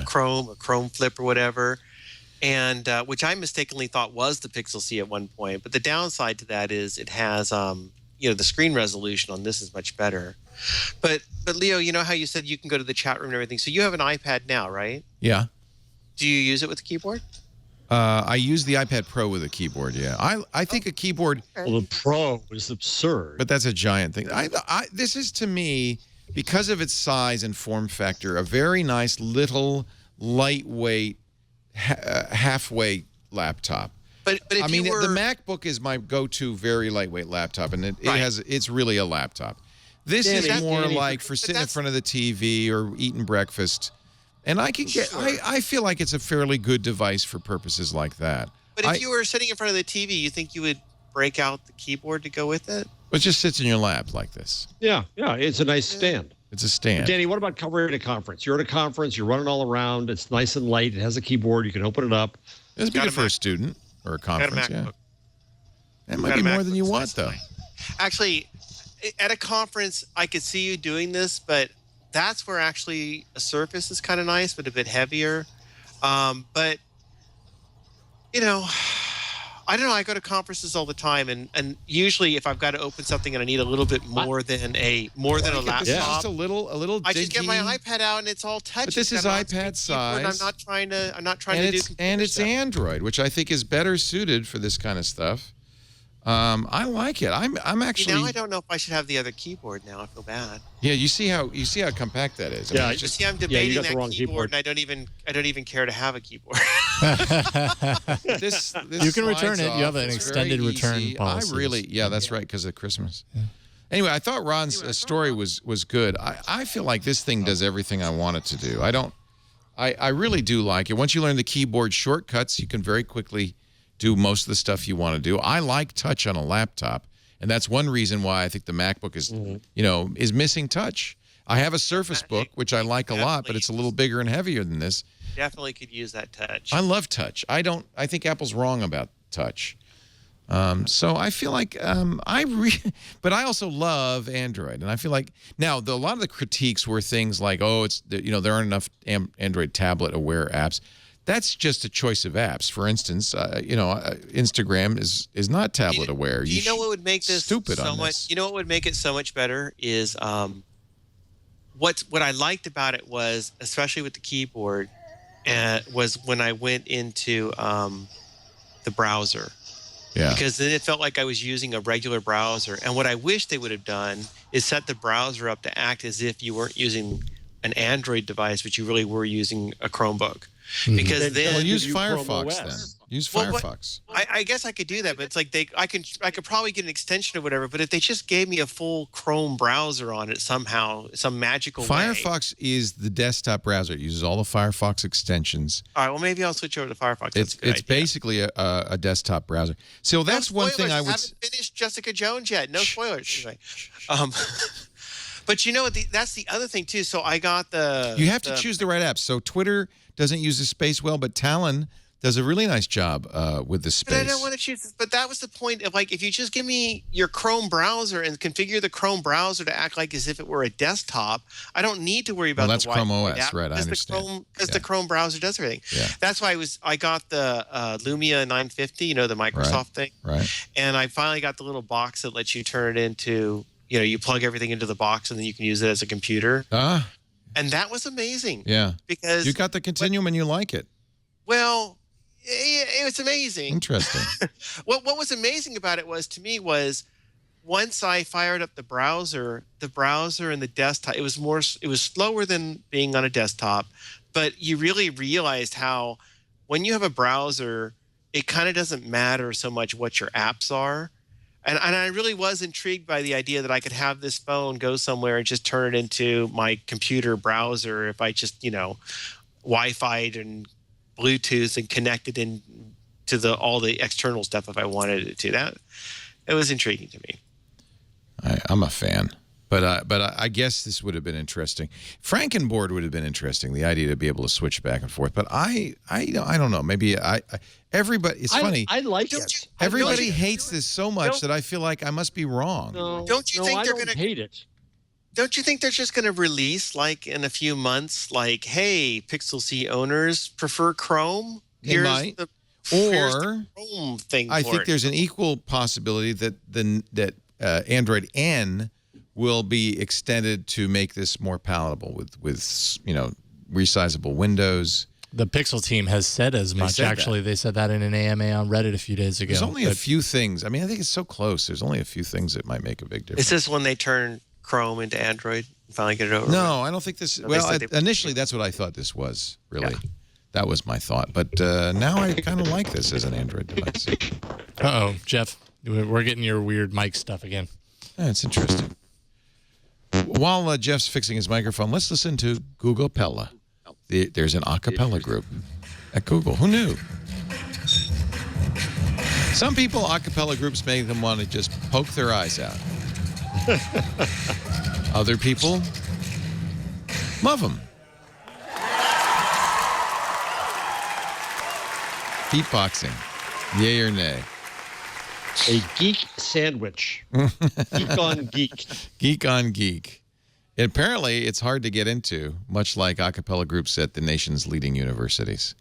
[SPEAKER 4] Chrome or Chrome Flip or whatever, and which I mistakenly thought was the Pixel C at one point. But the downside to that is it has, the screen resolution on this is much better. But Leo, you know how you said you can go to the chat room and everything. So you have an iPad now, right?
[SPEAKER 1] Yeah.
[SPEAKER 4] Do you use it with the keyboard?
[SPEAKER 1] I use the iPad Pro with a keyboard. Yeah, I think a keyboard.
[SPEAKER 5] Well, the Pro is absurd.
[SPEAKER 1] But that's a giant thing. This is, to me, because of its size and form factor, a very nice little lightweight halfway laptop.
[SPEAKER 4] But if
[SPEAKER 1] I mean, the MacBook is my go-to very lightweight laptop, and it's really a laptop. This is more like for sitting in front of the TV or eating breakfast. And I feel like it's a fairly good device for purposes like that.
[SPEAKER 4] But if you were sitting in front of the TV, you think you would break out the keyboard to go with it?
[SPEAKER 1] It just sits in your lap like this.
[SPEAKER 5] Yeah, it's a nice stand.
[SPEAKER 1] It's a stand.
[SPEAKER 5] Danny, what about covering a conference? You're at a conference, you're running all around, it's nice and light, it has a keyboard, you can open it up.
[SPEAKER 1] It's good for a student or a conference, yeah. That might be more than you want, though.
[SPEAKER 4] Actually, at a conference, I could see you doing this, but that's where actually a Surface is kind of nice, but a bit heavier. But, I don't know. I go to conferences all the time, and usually if I've got to open something and I need a little bit more than a laptop,
[SPEAKER 1] just a little.
[SPEAKER 4] I just get my iPad out and it's all touch.
[SPEAKER 1] But this is iPad size.
[SPEAKER 4] I'm not trying to do.
[SPEAKER 1] And it's Android, which I think is better suited for this kind of stuff. I like it. I'm actually.
[SPEAKER 4] Now I don't know if I should have the other keyboard. Now I feel bad.
[SPEAKER 1] Yeah, you see how compact that is.
[SPEAKER 4] Yeah, I'm debating that keyboard, and I don't even care to have a keyboard.
[SPEAKER 1] this
[SPEAKER 6] you can return it. You have an extended return policy.
[SPEAKER 1] That's right, because of Christmas. Yeah. Anyway, I thought Ron's story was good. I feel like this thing does everything I want it to do. I really do like it. Once you learn the keyboard shortcuts, you can very quickly do most of the stuff you want to do. I like touch on a laptop, and that's one reason why I think the MacBook is, is missing touch. I have a Surface Book, which I like a lot, but it's a little bigger and heavier than this.
[SPEAKER 4] Definitely could use that touch.
[SPEAKER 1] I love touch. I think Apple's wrong about touch. So I feel like but I also love Android, and I feel like now a lot of the critiques were things like, oh, there aren't enough Android tablet aware apps. That's just a choice of apps. For instance, Instagram is not tablet aware.
[SPEAKER 4] You know what would make this
[SPEAKER 1] stupid
[SPEAKER 4] so
[SPEAKER 1] on
[SPEAKER 4] much?
[SPEAKER 1] this?
[SPEAKER 4] You know what would make it so much better is what I liked about it was, especially with the keyboard, was when I went into the browser.
[SPEAKER 1] Yeah.
[SPEAKER 4] Because then it felt like I was using a regular browser. And what I wish they would have done is set the browser up to act as if you weren't using an Android device, but you really were using a Chromebook. Because then
[SPEAKER 1] use Firefox then. Use Firefox.
[SPEAKER 4] I guess I could do that, but it's like I could probably get an extension or whatever. But if they just gave me a full Chrome browser on it somehow, some magical way.
[SPEAKER 1] Firefox is the desktop browser. It uses all the Firefox extensions.
[SPEAKER 4] All right, well maybe I'll switch over to Firefox.
[SPEAKER 1] It's basically a desktop browser. So that's one thing I would.
[SPEAKER 4] Haven't finished Jessica Jones yet. No spoilers. Anyway. But you know what? That's the other thing too. So I got
[SPEAKER 1] You have to choose the right app. So Twitter doesn't use the space well, but Talon does a really nice job with the space.
[SPEAKER 4] But I don't want to choose this. But that was the point of, like, if you just give me your Chrome browser and configure the Chrome browser to act like as if it were a desktop, I don't need to worry about
[SPEAKER 1] that's
[SPEAKER 4] the
[SPEAKER 1] Chrome
[SPEAKER 4] Wi-Fi
[SPEAKER 1] OS,
[SPEAKER 4] app
[SPEAKER 1] right? I understand.
[SPEAKER 4] Because the Chrome browser does everything.
[SPEAKER 1] Yeah.
[SPEAKER 4] That's why I got the Lumia 950, the Microsoft thing.
[SPEAKER 1] Right.
[SPEAKER 4] And I finally got the little box that lets you turn it into, you plug everything into the box and then you can use it as a computer. And that was amazing.
[SPEAKER 1] Yeah.
[SPEAKER 4] Because
[SPEAKER 1] you got the Continuum and you like it.
[SPEAKER 4] Well, it was amazing.
[SPEAKER 1] Interesting.
[SPEAKER 4] What was amazing about it was once I fired up the browser and the desktop, it was slower than being on a desktop, but you really realized how when you have a browser, it kind of doesn't matter so much what your apps are. And I really was intrigued by the idea that I could have this phone go somewhere and just turn it into my computer browser if I just, Wi-Fi'd and Bluetooth and connected in to all the external stuff if I wanted it to. It was intriguing to me.
[SPEAKER 1] I'm a fan. But I guess this would have been interesting. Frankenboard would have been interesting. The idea to be able to switch back and forth. But I don't know. Maybe everybody. It's funny.
[SPEAKER 5] I like it.
[SPEAKER 1] Everybody hates this so much that I feel like I must be wrong.
[SPEAKER 5] No,
[SPEAKER 4] don't you think
[SPEAKER 5] I
[SPEAKER 4] they're
[SPEAKER 5] don't
[SPEAKER 4] going to
[SPEAKER 5] hate it?
[SPEAKER 4] Don't you think they're just going to release, like, in a few months, like, hey, Pixel C owners prefer Chrome? Here's the Chrome thing.
[SPEAKER 1] I think there's an equal possibility that Android N will be extended to make this more palatable with resizable windows.
[SPEAKER 6] The Pixel team has said as much. Actually, they said that in an AMA on Reddit a few days ago.
[SPEAKER 1] There's only a few things. I mean, I think it's so close. There's only a few things that might make a big difference.
[SPEAKER 4] Is this when they turn Chrome into Android and finally get it over?
[SPEAKER 1] No, I don't think this. Well, initially, that's what I thought this was. Really, that was my thought. But now I kind of like this as an Android device.
[SPEAKER 6] Uh-oh, Jeff, we're getting your weird mic stuff again.
[SPEAKER 1] Yeah, it's interesting. While Jeff's fixing his microphone, let's listen to Google Pella. There's an a cappella group at Google. Who knew? Some people, a cappella groups make them want to just poke their eyes out. Other people love them. Beatboxing, yay or nay?
[SPEAKER 5] A geek sandwich. Geek on geek.
[SPEAKER 1] Geek on geek. Apparently, it's hard to get into, much like a cappella groups at the nation's leading universities.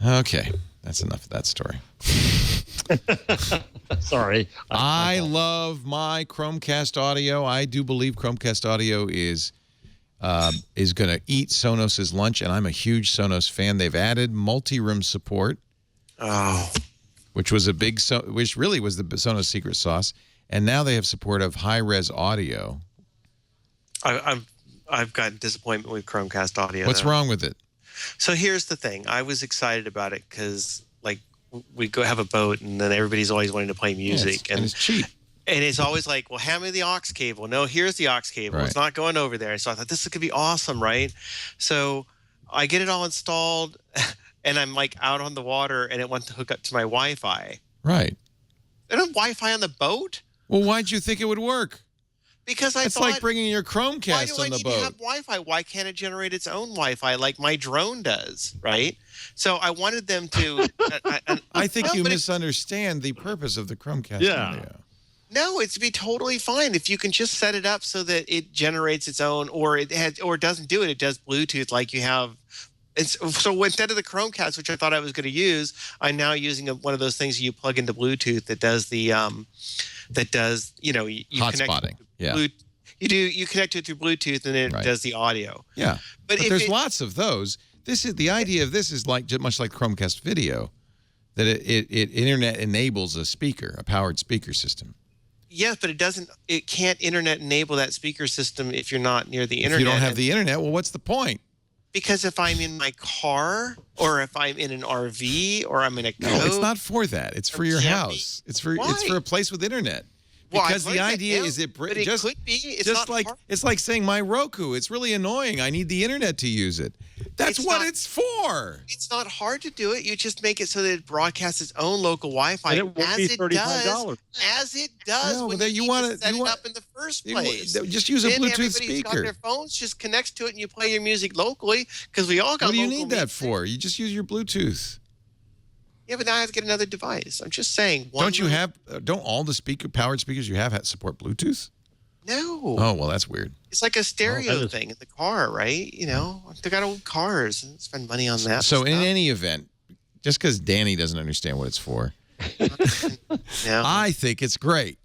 [SPEAKER 1] Okay, that's enough of that story.
[SPEAKER 5] Sorry.
[SPEAKER 1] I love my Chromecast audio. I do believe Chromecast audio is going to eat Sonos's lunch, and I'm a huge Sonos fan. They've added multi-room support.
[SPEAKER 4] Oh.
[SPEAKER 1] Which was which really was the Sonos secret sauce, and now they have support of high-res audio.
[SPEAKER 4] I've gotten disappointment with Chromecast audio.
[SPEAKER 1] What's wrong with it?
[SPEAKER 4] So here's the thing. I was excited about it because, like, we go have a boat, and then everybody's always wanting to play music,
[SPEAKER 1] and it's cheap.
[SPEAKER 4] And it's always like, well, hand me the aux cable. No, here's the aux cable.
[SPEAKER 1] Right.
[SPEAKER 4] It's not going over there. So I thought this could be awesome, right? So I get it all installed. And I'm like out on the water, and it wants to hook up to my Wi-Fi.
[SPEAKER 1] Right.
[SPEAKER 4] They don't have Wi-Fi on the boat?
[SPEAKER 1] Well, why'd you think it would work?
[SPEAKER 4] Because I
[SPEAKER 1] It's
[SPEAKER 4] thought,
[SPEAKER 1] like bringing your
[SPEAKER 4] why
[SPEAKER 1] Chromecast
[SPEAKER 4] do I
[SPEAKER 1] on the
[SPEAKER 4] need
[SPEAKER 1] boat.
[SPEAKER 4] to have Wi-Fi? Why can't it generate its own Wi-Fi like my drone does, right? So I wanted them to.
[SPEAKER 1] I think
[SPEAKER 4] No,
[SPEAKER 1] you
[SPEAKER 4] but
[SPEAKER 1] misunderstand the purpose of the Chromecast
[SPEAKER 5] Yeah.
[SPEAKER 1] audio.
[SPEAKER 4] No, it's be totally fine if you can just set it up so that it generates its own, or it doesn't do it. It does Bluetooth like you have. So instead of the Chromecast, which I thought I was going to use, I'm now using one of those things you plug into Bluetooth that does the you
[SPEAKER 1] Hotspotting. Yeah.
[SPEAKER 4] You connect it through Bluetooth and it does the audio.
[SPEAKER 1] Yeah. But there's lots of those. This is the idea of this is like much like Chromecast video, that it internet enables a speaker, a powered speaker system.
[SPEAKER 4] Yes, but it can't internet enable that speaker system if you're not near the internet.
[SPEAKER 1] If you don't have the internet, well, what's the point?
[SPEAKER 4] Because if I'm in my car, or if I'm in an RV, or I'm in a coach,
[SPEAKER 1] No, it's not for that. It's for your house. It's for a place with internet. Because the idea is it
[SPEAKER 4] could be. It's
[SPEAKER 1] just
[SPEAKER 4] not
[SPEAKER 1] like
[SPEAKER 4] hard.
[SPEAKER 1] it's like saying my Roku. It's really annoying. I need the internet to use it. That's what it's for.
[SPEAKER 4] It's not hard to do it. You just make it so that it broadcasts its own local Wi-Fi,
[SPEAKER 5] And it won't be $35.
[SPEAKER 4] As it does
[SPEAKER 1] No,
[SPEAKER 4] when
[SPEAKER 1] but
[SPEAKER 4] you
[SPEAKER 1] want
[SPEAKER 4] need to set it up in the first place.
[SPEAKER 1] Just use a
[SPEAKER 4] Then
[SPEAKER 1] Bluetooth
[SPEAKER 4] everybody who's got
[SPEAKER 1] speaker.
[SPEAKER 4] their phones just connects to it, and you play your music locally because we all got.
[SPEAKER 1] What do you
[SPEAKER 4] local
[SPEAKER 1] need that
[SPEAKER 4] music.
[SPEAKER 1] for? You just use your Bluetooth.
[SPEAKER 4] Yeah, but now I have to get another device. I'm just saying.
[SPEAKER 1] Don't all the powered speakers you have support Bluetooth?
[SPEAKER 4] No.
[SPEAKER 1] Oh, well, that's weird.
[SPEAKER 4] It's like a stereo thing in the car, right? You know, they got old cars and spend money on that.
[SPEAKER 1] So in any event, just because Danny doesn't understand what it's for, I think it's great.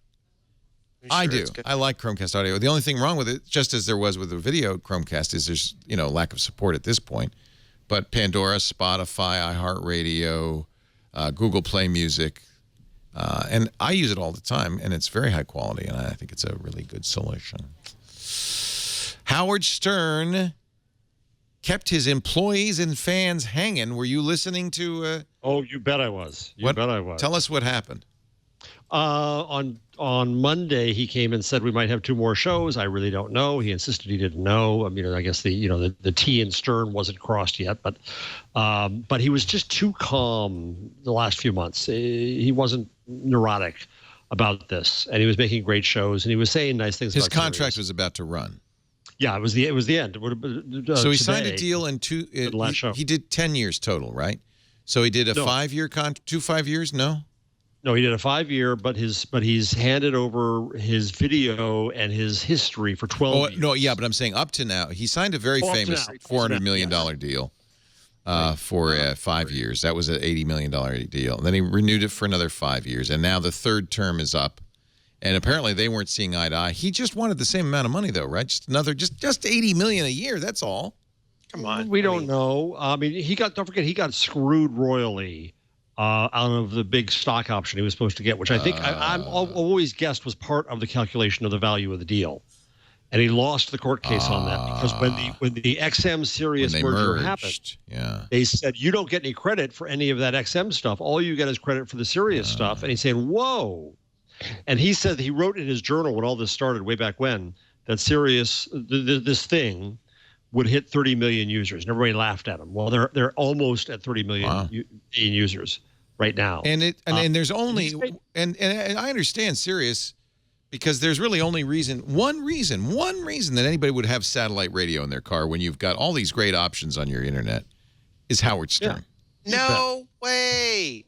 [SPEAKER 1] I do. I like Chromecast audio. The only thing wrong with it, just as there was with the video Chromecast, is there's lack of support at this point. But Pandora, Spotify, iHeartRadio, Google Play Music, and I use it all the time, and it's very high quality, and I think it's a really good solution. Howard Stern kept his employees and fans hanging. Were you listening to?
[SPEAKER 5] Oh, you bet I was. You bet I was.
[SPEAKER 1] Tell us what happened.
[SPEAKER 5] On Monday, he came and said we might have 2 more shows. I really don't know. He insisted he didn't know. I mean, I guess the T in Stern wasn't crossed yet, but he was just too calm the last few months. He wasn't neurotic about this, and he was making great shows, and he was saying nice things.
[SPEAKER 1] His
[SPEAKER 5] about
[SPEAKER 1] contract was about to run.
[SPEAKER 5] Yeah, it was the end. It would have been,
[SPEAKER 1] so he signed a deal in he did 10 years total, right? So he did a 5-year contract, 5 years?
[SPEAKER 5] No, he did a 5-year, but he's handed over his video and his history for 12 years.
[SPEAKER 1] No, yeah, but I'm saying up to now, he signed a very famous $400 million deal for 5 years. That was an $80 million deal. And then he renewed it for another 5 years, and now the third term is up. And apparently they weren't seeing eye to eye. He just wanted the same amount of money, though, right? Just $80 million a year. That's all.
[SPEAKER 4] Come on.
[SPEAKER 5] We don't know. I mean, don't forget, he got screwed royally out of the big stock option he was supposed to get, which I think I've always guessed was part of the calculation of the value of the deal. And he lost the court case on that because when the XM Sirius merger happened, they said you don't get any credit for any of that XM stuff. All you get is credit for the Sirius stuff. And he's saying, whoa. And he said he wrote in his journal when all this started way back when that Sirius, this thing, would hit 30 million users, and everybody laughed at him. Well, they're almost at 30 million users right now. And
[SPEAKER 1] there's only and I understand Sirius because there's really only one reason that anybody would have satellite radio in their car when you've got all these great options on your internet is Howard Stern.
[SPEAKER 4] Yeah. No way.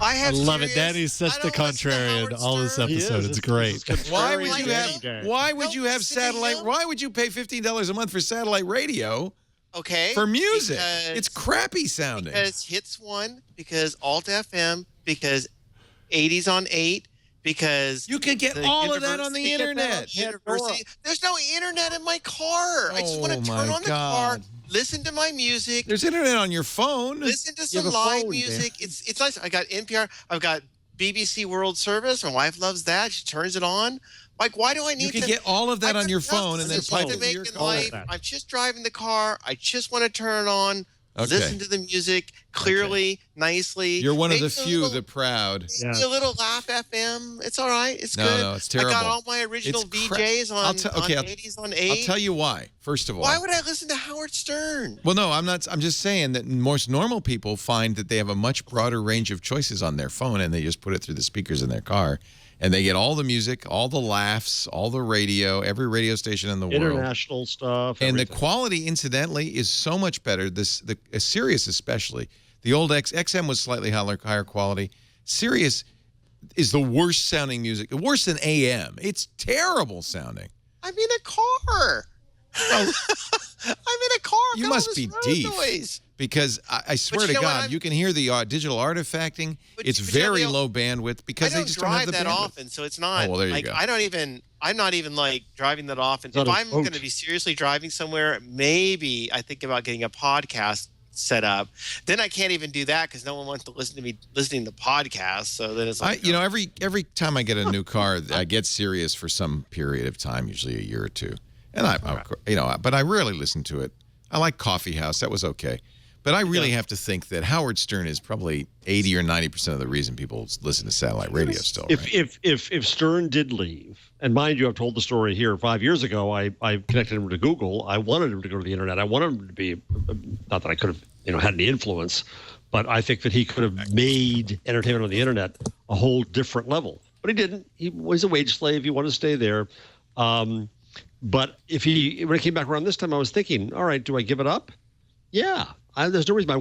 [SPEAKER 4] I
[SPEAKER 6] love it. Danny's such the contrarian all this episode. It's great.
[SPEAKER 1] Why would you have satellite? Why would you pay $15 a month for satellite radio?
[SPEAKER 4] Okay.
[SPEAKER 1] For music. It's crappy sounding.
[SPEAKER 4] Because Hits 1, because Alt FM, because 80s on 8, because
[SPEAKER 1] you can get all of that on the internet.
[SPEAKER 4] There's no internet in my car. I just want to turn on the car, listen to my music.
[SPEAKER 1] There's internet on your phone.
[SPEAKER 4] Listen to some live music. It's nice. I got NPR. I've got BBC World Service. My wife loves that. She turns it on. Like, why do I need to?
[SPEAKER 1] You can get all of that on your phone and then pipe it to your car.
[SPEAKER 4] I'm just driving the car. I just want to turn it on. Okay. Listen to the music clearly, nicely.
[SPEAKER 1] You're one of the few, the proud.
[SPEAKER 4] A little Laugh FM. It's all right. It's good.
[SPEAKER 1] No, it's terrible.
[SPEAKER 4] I got all my original VJs on 80s on 8.
[SPEAKER 1] I'll tell you why. First of all,
[SPEAKER 4] why would I listen to Howard Stern?
[SPEAKER 1] Well, no, I'm not. I'm just saying that most normal people find that they have a much broader range of choices on their phone, and they just put it through the speakers in their car, And they get all the music, all the laughs, all the radio, every radio station in the world.
[SPEAKER 5] International stuff.
[SPEAKER 1] And
[SPEAKER 5] everything.
[SPEAKER 1] the quality, incidentally, is so much better. The Sirius especially. The old XM was slightly higher quality. Sirius is the worst sounding music, worse than AM. It's terrible sounding.
[SPEAKER 4] I'm in a car. I'm in a car.
[SPEAKER 1] You must be deep.
[SPEAKER 4] Noise.
[SPEAKER 1] Because I swear to God, you can hear the digital artifacting. It's very low bandwidth because they just don't have the bandwidth.
[SPEAKER 4] I don't drive that often, so it's not.
[SPEAKER 1] Oh, well, there you
[SPEAKER 4] like,
[SPEAKER 1] go.
[SPEAKER 4] I'm not even like driving that often. If I'm going to be seriously driving somewhere, maybe I think about getting a podcast set up. Then I can't even do that because no one wants to listen to me listening to podcasts. So then it's like,
[SPEAKER 1] every time I get a new car, I get Sirius for some period of time, usually a year or two, and but I rarely listen to it. I like Coffee House. That was okay. But I really have to think that Howard Stern is probably 80 or 90% of the reason people listen to satellite radio still. Right?
[SPEAKER 5] If Stern did leave, and mind you, I've told the story here 5 years ago, I connected him to Google. I wanted him to go to the internet. I wanted him to be, not that I could have had any influence, but I think that he could have made entertainment on the internet a whole different level. But he didn't. He was a wage slave. He wanted to stay there. But when I came back around this time, I was thinking, all right, do I give it up? Yeah. There's no reason. My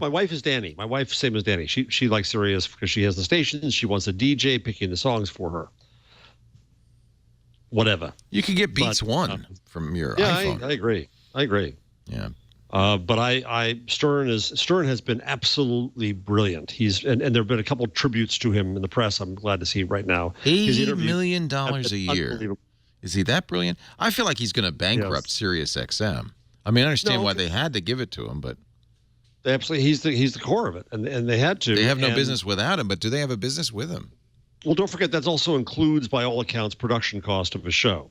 [SPEAKER 5] wife is Danny. My wife, same as Danny. She likes Sirius because she has the stations. She wants a DJ picking the songs for her. Whatever.
[SPEAKER 1] You can get Beats One from your iPhone.
[SPEAKER 5] I agree.
[SPEAKER 1] Yeah.
[SPEAKER 5] But Stern has been absolutely brilliant. And there have been a couple of tributes to him in the press. I'm glad to see right now.
[SPEAKER 1] $80 million a year. Is he that brilliant? I feel like he's going to bankrupt Sirius XM. I mean, I understand why they had to give it to him, but
[SPEAKER 5] absolutely, he's the core of it, and they had to.
[SPEAKER 1] They have no business without him, but do they have a business with him?
[SPEAKER 5] Well, don't forget that also includes, by all accounts, production cost of a show.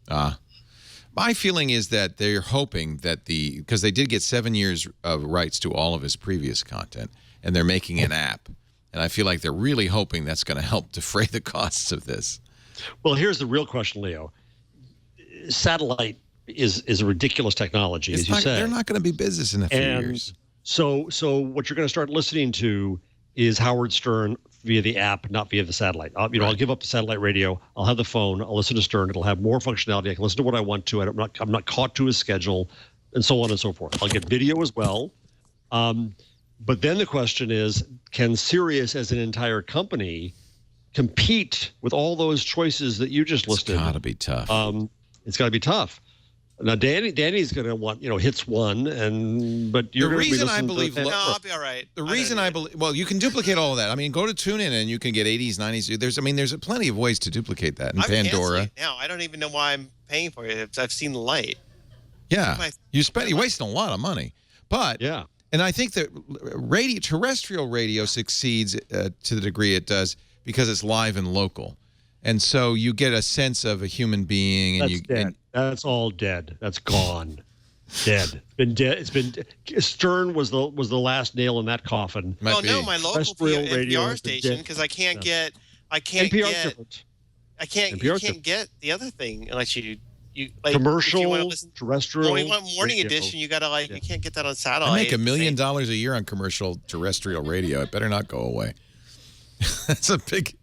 [SPEAKER 1] My feeling is that they're hoping that because they did get 7 years of rights to all of his previous content, and they're making an app, and I feel like they're really hoping that's going to help defray the costs of this.
[SPEAKER 5] Well, here's the real question, Leo. Satellite is a ridiculous technology, as you said.
[SPEAKER 1] They're not going to be business in a few years.
[SPEAKER 5] So what you're going to start listening to is Howard Stern via the app, not via the satellite. I'll give up the satellite radio. I'll have the phone. I'll listen to Stern. It'll have more functionality. I can listen to what I want to. I'm not caught to his schedule, and so on and so forth. I'll get video as well. But then the question is, can Sirius as an entire company compete with all those choices that you just listed?
[SPEAKER 1] It's got to be tough.
[SPEAKER 5] It's got to be tough. Now, Danny's going to want, hits one, but you're going to be listening to
[SPEAKER 4] no, I'll be all right.
[SPEAKER 1] The reason I believe, well, you can duplicate all of that. I mean, go to TuneIn and you can get 80s, 90s. There's plenty of ways to duplicate that in Pandora.
[SPEAKER 4] Now I don't even know why I'm paying for it. I've seen the light.
[SPEAKER 1] Yeah, you're wasting a lot of money. But
[SPEAKER 5] yeah,
[SPEAKER 1] and I think that terrestrial radio succeeds to the degree it does because it's live and local. And so you get a sense of a human being, and
[SPEAKER 5] that's all dead. That's gone. Dead. It's been dead. Stern was the last nail in that coffin.
[SPEAKER 4] Well, no, my local NPR station, because I can't get the other thing unless you like
[SPEAKER 5] commercial, terrestrial.
[SPEAKER 4] When you want morning edition, you gotta you can't get that on satellite.
[SPEAKER 1] I make $1 million a year on commercial terrestrial radio. It better not go away. That's a big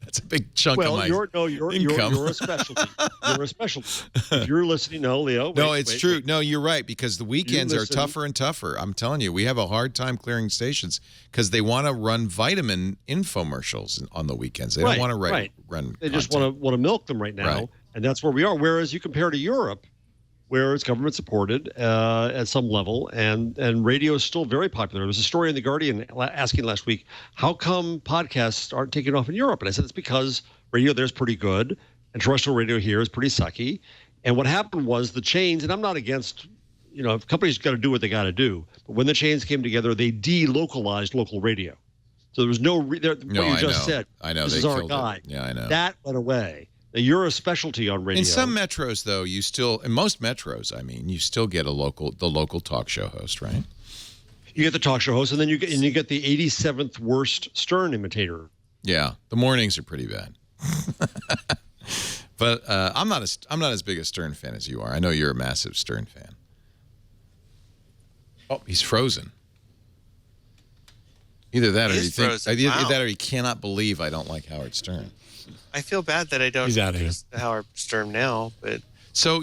[SPEAKER 1] chunk of my income.
[SPEAKER 5] You're a specialty. You're a specialty. If you're listening, Leo.
[SPEAKER 1] It's true. No, you're right, because the weekends are tougher and tougher. I'm telling you, we have a hard time clearing stations because they want to run vitamin infomercials on the weekends. They don't want to run.
[SPEAKER 5] They just want to milk them right now, and that's where we are. Whereas you compare to Europe, where it's government supported at some level, and radio is still very popular. There was a story in The Guardian asking last week, how come podcasts aren't taking off in Europe? And I said, it's because radio there's pretty good, and terrestrial radio here is pretty sucky. And what happened was the chains, and I'm not against, if companies got to do what they got to do, but when the chains came together, they delocalized local radio. So there was what you just said.
[SPEAKER 1] I know.
[SPEAKER 5] This
[SPEAKER 1] is
[SPEAKER 5] our guy.
[SPEAKER 1] Yeah, I know.
[SPEAKER 5] That went away. You're a specialty on radio.
[SPEAKER 1] In some metros, though, in most metros, you still get the local talk show host, right?
[SPEAKER 5] You get the talk show host, and then you get the 87th worst Stern imitator.
[SPEAKER 1] Yeah, the mornings are pretty bad. But I'm not as big a Stern fan as you are. I know you're a massive Stern fan. Oh, he's frozen. Either that, or he cannot believe I don't like Howard Stern.
[SPEAKER 4] I feel bad that I don't
[SPEAKER 6] He's outta here.
[SPEAKER 4] use Howard Stern now, but
[SPEAKER 1] So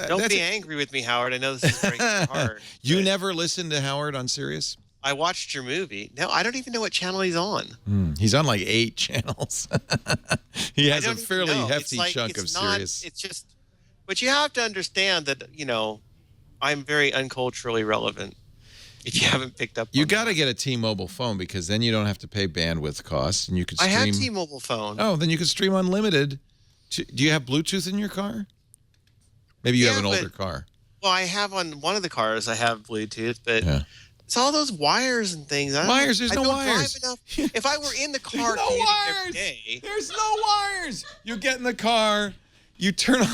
[SPEAKER 4] don't be angry with me, Howard. I know this is breaking your heart.
[SPEAKER 1] You never listened to Howard on Sirius?
[SPEAKER 4] I watched your movie. No, I don't even know what channel he's on.
[SPEAKER 1] He's on like 8 channels. He has
[SPEAKER 4] I
[SPEAKER 1] a
[SPEAKER 4] don't even
[SPEAKER 1] fairly
[SPEAKER 4] know.
[SPEAKER 1] hefty
[SPEAKER 4] It's like,
[SPEAKER 1] chunk
[SPEAKER 4] it's
[SPEAKER 1] of
[SPEAKER 4] not,
[SPEAKER 1] Sirius.
[SPEAKER 4] It's just, but you have to understand that, I'm very unculturally relevant. If you haven't picked up,
[SPEAKER 1] You got to get a T-Mobile phone because then you don't have to pay bandwidth costs, and you could
[SPEAKER 4] I
[SPEAKER 1] stream.
[SPEAKER 4] have T-Mobile phone.
[SPEAKER 1] Oh, then you can stream unlimited. Do you have Bluetooth in your car? Maybe you have an older car.
[SPEAKER 4] Well, I have on one of the cars. I have Bluetooth, but
[SPEAKER 1] Yeah.
[SPEAKER 4] it's all those wires and things.
[SPEAKER 1] Wires? There's
[SPEAKER 4] I
[SPEAKER 1] no
[SPEAKER 4] don't
[SPEAKER 1] wires.
[SPEAKER 4] drive enough. If I were in the car
[SPEAKER 1] no
[SPEAKER 4] commuting
[SPEAKER 1] wires.
[SPEAKER 4] every day,
[SPEAKER 1] There's no wires. You get in the car, you turn on.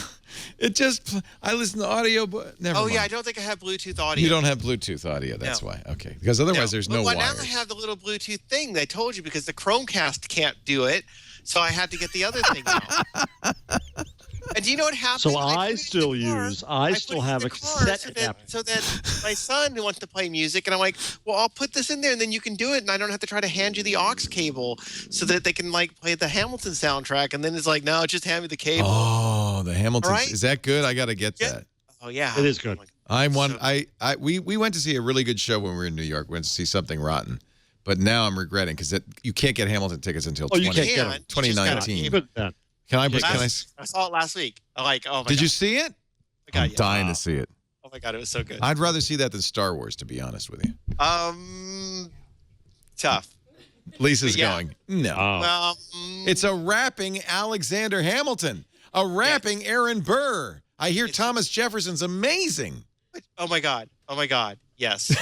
[SPEAKER 1] It just. I listen to audio, but never.
[SPEAKER 4] oh
[SPEAKER 1] mind.
[SPEAKER 4] yeah, I don't think I have Bluetooth audio.
[SPEAKER 1] You don't have Bluetooth audio. That's
[SPEAKER 4] No.
[SPEAKER 1] why. Okay, because otherwise there's no
[SPEAKER 4] But
[SPEAKER 1] wires.
[SPEAKER 4] now I have the little Bluetooth thing they told you because the Chromecast can't do it, so I had to get the other thing out. And do you know what happened?
[SPEAKER 5] So
[SPEAKER 4] I
[SPEAKER 5] I
[SPEAKER 4] put it in
[SPEAKER 5] still
[SPEAKER 4] the car.
[SPEAKER 5] use. I
[SPEAKER 4] put
[SPEAKER 5] still
[SPEAKER 4] it in
[SPEAKER 5] have
[SPEAKER 4] the
[SPEAKER 5] a
[SPEAKER 4] car
[SPEAKER 5] cassette app.
[SPEAKER 4] so that my son wants to play music, and I'm like, well, I'll put this in there, and then you can do it, and I don't have to try to hand you the aux cable so that they can like play the Hamilton soundtrack. And then it's like, no, just hand me the cable.
[SPEAKER 1] Oh, the Hamilton.
[SPEAKER 4] All right?
[SPEAKER 1] Is that good? I got to get
[SPEAKER 4] Yeah.
[SPEAKER 1] that.
[SPEAKER 4] Oh yeah,
[SPEAKER 5] It is good.
[SPEAKER 1] I want.
[SPEAKER 4] So-
[SPEAKER 1] We went to see a really good show when we were in New York. We went to see Something Rotten, but now I'm regretting because you can't get Hamilton tickets until
[SPEAKER 5] Oh, you
[SPEAKER 1] 20
[SPEAKER 5] can't get them.
[SPEAKER 1] 2019.
[SPEAKER 5] Good then.
[SPEAKER 1] Can I?
[SPEAKER 4] I saw it last week. I'm like, oh my
[SPEAKER 1] Did
[SPEAKER 4] God.
[SPEAKER 1] you see it?
[SPEAKER 4] Oh my God,
[SPEAKER 1] I'm
[SPEAKER 4] yeah.
[SPEAKER 1] dying to see it.
[SPEAKER 4] Oh my God, it was so good.
[SPEAKER 1] I'd rather see that than Star Wars, to be honest with you.
[SPEAKER 4] Tough.
[SPEAKER 1] Lisa's
[SPEAKER 4] Yeah.
[SPEAKER 1] going, no.
[SPEAKER 5] Oh.
[SPEAKER 4] Well,
[SPEAKER 1] It's a rapping Alexander Hamilton, a rapping Aaron Burr. I hear Thomas Jefferson's amazing.
[SPEAKER 4] oh my God. Oh my God. Yes.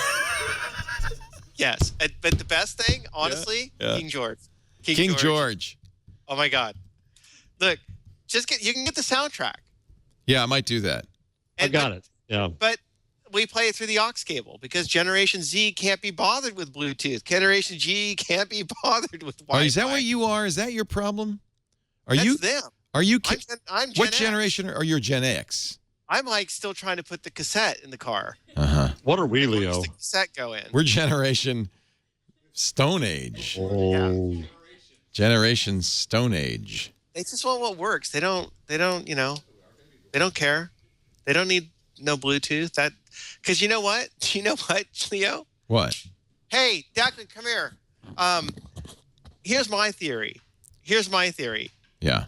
[SPEAKER 4] Yes. But the best thing, honestly,
[SPEAKER 1] Yeah.
[SPEAKER 4] King George.
[SPEAKER 1] King George.
[SPEAKER 4] Oh my God. Look, you can get the soundtrack.
[SPEAKER 1] Yeah, I might do that.
[SPEAKER 5] I got it. Yeah.
[SPEAKER 4] But we play it through the aux cable because Generation Z can't be bothered with Bluetooth. Generation G can't be bothered with Wi-Fi.
[SPEAKER 1] Oh, is that where you are? Is that your problem? Are
[SPEAKER 4] That's
[SPEAKER 1] you?
[SPEAKER 4] them.
[SPEAKER 1] Are you?
[SPEAKER 4] I'm Gen
[SPEAKER 1] What
[SPEAKER 4] X.
[SPEAKER 1] generation are you? Gen X.
[SPEAKER 4] I'm like still trying to put the cassette in the car.
[SPEAKER 5] What are we,
[SPEAKER 4] Where
[SPEAKER 5] Leo?
[SPEAKER 4] does the cassette go in?
[SPEAKER 1] We're Generation Stone Age.
[SPEAKER 5] Oh.
[SPEAKER 1] Generation Stone Age.
[SPEAKER 4] They just want what works. They don't, they don't care. They don't need no Bluetooth. Because you know what? You know what, Leo?
[SPEAKER 1] What?
[SPEAKER 4] Hey, Declan, come here. Here's my theory.
[SPEAKER 1] Yeah.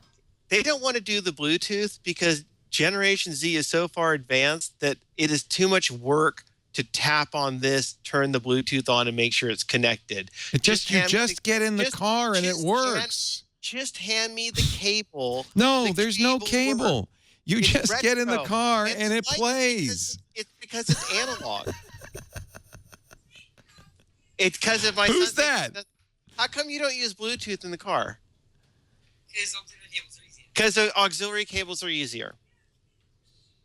[SPEAKER 4] They don't want to do the Bluetooth because Generation Z is so far advanced that it is too much work to tap on this, turn the Bluetooth on, and make sure it's connected.
[SPEAKER 1] You just get in the
[SPEAKER 4] just-
[SPEAKER 1] car and it
[SPEAKER 4] just
[SPEAKER 1] works.
[SPEAKER 4] Just hand me the cable.
[SPEAKER 1] No,
[SPEAKER 4] The
[SPEAKER 1] there's no
[SPEAKER 4] cable
[SPEAKER 1] cable.
[SPEAKER 4] works.
[SPEAKER 1] You
[SPEAKER 4] It's
[SPEAKER 1] just get in the
[SPEAKER 4] retro.
[SPEAKER 1] car
[SPEAKER 4] It's
[SPEAKER 1] and it
[SPEAKER 4] like-
[SPEAKER 1] plays.
[SPEAKER 4] It's because it's analog. It's because of my
[SPEAKER 1] Who's
[SPEAKER 4] son
[SPEAKER 1] that?
[SPEAKER 4] thinks how come you don't use Bluetooth in the car? Because the auxiliary cables are easier.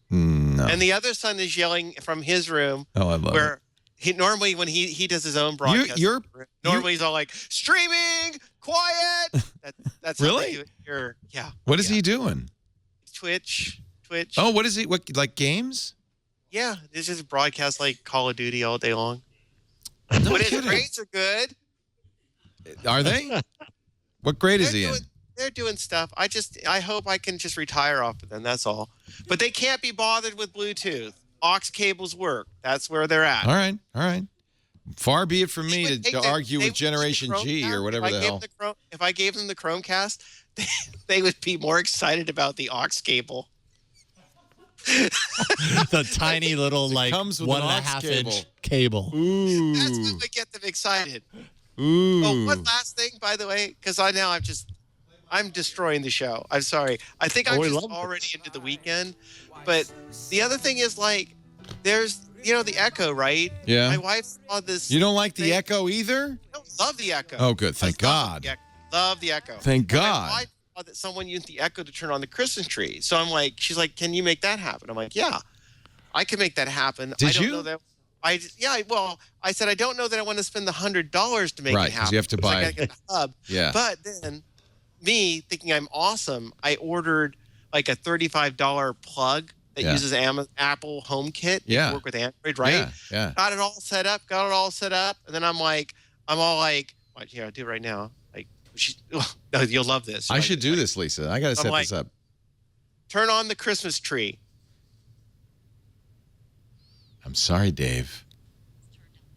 [SPEAKER 1] No.
[SPEAKER 4] And the other son is yelling from his room
[SPEAKER 1] Oh, I love it.
[SPEAKER 4] where he normally when he does his own broadcast. Normally he's all like streaming, quiet. That's how
[SPEAKER 1] Really?
[SPEAKER 4] they do it here. Yeah.
[SPEAKER 1] What is
[SPEAKER 4] yeah.
[SPEAKER 1] he doing?
[SPEAKER 4] Twitch.
[SPEAKER 1] Oh, what is he? What, like games?
[SPEAKER 4] Yeah, it's just broadcast like Call of Duty all day long.
[SPEAKER 1] No
[SPEAKER 4] But his
[SPEAKER 1] kidding.
[SPEAKER 4] grades are good.
[SPEAKER 1] Are they? What grade is he in?
[SPEAKER 4] They're doing stuff. I hope I can just retire off of them. That's all. But they can't be bothered with Bluetooth. Aux cables work. That's where they're at.
[SPEAKER 1] All right. Far be it from me
[SPEAKER 4] They would
[SPEAKER 1] to
[SPEAKER 4] take
[SPEAKER 1] argue
[SPEAKER 4] they
[SPEAKER 1] with
[SPEAKER 4] would take the
[SPEAKER 1] Generation G
[SPEAKER 4] Chromecast.
[SPEAKER 1] or whatever the hell.
[SPEAKER 4] If I gave them the Chromecast, they would be more excited about the aux cable.
[SPEAKER 6] The tiny little like
[SPEAKER 1] comes with
[SPEAKER 6] 1.5
[SPEAKER 1] an aux
[SPEAKER 6] inch cable.
[SPEAKER 1] Ooh.
[SPEAKER 4] That's what would get them excited.
[SPEAKER 1] Ooh.
[SPEAKER 4] Oh, one last thing, by the way, because I'm destroying the show. I'm sorry. I think I'm
[SPEAKER 5] we
[SPEAKER 4] just
[SPEAKER 5] love it.
[SPEAKER 4] already into the weekend. But the other thing is like, there's the Echo, right?
[SPEAKER 1] Yeah.
[SPEAKER 4] My wife saw this.
[SPEAKER 1] You don't like the
[SPEAKER 4] thing.
[SPEAKER 1] Echo either?
[SPEAKER 4] I don't love the Echo.
[SPEAKER 1] Oh, good. Thank God.
[SPEAKER 4] Love the Echo.
[SPEAKER 1] Thank
[SPEAKER 4] And
[SPEAKER 1] God.
[SPEAKER 4] My wife saw that someone used the Echo to turn on the Christmas tree. So I'm like, she's like, can you make that happen? I'm like, yeah, I can make that happen.
[SPEAKER 1] Did
[SPEAKER 4] I don't
[SPEAKER 1] you?
[SPEAKER 4] know that. I said I don't know that I want to spend the $100 to make
[SPEAKER 1] Right,
[SPEAKER 4] it
[SPEAKER 1] 'cause
[SPEAKER 4] happen.
[SPEAKER 1] you have to
[SPEAKER 4] because I
[SPEAKER 1] buy-
[SPEAKER 4] gotta get the hub.
[SPEAKER 1] Yeah.
[SPEAKER 4] But then, me thinking I'm awesome, I ordered like a $35 plug that
[SPEAKER 1] Yeah.
[SPEAKER 4] uses Apple HomeKit.
[SPEAKER 1] Yeah.
[SPEAKER 4] To work with Android, right?
[SPEAKER 1] Yeah.
[SPEAKER 4] Got it all set up, and then I'm all like, what here, I'll do it right now. Like, no, you'll love this.
[SPEAKER 1] I should do this, Lisa. I got to set this up.
[SPEAKER 4] Turn on the Christmas tree.
[SPEAKER 1] I'm sorry, Dave.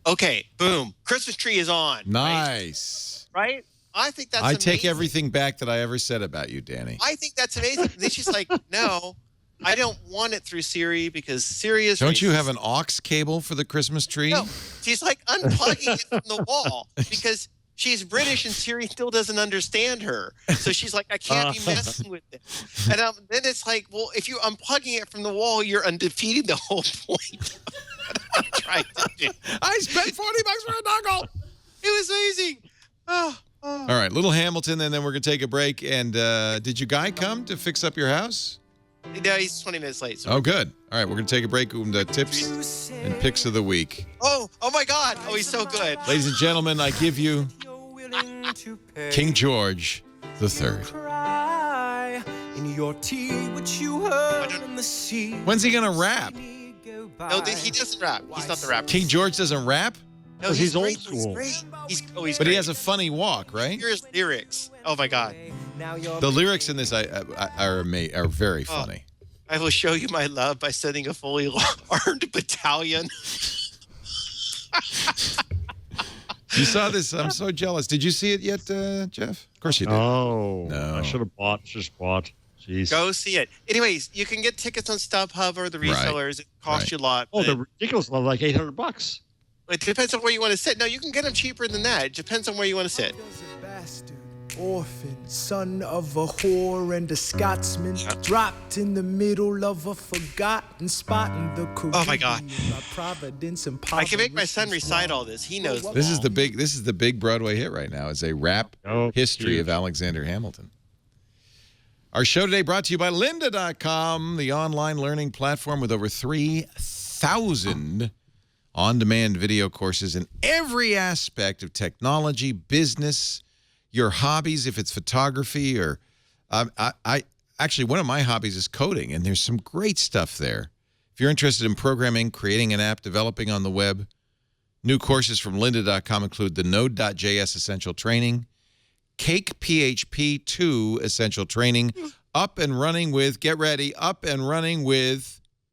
[SPEAKER 4] Okay, boom. Christmas tree is on.
[SPEAKER 1] Nice.
[SPEAKER 4] Right? I think that's amazing.
[SPEAKER 1] I take everything back that I ever said about you, Danny.
[SPEAKER 4] I think that's amazing. Then she's like, no, I don't want it through Siri because Siri is
[SPEAKER 1] Don't
[SPEAKER 4] racist.
[SPEAKER 1] you have an aux cable for the Christmas tree?
[SPEAKER 4] No. She's like unplugging it from the wall because she's British and Siri still doesn't understand her. So she's like, I can't be messing with it. And then it's like, well, if you're unplugging it from the wall, you're undefeating the whole point. I'm trying to do.
[SPEAKER 1] I spent $40 for a dongle.
[SPEAKER 4] It was amazing. Oh.
[SPEAKER 1] All right, little Hamilton, and then we're going to take a break. And did your guy come to fix up your house?
[SPEAKER 4] No, he's 20 minutes late. So
[SPEAKER 1] Oh, good. All right, we're going to take a break with the tips and picks of the week.
[SPEAKER 4] Oh my God. Oh, he's so good.
[SPEAKER 1] Ladies and gentlemen, I give you King George III. When's he going to rap?
[SPEAKER 4] No, he doesn't rap. He's not the rapper.
[SPEAKER 1] King George doesn't rap?
[SPEAKER 4] No,
[SPEAKER 5] he's old
[SPEAKER 4] great.
[SPEAKER 5] school.
[SPEAKER 4] He's great.
[SPEAKER 1] But he has a funny walk, right?
[SPEAKER 4] Here's lyrics. Oh, my God.
[SPEAKER 1] The lyrics in this are very funny.
[SPEAKER 4] I will show you my love by sending a fully armed battalion.
[SPEAKER 1] You saw this? I'm so jealous. Did you see it yet, Jeff? Of course you did.
[SPEAKER 5] Oh,
[SPEAKER 1] no.
[SPEAKER 5] I should have just bought. Jeez.
[SPEAKER 4] Go see it. Anyways, you can get tickets on StubHub or the resellers. It costs you a lot.
[SPEAKER 5] Oh, they're ridiculous. Like $800.
[SPEAKER 4] It depends on where you want to sit. No, you can get them cheaper than that. It depends on where you want to sit.
[SPEAKER 8] Orphan, son of a whore and a Scotsman, dropped in the middle of a forgotten spot in the Caribbean.
[SPEAKER 4] Oh my God!
[SPEAKER 8] Providence and
[SPEAKER 4] I can make my son recite all this. He knows.
[SPEAKER 1] This is the big Broadway hit right now. It's a rap history of Alexander Hamilton. Our show today brought to you by lynda.com, the online learning platform with over 3,000 on-demand video courses in every aspect of technology, business, your hobbies, if it's photography or I actually, one of my hobbies is coding, and there's some great stuff there. If you're interested in programming, creating an app, developing on the web, new courses from lynda.com include the Node.js Essential Training, Cake PHP 2 Essential Training, up and running with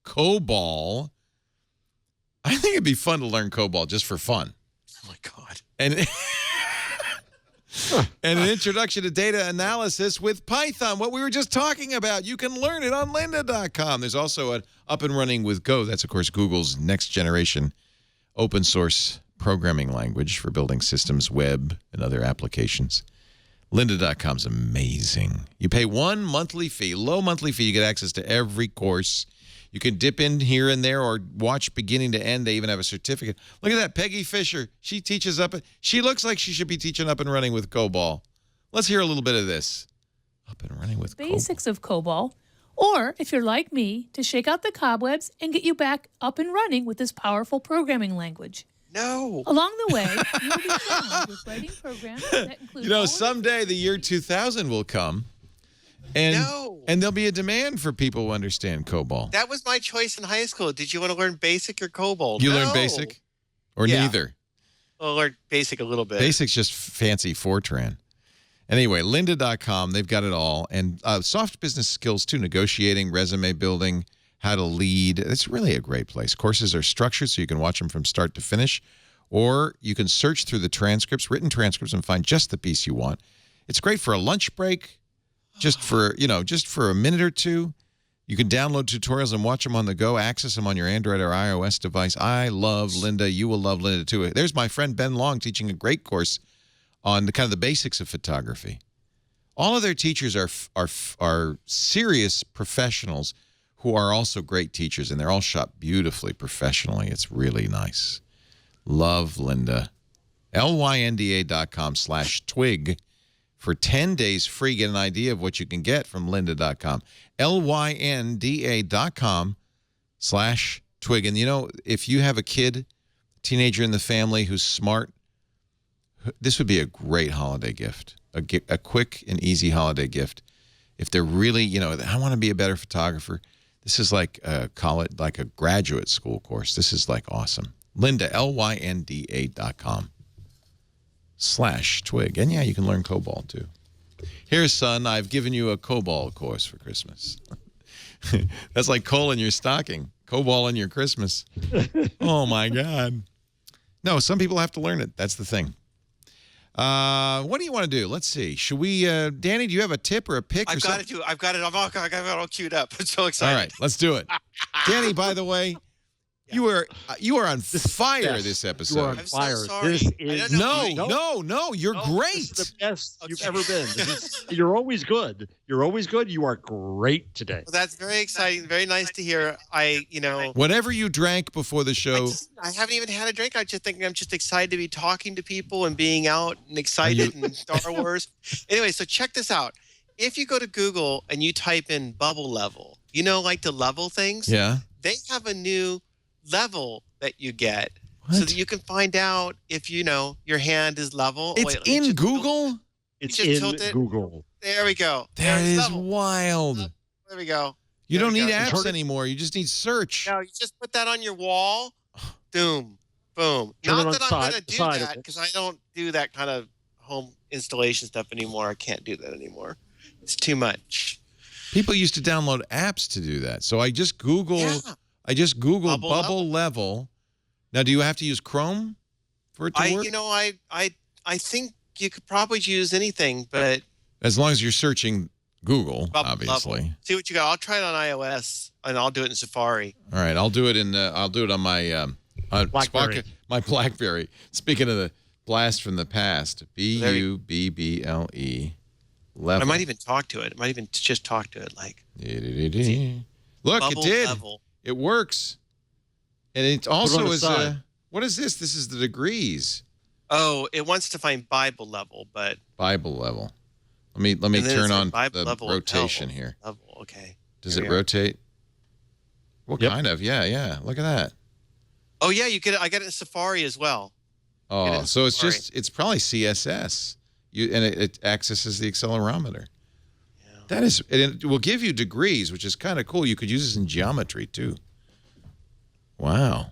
[SPEAKER 1] COBOL. I think it'd be fun to learn COBOL just for fun.
[SPEAKER 4] Oh, my God.
[SPEAKER 1] And and an introduction to data analysis with Python, what we were just talking about. You can learn it on lynda.com. There's also an up and running with Go. That's, of course, Google's next generation open source programming language for building systems, web, and other applications. Lynda.com is amazing. You pay one monthly fee, low monthly fee. You get access to every course. You can dip in here and there or watch beginning to end. They even have a certificate. Look at that, Peggy Fisher. She teaches she looks like she should be teaching up and running with COBOL. Let's hear a little bit of this. Up and running with
[SPEAKER 9] Basics of COBOL. Or, if you're like me, to shake out the cobwebs and get you back up and running with this powerful programming language.
[SPEAKER 4] No.
[SPEAKER 9] Along the way, you'll be found with writing programs that include
[SPEAKER 1] someday the year 2000 will come. And there'll be a demand for people who understand COBOL.
[SPEAKER 4] That was my choice in high school. Did you want to learn BASIC or COBOL?
[SPEAKER 1] You learned BASIC? Or neither?
[SPEAKER 4] Well, I learned BASIC a little bit.
[SPEAKER 1] BASIC's just fancy Fortran. Anyway, lynda.com, they've got it all. And soft business skills, too, negotiating, resume building, how to lead. It's really a great place. Courses are structured so you can watch them from start to finish. Or you can search through the transcripts, written transcripts, and find just the piece you want. It's great for a lunch break. Just for a minute or two. You can download tutorials and watch them on the go, access them on your Android or iOS device. I love Lynda. You will love Lynda, too. There's my friend Ben Long teaching a great course on the basics of photography. All of their teachers are serious professionals who are also great teachers, and they're all shot beautifully professionally. It's really nice. Love Lynda. lynda.com/twig. For 10 days free, get an idea of what you can get from lynda.com. lynda.com/twig. And, if you have a teenager in the family who's smart, this would be a great holiday gift, a quick and easy holiday gift. If they're really, I want to be a better photographer, this is like a graduate school course. This is awesome. Lynda, lynda.com. COBOL.com/twig. And yeah, you can learn COBOL too. Here, son, I've given you a COBOL course for Christmas. That's like coal in your stocking. COBOL in your Christmas. Oh, my God. No, some people have to learn it. That's the thing. What do you want to do? Let's see. Should we, Danny, do you have a tip or a pick?
[SPEAKER 4] I've got it. I've got it all queued up. I'm so excited.
[SPEAKER 1] All right, let's do it. Danny, by the way, you are on fire this episode.
[SPEAKER 5] You are on fire.
[SPEAKER 4] So sorry.
[SPEAKER 5] This is
[SPEAKER 1] No, you're great.
[SPEAKER 5] This is the best you've ever been. You're always good. You're always good. You are great today.
[SPEAKER 4] Well, that's very exciting. Very nice to hear.
[SPEAKER 1] Whatever you drank before the show.
[SPEAKER 4] I haven't even had a drink. I'm just excited to be talking to people and being out and excited in Star Wars. Anyway, so check this out. If you go to Google and you type in bubble level, like to level things.
[SPEAKER 1] Yeah.
[SPEAKER 4] They have a new level that you get so that you can find out if your hand is level.
[SPEAKER 1] It's in Google?
[SPEAKER 5] It's in Google.
[SPEAKER 4] There we go.
[SPEAKER 1] That is wild.
[SPEAKER 4] There we go.
[SPEAKER 1] You don't need apps anymore. You just need search.
[SPEAKER 4] No, you just put that on your wall. Boom. Boom.
[SPEAKER 5] Turn
[SPEAKER 4] Not
[SPEAKER 5] it
[SPEAKER 4] that
[SPEAKER 5] on
[SPEAKER 4] I'm going to do
[SPEAKER 5] side
[SPEAKER 4] that because I don't do that kind of home installation stuff anymore. I can't do that anymore. It's too much.
[SPEAKER 1] People used to download apps to do that. So I just Googled bubble level. Now, do you have to use Chrome for it to work?
[SPEAKER 4] I think you could probably use anything, but
[SPEAKER 1] as long as you're searching Google,
[SPEAKER 4] bubble
[SPEAKER 1] obviously.
[SPEAKER 4] Level. See what you got. I'll try it on iOS and I'll do it in Safari.
[SPEAKER 1] All right, I'll do it on my
[SPEAKER 5] BlackBerry.
[SPEAKER 1] My BlackBerry. Speaking of the blast from the past, BUBBLE level.
[SPEAKER 4] I might even talk to it. I might even just talk to it like.
[SPEAKER 1] Look,
[SPEAKER 4] Bubble
[SPEAKER 1] it did.
[SPEAKER 4] Level.
[SPEAKER 1] It works. And it also is what is this? This is the degrees.
[SPEAKER 4] Oh, it wants to find Bible level, but
[SPEAKER 1] Bible level. Let me turn on the rotation here.
[SPEAKER 4] Level, okay.
[SPEAKER 1] Does it rotate? What kind of? Yeah. Look at that.
[SPEAKER 4] Oh yeah, you get it. I got it in Safari as well.
[SPEAKER 1] Oh, so it's probably CSS. It accesses the accelerometer. That is, it will give you degrees, which is kind of cool. You could use this in geometry too. Wow.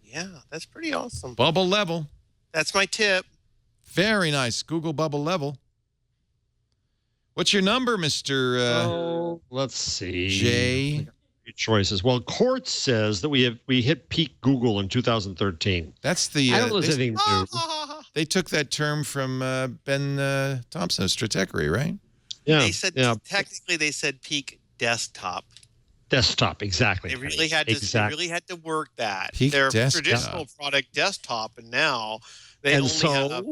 [SPEAKER 4] Yeah, that's pretty awesome.
[SPEAKER 1] Bubble level.
[SPEAKER 4] That's my tip.
[SPEAKER 1] Very nice. Google bubble level. What's your number, Mr.
[SPEAKER 5] Let's see.
[SPEAKER 1] J?
[SPEAKER 5] Choices. Well, Court says that we hit peak Google in 2013.
[SPEAKER 1] That's the.
[SPEAKER 5] I don't know if there's anything new.
[SPEAKER 1] They took that term from Ben Thompson of Stratechery, right?
[SPEAKER 5] Yeah.
[SPEAKER 4] They said technically they said peak desktop.
[SPEAKER 5] Desktop, exactly.
[SPEAKER 4] They really had to. They really had to work that.
[SPEAKER 1] Peak
[SPEAKER 4] Their
[SPEAKER 1] desktop.
[SPEAKER 4] traditional product desktop, and now they only have.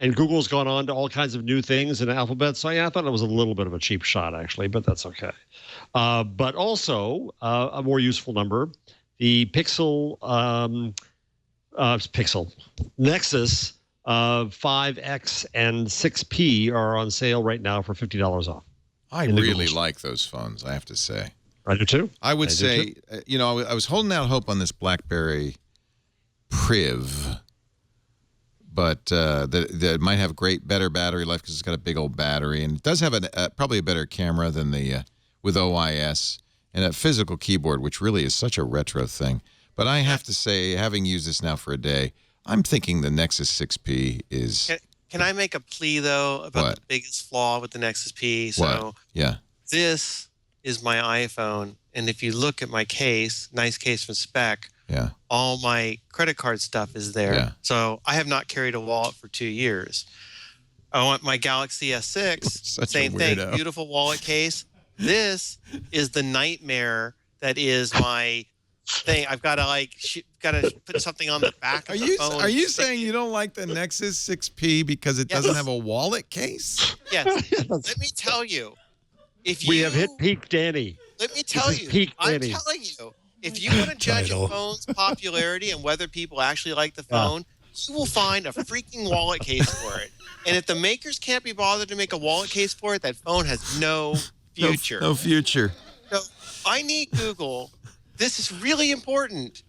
[SPEAKER 5] And Google's gone on to all kinds of new things in Alphabet. So I thought it was a little bit of a cheap shot, actually, but that's okay. But also a more useful number, the Pixel Nexus 5X and 6P are on sale right now for $50 off.
[SPEAKER 1] I really like those phones, I have to say.
[SPEAKER 5] I do too.
[SPEAKER 1] I would say, I was holding out hope on this BlackBerry Priv, but that might have better battery life because it's got a big old battery, and it does have probably a better camera than the with OIS, and a physical keyboard, which really is such a retro thing. But I have to say, having used this now for a day, I'm thinking the Nexus 6P is.
[SPEAKER 4] Can I make a plea though about the biggest flaw with the Nexus P? So this is my iPhone, and if you look at my case, nice case from Spec.
[SPEAKER 1] Yeah.
[SPEAKER 4] All my credit card stuff is there.
[SPEAKER 1] Yeah.
[SPEAKER 4] So I have not carried a wallet for 2 years. I want my Galaxy S6. Same thing. Beautiful wallet case. This is the nightmare that is my thing. I've got to put something on the back of the phone.
[SPEAKER 1] Are you saying you don't like the Nexus 6P because it doesn't have a wallet case?
[SPEAKER 4] Yes. Let me tell you.
[SPEAKER 5] We have hit peak Danny.
[SPEAKER 4] Let me tell you. I'm telling you. If you want to judge a phone's popularity and whether people actually like the phone, you will find a freaking wallet case for it. And if the makers can't be bothered to make a wallet case for it, that phone has no future.
[SPEAKER 1] No future.
[SPEAKER 4] So I need Google. This is really important.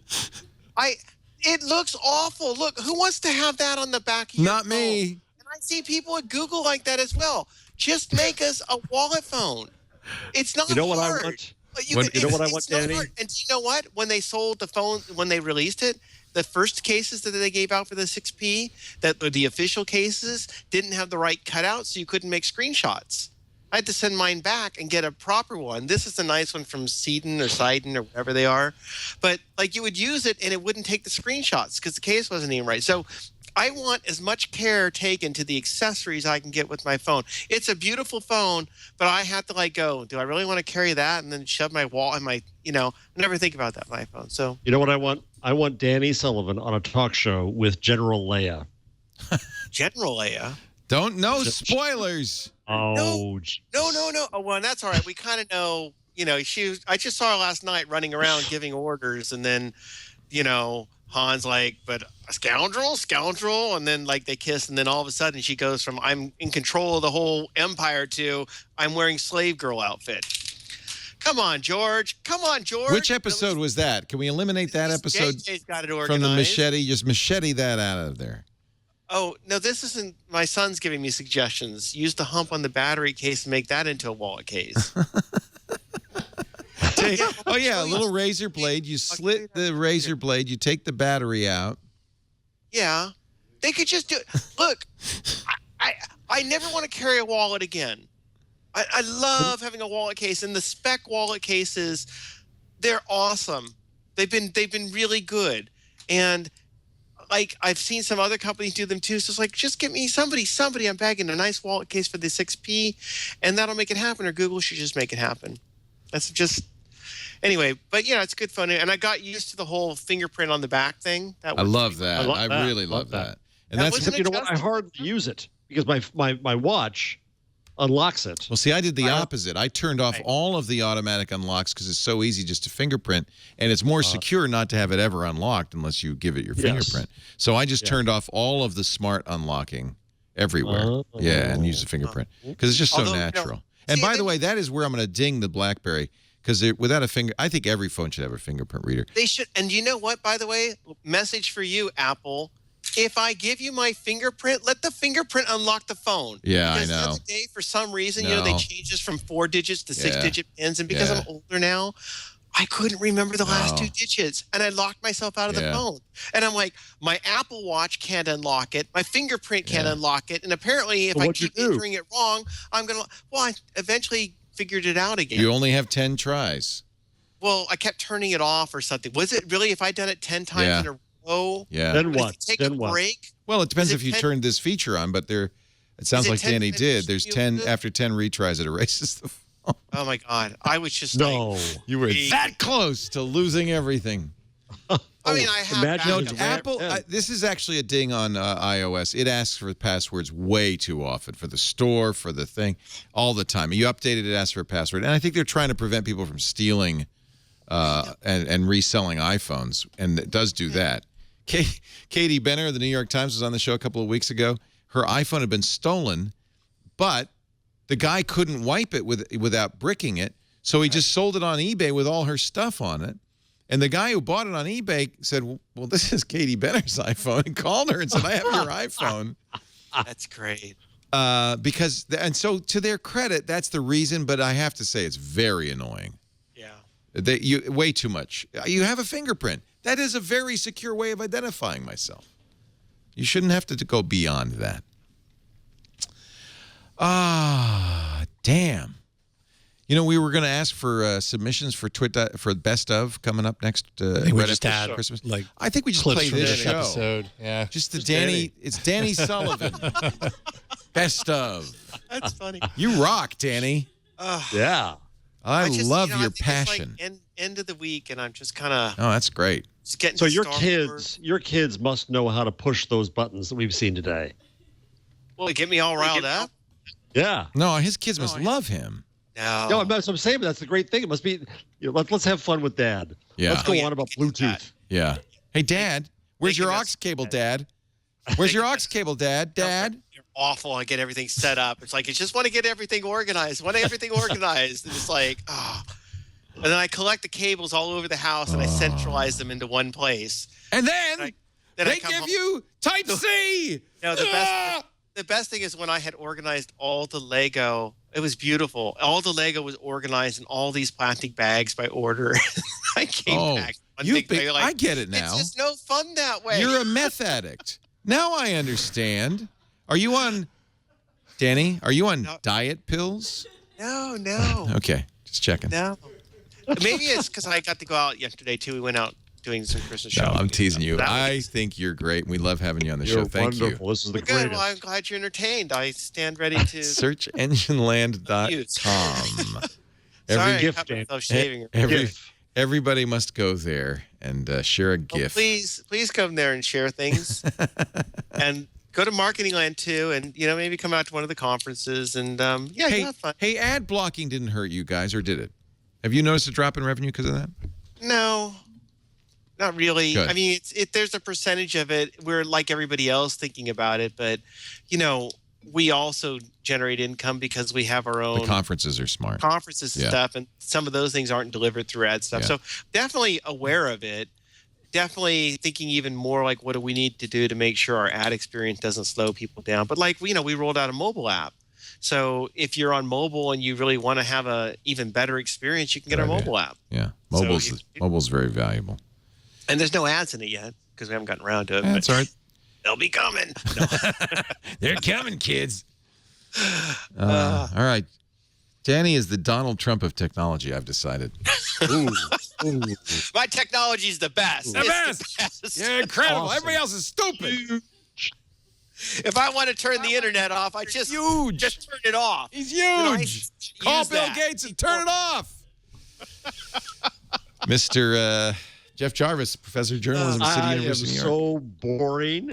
[SPEAKER 4] It looks awful. Look, who wants to have that on the back of your phone?
[SPEAKER 1] Not me.
[SPEAKER 4] And I see people at Google like that as well. Just make us a wallet phone. It's not hard.
[SPEAKER 5] You know what I want, Danny?
[SPEAKER 4] And you know what? When they sold the phone, when they released it, the first cases that they gave out for the 6P, that were the official cases, didn't have the right cutout, so you couldn't make screenshots. I had to send mine back and get a proper one. This is a nice one from Seiden or whatever they are. But like you would use it and it wouldn't take the screenshots because the case wasn't even right. So I want as much care taken to the accessories I can get with my phone. It's a beautiful phone, but I have to go, do I really want to carry that and then shove my wall and I never think about that with my phone. So
[SPEAKER 5] you know what I want? I want Danny Sullivan on a talk show with General Leia.
[SPEAKER 4] General Leia?
[SPEAKER 1] No spoilers.
[SPEAKER 5] Oh,
[SPEAKER 4] no. Oh, well, that's all right. We kind of know, I just saw her last night running around giving orders, and then, Han's like, but a scoundrel, and then they kiss, and then all of a sudden she goes from I'm in control of the whole empire to I'm wearing slave girl outfit. Come on, George.
[SPEAKER 1] Which episode was that? Can we eliminate that episode
[SPEAKER 4] JJ's got it organized.
[SPEAKER 1] from the machete? Just machete that out of there.
[SPEAKER 4] Oh, no, this isn't. My son's giving me suggestions. Use the hump on the battery case and make that into a wallet case.
[SPEAKER 1] A little razor blade. You slit the razor blade. You take the battery out.
[SPEAKER 4] Yeah. They could just do it. Look, I never want to carry a wallet again. I love having a wallet case, and the spec wallet cases, they're awesome. They've been really good. And I've seen some other companies do them too. So it's just get me somebody, I'm bagging a nice wallet case for the 6P, and that'll make it happen, or Google should just make it happen. That's just, anyway, but it's good fun. And I got used to the whole fingerprint on the back thing.
[SPEAKER 1] I love that. I really love that. And that's,
[SPEAKER 5] you know what? I hardly use it because my watch unlocks it.
[SPEAKER 1] Well, see, I did the opposite. I turned off all of the automatic unlocks because it's so easy just to fingerprint, and it's more secure not to have it ever unlocked unless you give it your fingerprint. So I just turned off all of the smart unlocking everywhere. And use the fingerprint because it's just so natural. And by the way, that is where I'm going to ding the BlackBerry because without a finger, I think every phone should have a fingerprint reader.
[SPEAKER 4] They should. And you know what, by the way, message for you, Apple. If I give you my fingerprint, let the fingerprint unlock the phone.
[SPEAKER 1] Yeah,
[SPEAKER 4] because
[SPEAKER 1] I know.
[SPEAKER 4] The other day, for some reason, they changed this from 4 digits to 6-digit pins. And because I'm older now, I couldn't remember the last 2 digits. And I locked myself out of the phone. And I'm like, my Apple Watch can't unlock it. My fingerprint can't unlock it. And apparently, if I keep entering it wrong, I'm going to... Well, I eventually figured it out again.
[SPEAKER 1] You only have 10 tries.
[SPEAKER 4] Well, I kept turning it off or something. Was it really, if I'd done it 10 times in a row?
[SPEAKER 1] Yeah.
[SPEAKER 5] Then what?
[SPEAKER 4] Take a break?
[SPEAKER 1] Well, it depends if you turned this feature on, but it sounds like Danny did. There's 10, after 10 retries, it erases the phone.
[SPEAKER 4] Oh, my God. I was just
[SPEAKER 1] you were that close to losing everything.
[SPEAKER 4] I mean, I have
[SPEAKER 1] Apple, this is actually a ding on iOS. It asks for passwords way too often for the store, for the thing, all the time. You update it, it asks for a password. And I think they're trying to prevent people from stealing and reselling iPhones, and it does do that. Katie Benner of the New York Times was on the show a couple of weeks ago. Her iPhone had been stolen, but the guy couldn't wipe it without bricking it, so he just sold it on eBay with all her stuff on it. And the guy who bought it on eBay said, well, this is Katie Benner's iPhone, and called her and said, I have your iPhone.
[SPEAKER 4] That's great.
[SPEAKER 1] And so to their credit, that's the reason, but I have to say it's very annoying.
[SPEAKER 4] Yeah.
[SPEAKER 1] Way too much. You have a fingerprint. That is a very secure way of identifying myself. You shouldn't have to go beyond that. Damn. We were going to ask for submissions for Twitter for best of coming up next.
[SPEAKER 6] We just add
[SPEAKER 1] Christmas. I think we just play this show.
[SPEAKER 6] Episode. Yeah,
[SPEAKER 1] just Danny. It's Danny Sullivan. Best of.
[SPEAKER 4] That's funny.
[SPEAKER 1] You rock, Danny.
[SPEAKER 5] Yeah.
[SPEAKER 1] I love your passion.
[SPEAKER 4] It's end of the week, and I'm just kind of.
[SPEAKER 1] Oh, that's great.
[SPEAKER 4] Just getting.
[SPEAKER 5] So your kids must know how to push those buttons that we've seen today.
[SPEAKER 4] Well, they get me all riled up.
[SPEAKER 5] Yeah.
[SPEAKER 1] No, his kids must love him.
[SPEAKER 5] No, that's what I'm saying. But that's the great thing. It must be. Let's have fun with Dad.
[SPEAKER 1] Yeah.
[SPEAKER 5] Let's go on about Bluetooth.
[SPEAKER 1] Yeah. Hey, Dad, where's your aux cable, Dad? Where's your aux cable, Dad? Dad?
[SPEAKER 4] You're awful. I get everything set up. It's like, I just want to get everything organized. And it's like, And then I collect the cables all over the house, and I centralize them into one place.
[SPEAKER 1] And then they give you Type-C.
[SPEAKER 4] No, the best thing is when I had organized all the Lego. It was beautiful. All the Lego was organized in all these plastic bags by order. I came back.
[SPEAKER 1] I get it now.
[SPEAKER 4] It's just no fun that way.
[SPEAKER 1] You're a meth addict. Now I understand. Are you on, Danny? Are you on diet pills?
[SPEAKER 4] No.
[SPEAKER 1] Okay, just checking.
[SPEAKER 4] No. Maybe it's because I got to go out yesterday too. We went out doing some Christmas shopping.
[SPEAKER 1] No, I'm teasing you. I think you're great. We love having you on the show. Thank
[SPEAKER 5] wonderful.
[SPEAKER 1] you.
[SPEAKER 5] This is the
[SPEAKER 4] Good.
[SPEAKER 5] greatest.
[SPEAKER 4] Well, I'm glad you're entertained. I stand ready to.
[SPEAKER 1] SearchEngineLand.com.
[SPEAKER 4] Sorry,
[SPEAKER 5] gift,
[SPEAKER 4] I cut myself shaving.
[SPEAKER 1] Everybody must go there and share a gift.
[SPEAKER 4] Please come there and share things. And go to Marketing Land too, and maybe come out to one of the conferences and have fun.
[SPEAKER 1] Hey, ad blocking didn't hurt you guys, or did it? Have you noticed a drop in revenue because of that?
[SPEAKER 4] No, not really.
[SPEAKER 1] Good.
[SPEAKER 4] I mean, there's a percentage of it. We're like everybody else thinking about it, but we also generate income because we have our own.
[SPEAKER 1] The conferences are smart.
[SPEAKER 4] Conferences and stuff, and some of those things aren't delivered through ad stuff. So definitely aware of it. Definitely thinking even more like, what do we need to do to make sure our ad experience doesn't slow people down? But we rolled out a mobile app. So if you're on mobile and you really want to have a even better experience, you can get our mobile app.
[SPEAKER 1] Yeah, mobile's very valuable.
[SPEAKER 4] And there's no ads in it yet because we haven't gotten around to it.
[SPEAKER 1] That's all right.
[SPEAKER 4] They'll be coming. No.
[SPEAKER 1] They're coming, kids. All right. Danny is the Donald Trump of technology, I've decided.
[SPEAKER 4] Ooh. My technology's the best.
[SPEAKER 1] The best. You're incredible. Awesome. Everybody else is stupid.
[SPEAKER 4] If I want to turn the internet off, I just turn it off.
[SPEAKER 1] He's huge. Call Bill Gates and turn it off. Mr. Jeff Jarvis, professor of journalism at City University of New York.
[SPEAKER 5] So boring.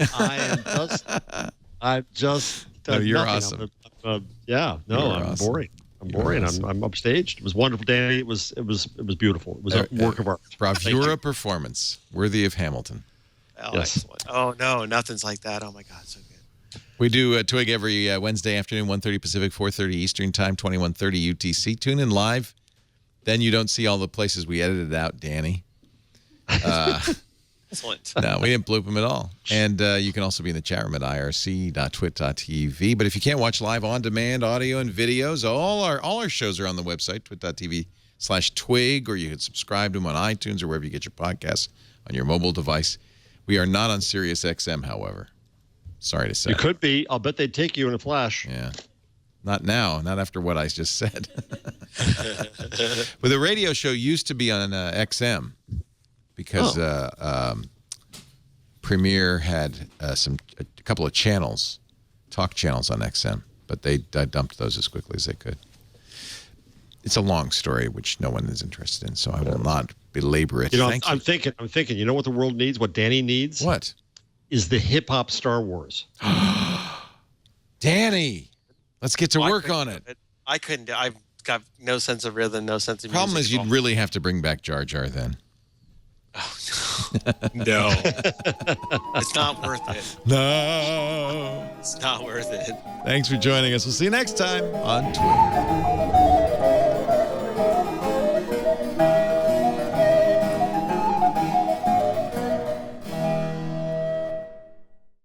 [SPEAKER 5] I'm just.
[SPEAKER 1] No, you're awesome.
[SPEAKER 5] I'm awesome. Boring. I'm boring. Awesome. I'm upstaged. It was wonderful, Danny. It was beautiful. It was a work of art.
[SPEAKER 1] Bravura performance worthy of Hamilton.
[SPEAKER 4] Oh, yes. Excellent. Oh no, nothing's like that. Oh my God, so good.
[SPEAKER 1] We do Twig every Wednesday afternoon, 1:30 Pacific, 4:30 Eastern Time, 21:30 UTC. Tune in live. Then you don't see all the places we edited out, Danny.
[SPEAKER 4] Excellent.
[SPEAKER 1] No, we didn't bloop them at all. And you can also be in the chat room at irc.twit.tv. But if you can't watch live on demand, audio and videos, all our shows are on the website, twit.tv/twig, or you can subscribe to them on iTunes or wherever you get your podcasts on your mobile device. We are not on Sirius XM, however. Sorry to say.
[SPEAKER 5] You could be. I'll bet they'd take you in a flash.
[SPEAKER 1] Yeah. Not now. Not after what I just said. But the radio show used to be on XM because Premiere had a couple of channels, talk channels on XM, but they dumped those as quickly as they could. It's a long story, which no one is interested in, so I will not belabor it.
[SPEAKER 5] I'm thinking. You know what the world needs? What Danny needs?
[SPEAKER 1] What?
[SPEAKER 5] Is the hip-hop Star Wars.
[SPEAKER 1] Danny, let's get to work on it.
[SPEAKER 4] I couldn't. I've got no sense of rhythm, no sense of music.
[SPEAKER 1] Problem is, you'd really have to bring back Jar Jar then.
[SPEAKER 4] Oh, no. It's not worth it.
[SPEAKER 1] No.
[SPEAKER 4] It's not worth it.
[SPEAKER 1] Thanks for joining us. We'll see you next time on Twitter.